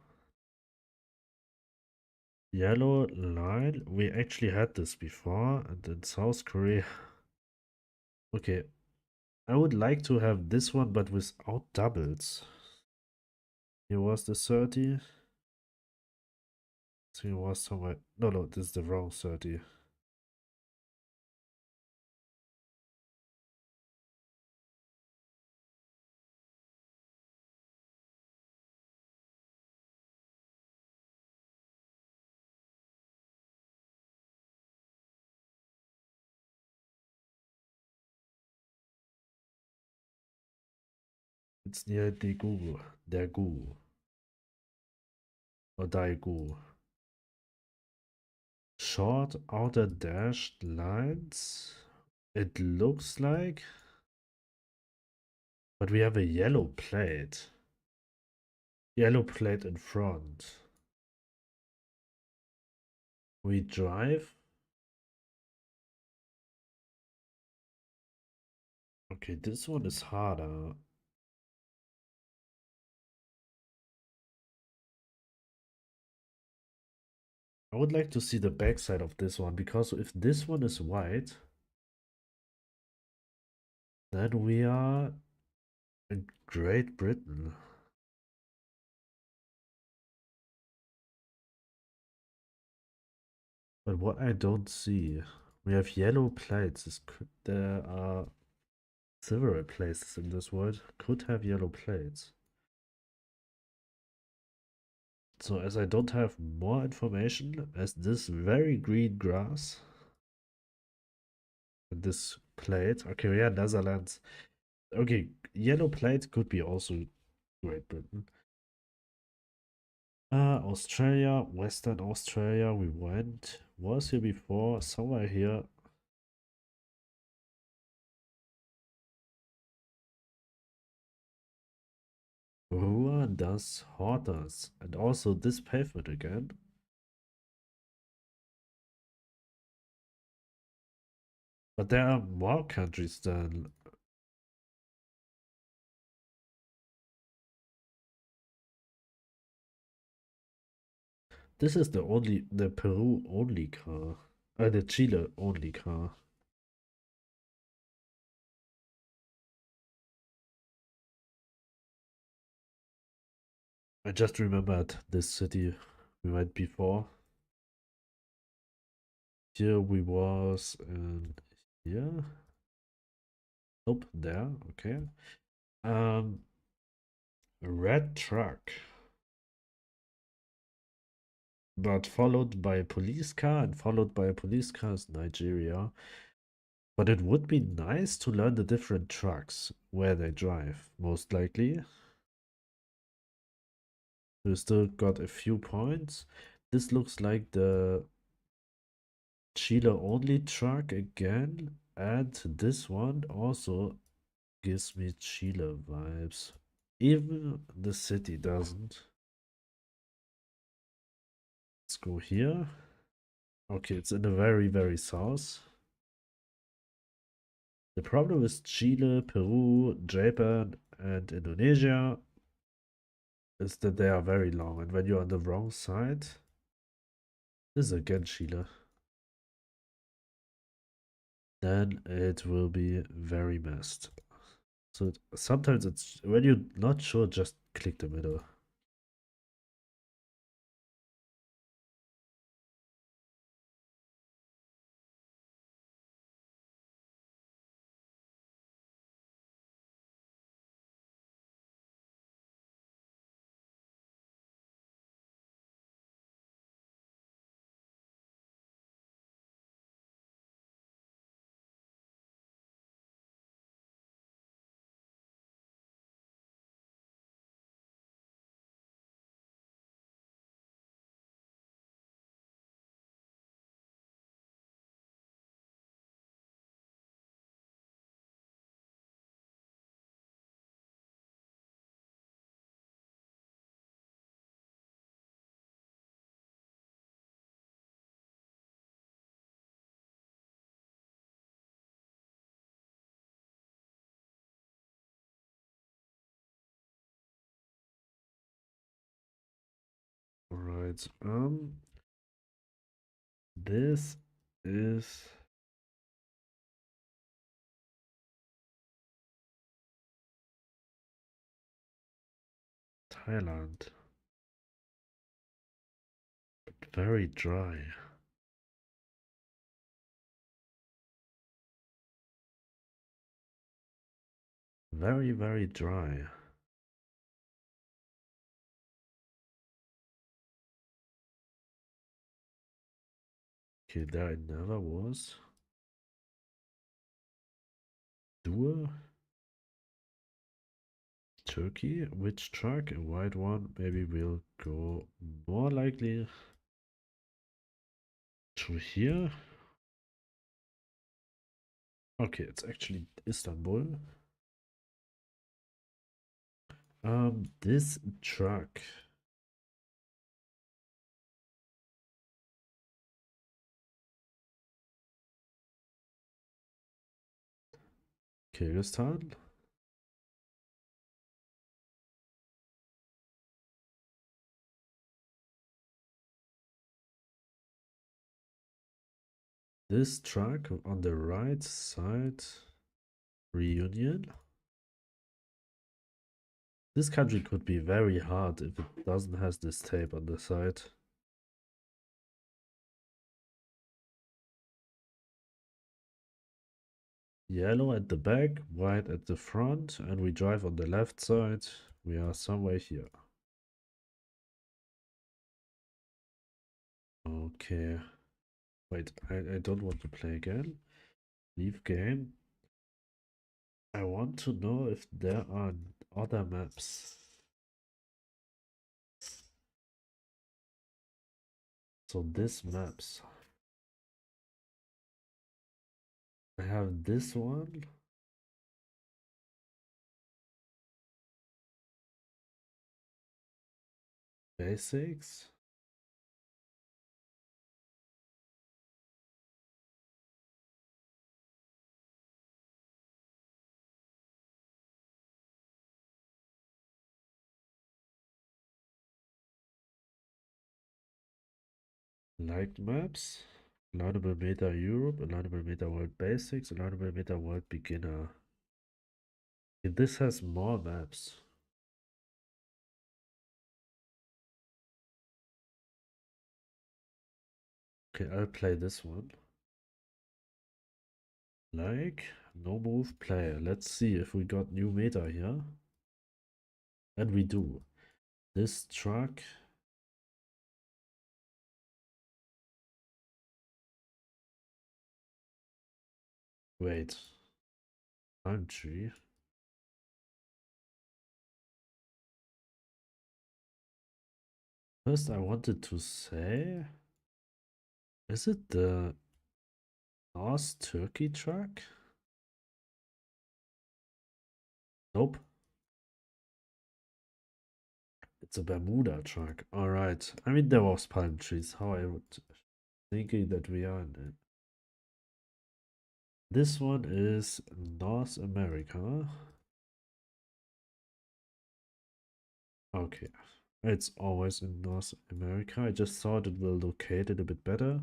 Speaker 1: Yellow line. We actually had this before, and in South Korea. Okay, I would like to have this one, but without doubles. Here was the 30. So it was somewhere. No, no, this is the wrong 30. It's near Daegu. Daegu. Or Daegu. Short outer dashed lines. It looks like. But we have a yellow plate. Yellow plate in front. We drive. Okay, this one is harder. I would like to see the backside of this one, because if this one is white, then we are in Great Britain. But what I don't see, we have yellow plates. There are several places in this world could have yellow plates. So as I don't have more information, as this very green grass and this plate. Okay, yeah, Netherlands. Okay, yellow plate could be also Great Britain. Australia, Western Australia, we went. Was here before, somewhere here. Rua das Hortas. And also this pavement again. But there are more countries than... This is the Peru only car. The Chile only car. I just remembered this city we went before. Here we was in here. Nope, there. Okay. Um, red truck, but followed by a police car, and followed by a police car is Nigeria. But it would be nice to learn the different trucks where they drive, most likely. We still got a few points. This looks like the Chile only truck again, and this one also gives me Chile vibes. Even the city doesn't. Let's go here. Okay, it's in the very, very south. The problem with Chile, Peru, Japan, and Indonesia is that they are very long, and when you're on the wrong side, this is again Chile, then it will be very messed. So sometimes it's when you're not sure, just click the middle. All right. This is Thailand. Very dry. Very, very dry. Okay, there I never was. Dur, Turkey. Which truck? A white one. Maybe we'll go more likely to here. Okay, it's actually Istanbul. This truck. Kyrgyzstan. This truck on the right side. Reunion. This country could be very hard if it doesn't have this tape on the side. Yellow at the back, white at the front, and we drive on the left side. We are somewhere here. Okay. Wait, I don't want to play again. Leave game. I want to know if there are other maps. So this maps. I have this one. Basics. Liked maps. Learnable Meta Europe, Learnable Meta World Basics, Learnable Meta World Beginner. This has more maps. Okay, I'll play this one. Like, no move player. Let's see if we got new meta here. And we do. This truck. Wait. Country. First, I wanted to say, is it the North Turkey truck? Nope. It's a Bermuda truck. Alright. I mean, there was palm trees. How I would thinking that we are in it. This one is North America. Okay. It's always in North America. I just thought it will locate it a bit better.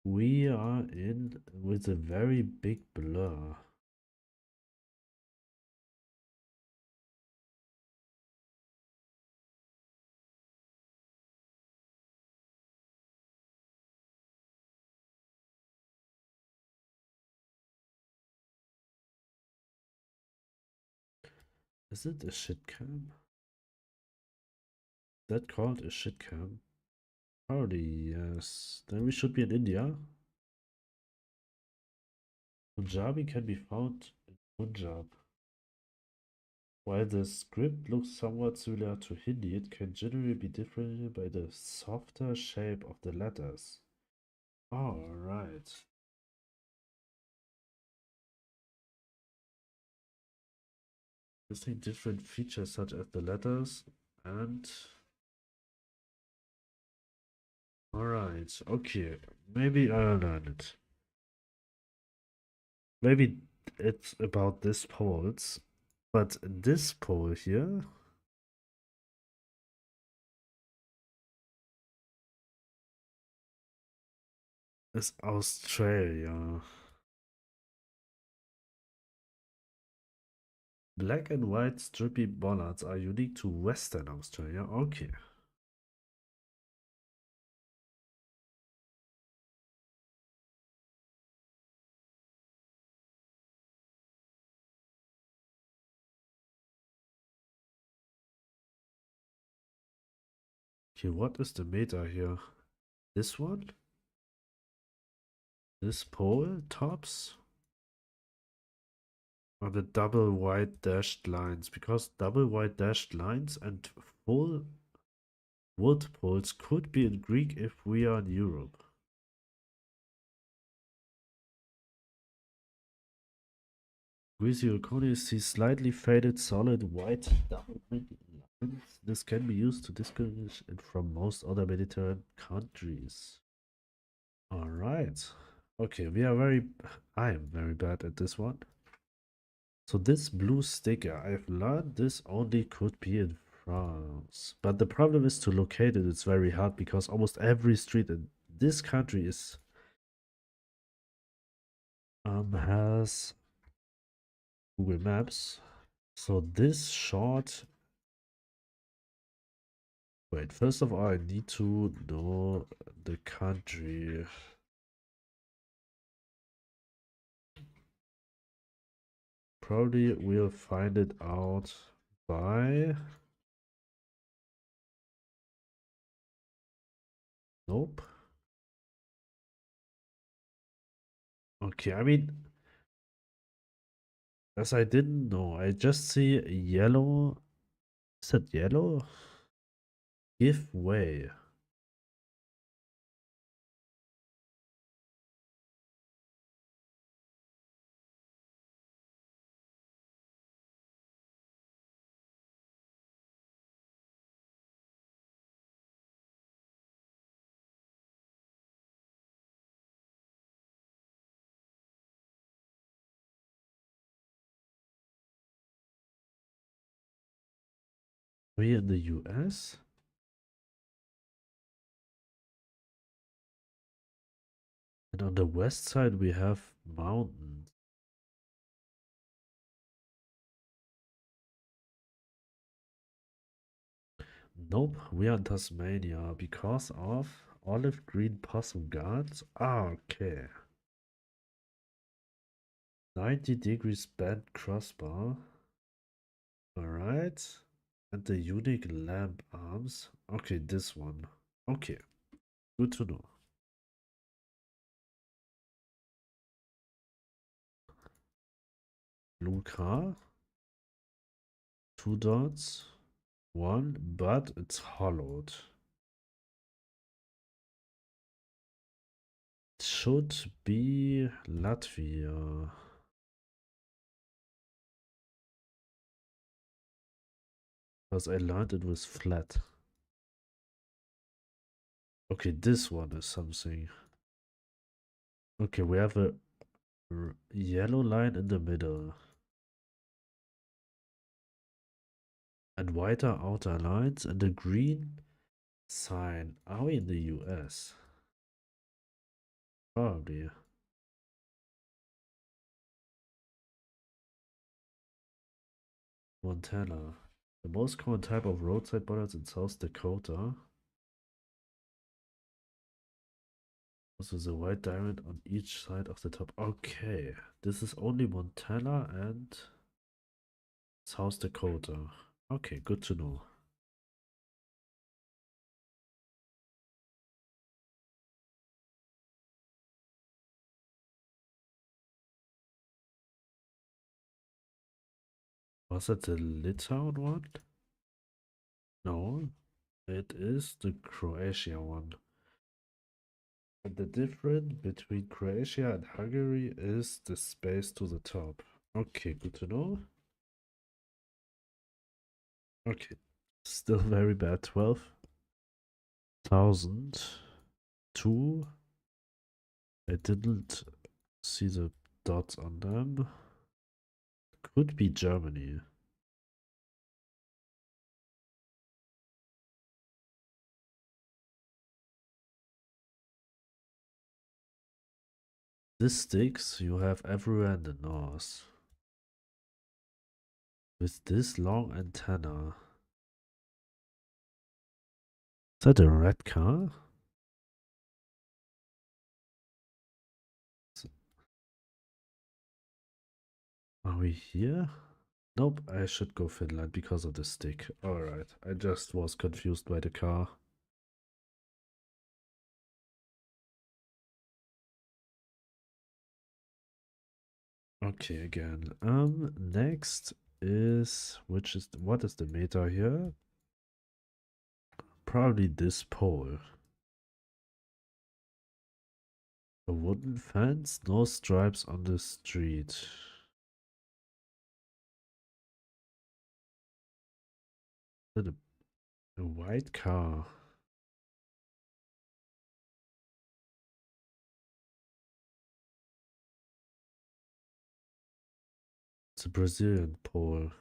Speaker 1: We are in with a very big blur. Is it a shit cam? That called a shit cam? Probably yes. Then we should be in India. Punjabi can be found in Punjab. While the script looks somewhat similar to Hindi, it can generally be differentiated by the softer shape of the letters. Alright. Listing different features such as the letters and... Alright, okay. Maybe I'll learn it. Maybe it's about this poles, but this pole here is Australia. Black and white stripy bollards are unique to Western Australia. Okay. Okay, what is the meta here? This one? This pole tops? Or the double white dashed lines? Because double white dashed lines and full wood poles could be in Greek if we are in Europe. Greasy Oconi sees slightly faded solid white double lines. This can be used to distinguish it from most other Mediterranean countries. Alright. Okay, I am very bad at this one. So this blue sticker, I've learned this only could be in France. But the problem is to locate it, it's very hard because almost every street in this country is has Google Maps. So this short, wait, first of all I need to know the country. Probably we'll find it out by... Nope. Okay, I mean, as I didn't know, I just see yellow. Is that yellow? Give way. We in the US? And on the west side we have mountains. Nope, we are in Tasmania because of olive green possum guards. Ah, okay. 90 degrees bent crossbar. Alright. And the unique lamp arms. Okay, this one. Okay, good to know. Blue car. 2 dots. One, but it's hollowed. It should be Latvia. Because I learned it was flat. Okay, this one is something. Okay, we have a yellow line in the middle. And whiter outer lines and a green sign. Are we in the US? Probably. Montana. The most common type of roadside borders in South Dakota. Also the white diamond on each side of the top. Okay. This is only Montana and South Dakota. Okay, good to know. Was it the Litauen one? No, it is the Croatia one. And the difference between Croatia and Hungary is the space to the top. Okay, good to know. Okay, still very bad. 12,002. I didn't see the dots on them. Could be Germany. This sticks you have everywhere in the north. With this long antenna. Is that a red car? Are we here? Nope, I should go Finland because of the stick. Alright, I just was confused by the car. Okay, again. Next is, what is the meta here? Probably this pole. A wooden fence, no stripes on the street. Is that a white car? It's a Brazilian pole.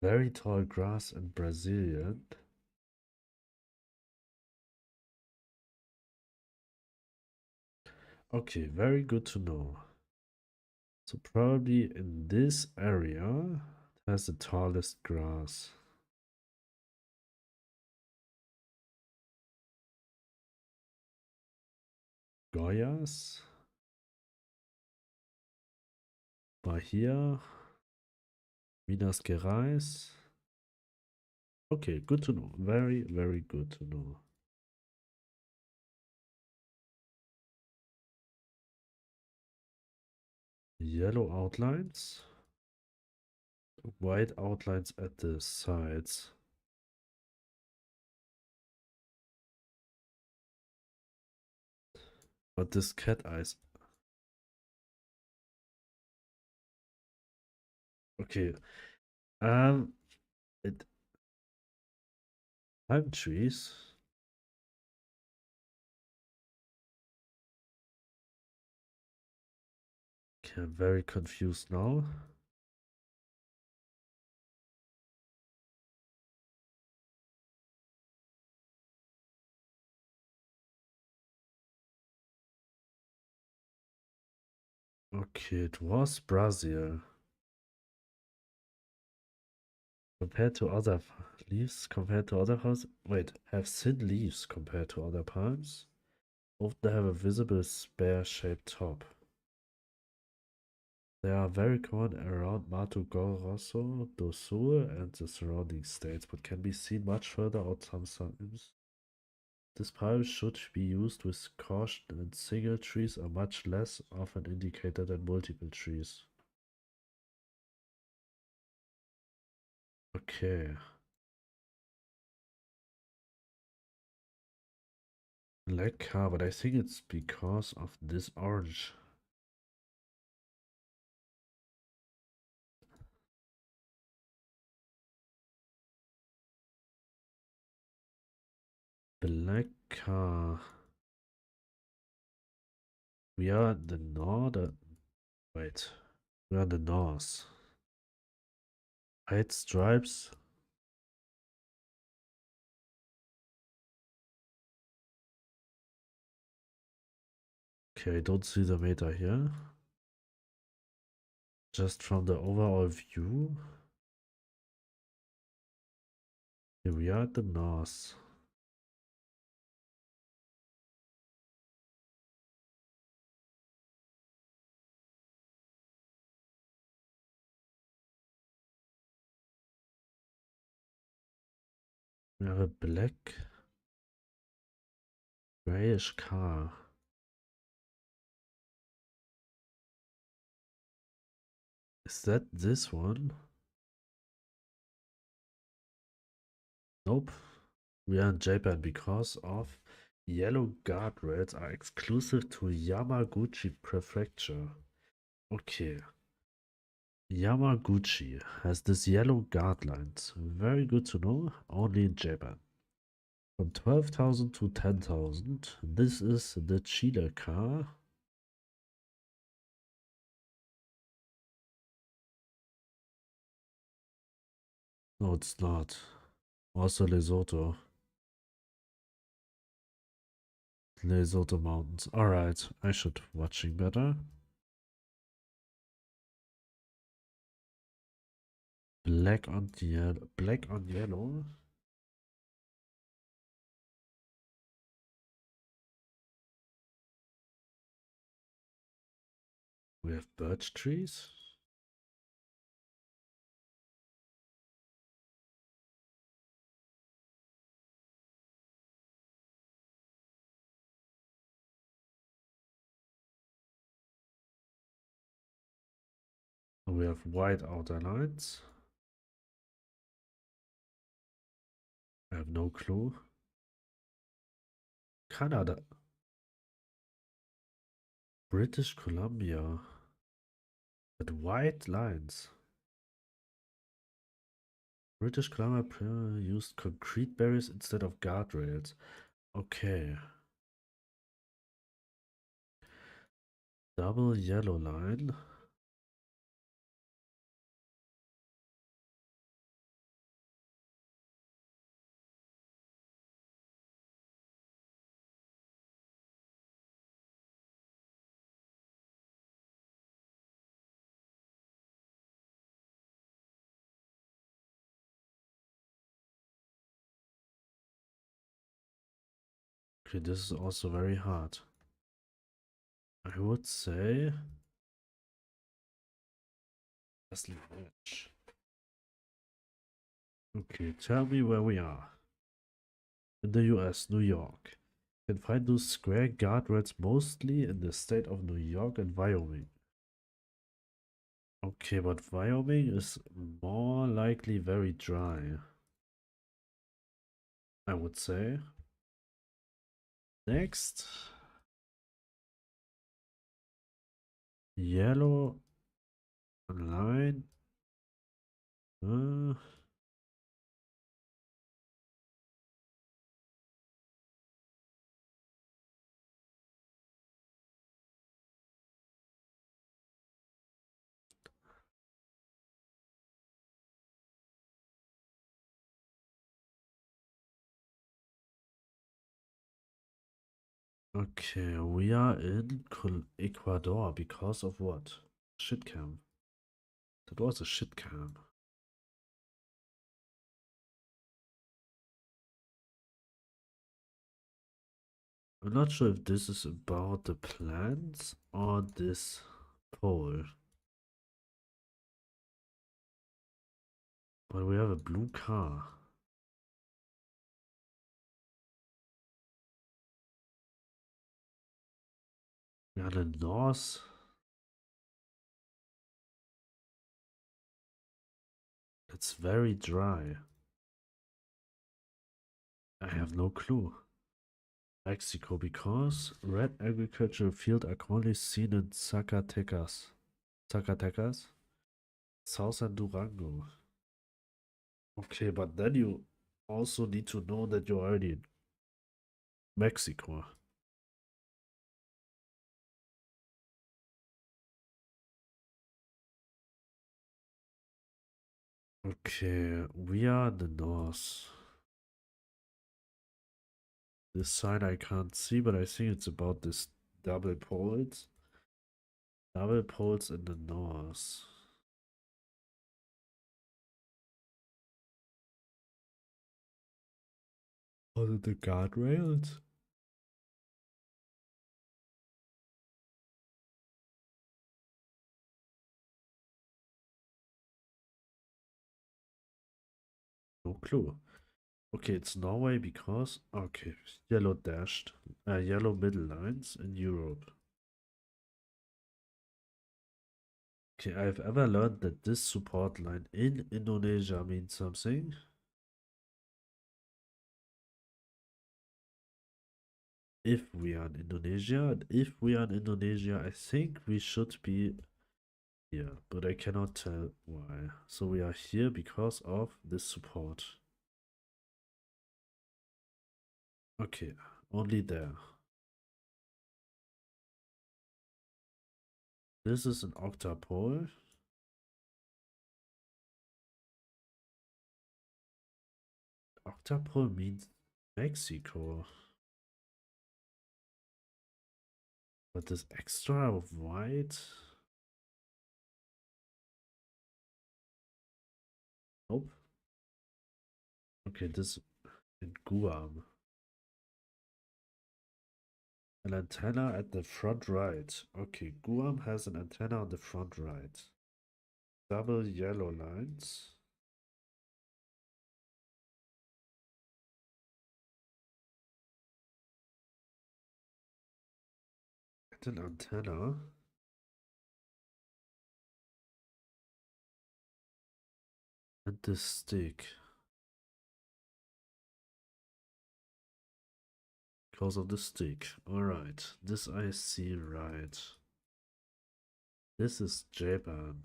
Speaker 1: Very tall grass and Brazilian. Okay, very good to know. So probably in this area it has the tallest grass. Goiás, Bahia, Minas Gerais. Okay, good to know. Very, very good to know. Yellow outlines, white outlines at the sides. But this cat eyes. Okay. Um it Pine trees. Okay, I'm very confused now. Okay, it was Brazil. Compared to other leaves, compared to other palms. Wait, have thin leaves compared to other palms. Often have a visible spear-shaped top. They are very common around Mato Grosso do Sul and the surrounding states, but can be seen much further out sometimes. This palm should be used with caution, and single trees are much less often indicated than multiple trees. Okay. Black car, but I think it's because of this orange. Black car. We are in the north. Wait. We are in the north. White stripes. Okay, I don't see the meta here. Just from the overall view. Here we are at the north. We have a black, grayish car. Is that this one? Nope. We are in Japan because of yellow guardrails are exclusive to Yamaguchi Prefecture. Okay. Yamaguchi has this yellow guard lines. Very good to know. Only in Japan. From 12,000 to 10,000. This is the cheetah car. No, it's not. Also Lesotho. Lesotho Mountains. Alright, I should watching better. Black on yellow. Black on yellow. We have birch trees. We have white outer lines. I have no clue. Canada. British Columbia. With white lines. British Columbia used concrete barriers instead of guardrails. Okay. Double yellow line. Okay, this is also very hard. I would say Leslie Match. Okay, tell me where we are. In the US, New York. You can find those square guardrails mostly in the state of New York and Wyoming. Okay, but Wyoming is more likely very dry, I would say. Next. Yellow line. Uh, okay, we are in Ecuador because of what? Shitcam. That was a shitcam. I'm not sure if this is about the plants or this pole. But we have a blue car. We are in the north. It's very dry. I have no clue. Mexico, because red agricultural fields are commonly seen in Zacatecas. Zacatecas? Southern Durango. Okay, but then you also need to know that you're already in Mexico. Okay, we are in the north. This sign I can't see, but I think it's about this double poles. Double poles in the north. Or the guardrails? No clue. Okay, it's Norway because, okay, yellow dashed, yellow middle lines in Europe. Okay, I've ever learned that this support line in Indonesia means something. If we are in Indonesia, and if we are in Indonesia, I think we should be here, but I cannot tell why. So we are here because of this support. Okay, only there. This is an octapole. Octapole means Mexico. But this extra of white? Nope. Okay, this in Guam. An antenna at the front right. Okay, Guam has an antenna on the front right. Double yellow lines. And an antenna. And the stick. Because of the stick. Alright, this I see right. This is Japan.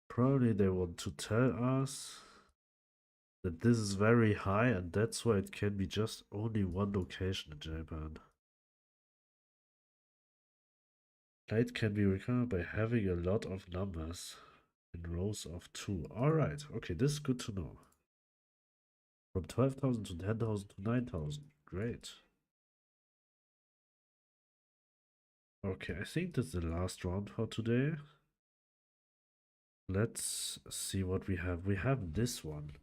Speaker 1: Probably they want to tell us that this is very high and that's why it can be just only one location in Japan. Light can be recovered by having a lot of numbers in rows of 2. Alright, okay, this is good to know. From 12,000 to 10,000 to 9,000. Great. Okay, I think that's the last round for today. Let's see what we have. We have this one.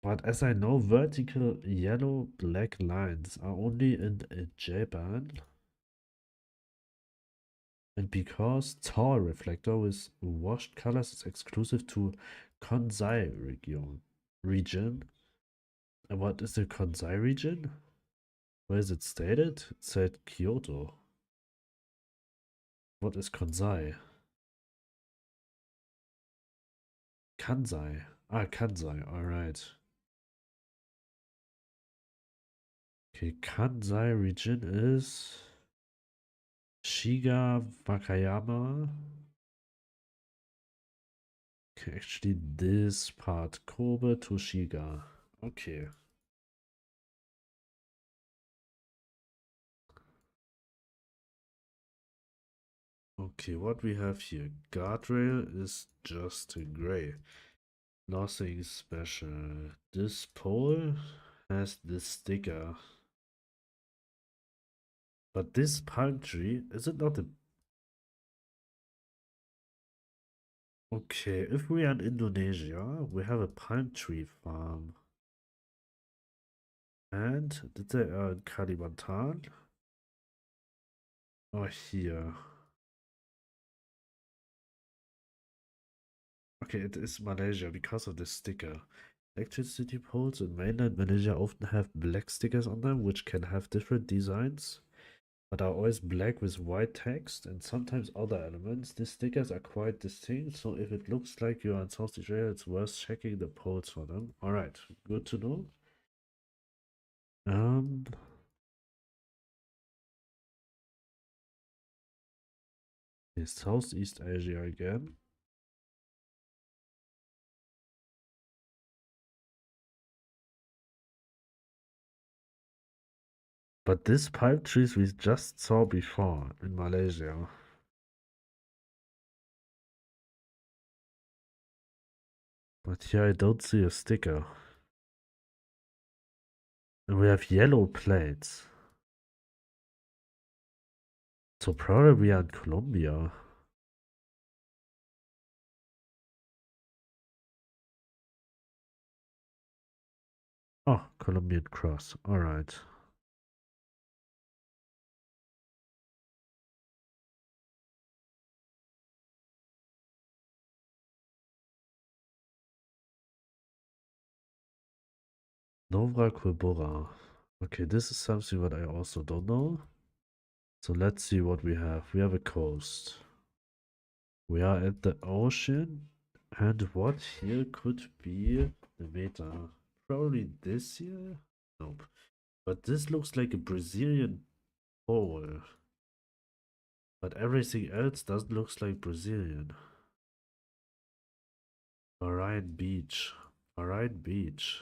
Speaker 1: But as I know, vertical yellow black lines are only in Japan. And because tall reflector with washed colors is exclusive to Kansai region. And what is the Kansai region? Where is it stated? It said Kyoto. What is Kansai? Kansai. Ah, Kansai. Alright. Okay, Kansai region is Shiga Wakayama. Okay, actually this part. Kobe to Shiga. Okay. Okay, what we have here. Guardrail is just gray. Nothing special. This pole has this sticker. But this palm tree, is it not a... Okay, if we are in Indonesia, we have a palm tree farm. And did they are in Kalimantan? Or here? Okay, it is Malaysia because of the sticker. Electricity poles in mainland Malaysia often have black stickers on them, which can have different designs, but are always black with white text and sometimes other elements. These stickers are quite distinct, so if it looks like you are in South Australia, it's worth checking the poles for them. Alright, good to know. Um, is Southeast Asia again. But these palm trees we just saw before in Malaysia. But here I don't see a sticker. And we have yellow plates. So probably we are in Colombia. Oh, Colombian cross. Alright. Novra Kulbora. Okay, this is something that I also don't know. So let's see what we have. We have a coast. We are at the ocean. And what here could be the meta? Probably this here? Nope. But this looks like a Brazilian pole. But everything else doesn't look like Brazilian. Orion Beach. Orion Beach.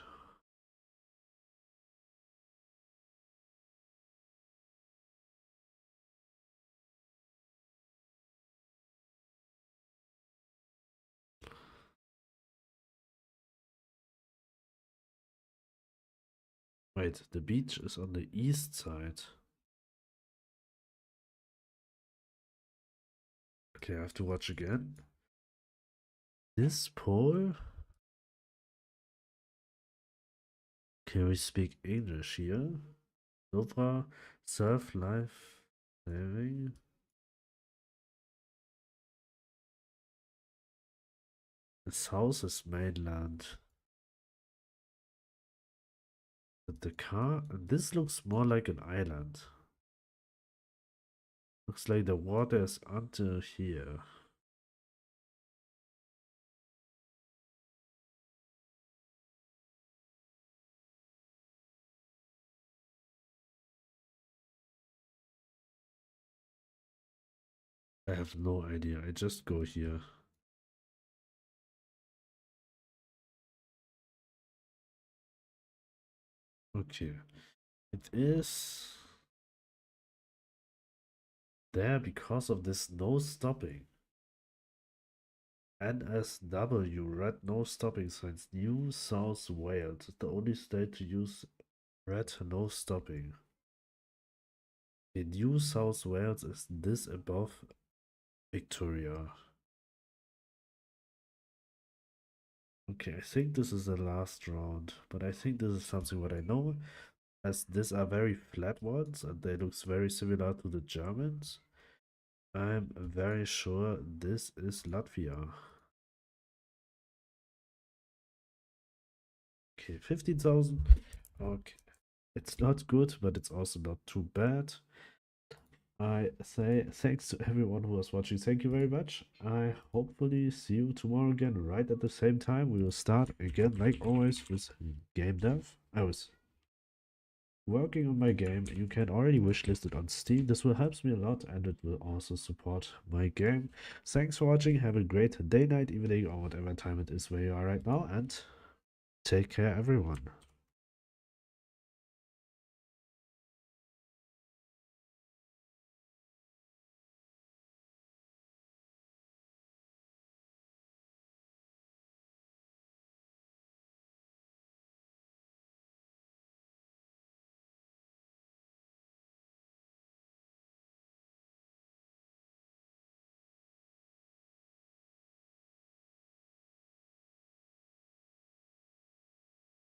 Speaker 1: Wait, the beach is on the east side. Okay, I have to watch again. This pole? Can we speak English here? Nova, surf, life, saving. The south is mainland. But the car, this looks more like an island. Looks like the water is under here. I have no idea. I just go here. Okay. It is there because of this no stopping. NSW, red no stopping signs. New South Wales, the only state to use red no stopping. In New South Wales is this above Victoria. Okay, I think this is the last round, but I think this is something what I know, as these are very flat ones and they look very similar to the Germans. I'm very sure this is Latvia. Okay, 15,000. Okay, it's not good, but it's also not too bad. I say thanks to everyone who was watching. Thank you very much. I hopefully see you tomorrow again, right at the same time. We will start again, like always, with game dev. I was working on my game. You can already wishlist it on Steam. This will help me a lot and it will also support my game. Thanks for watching. Have a great day, night, evening, or whatever time it is where you are right now. And take care, everyone.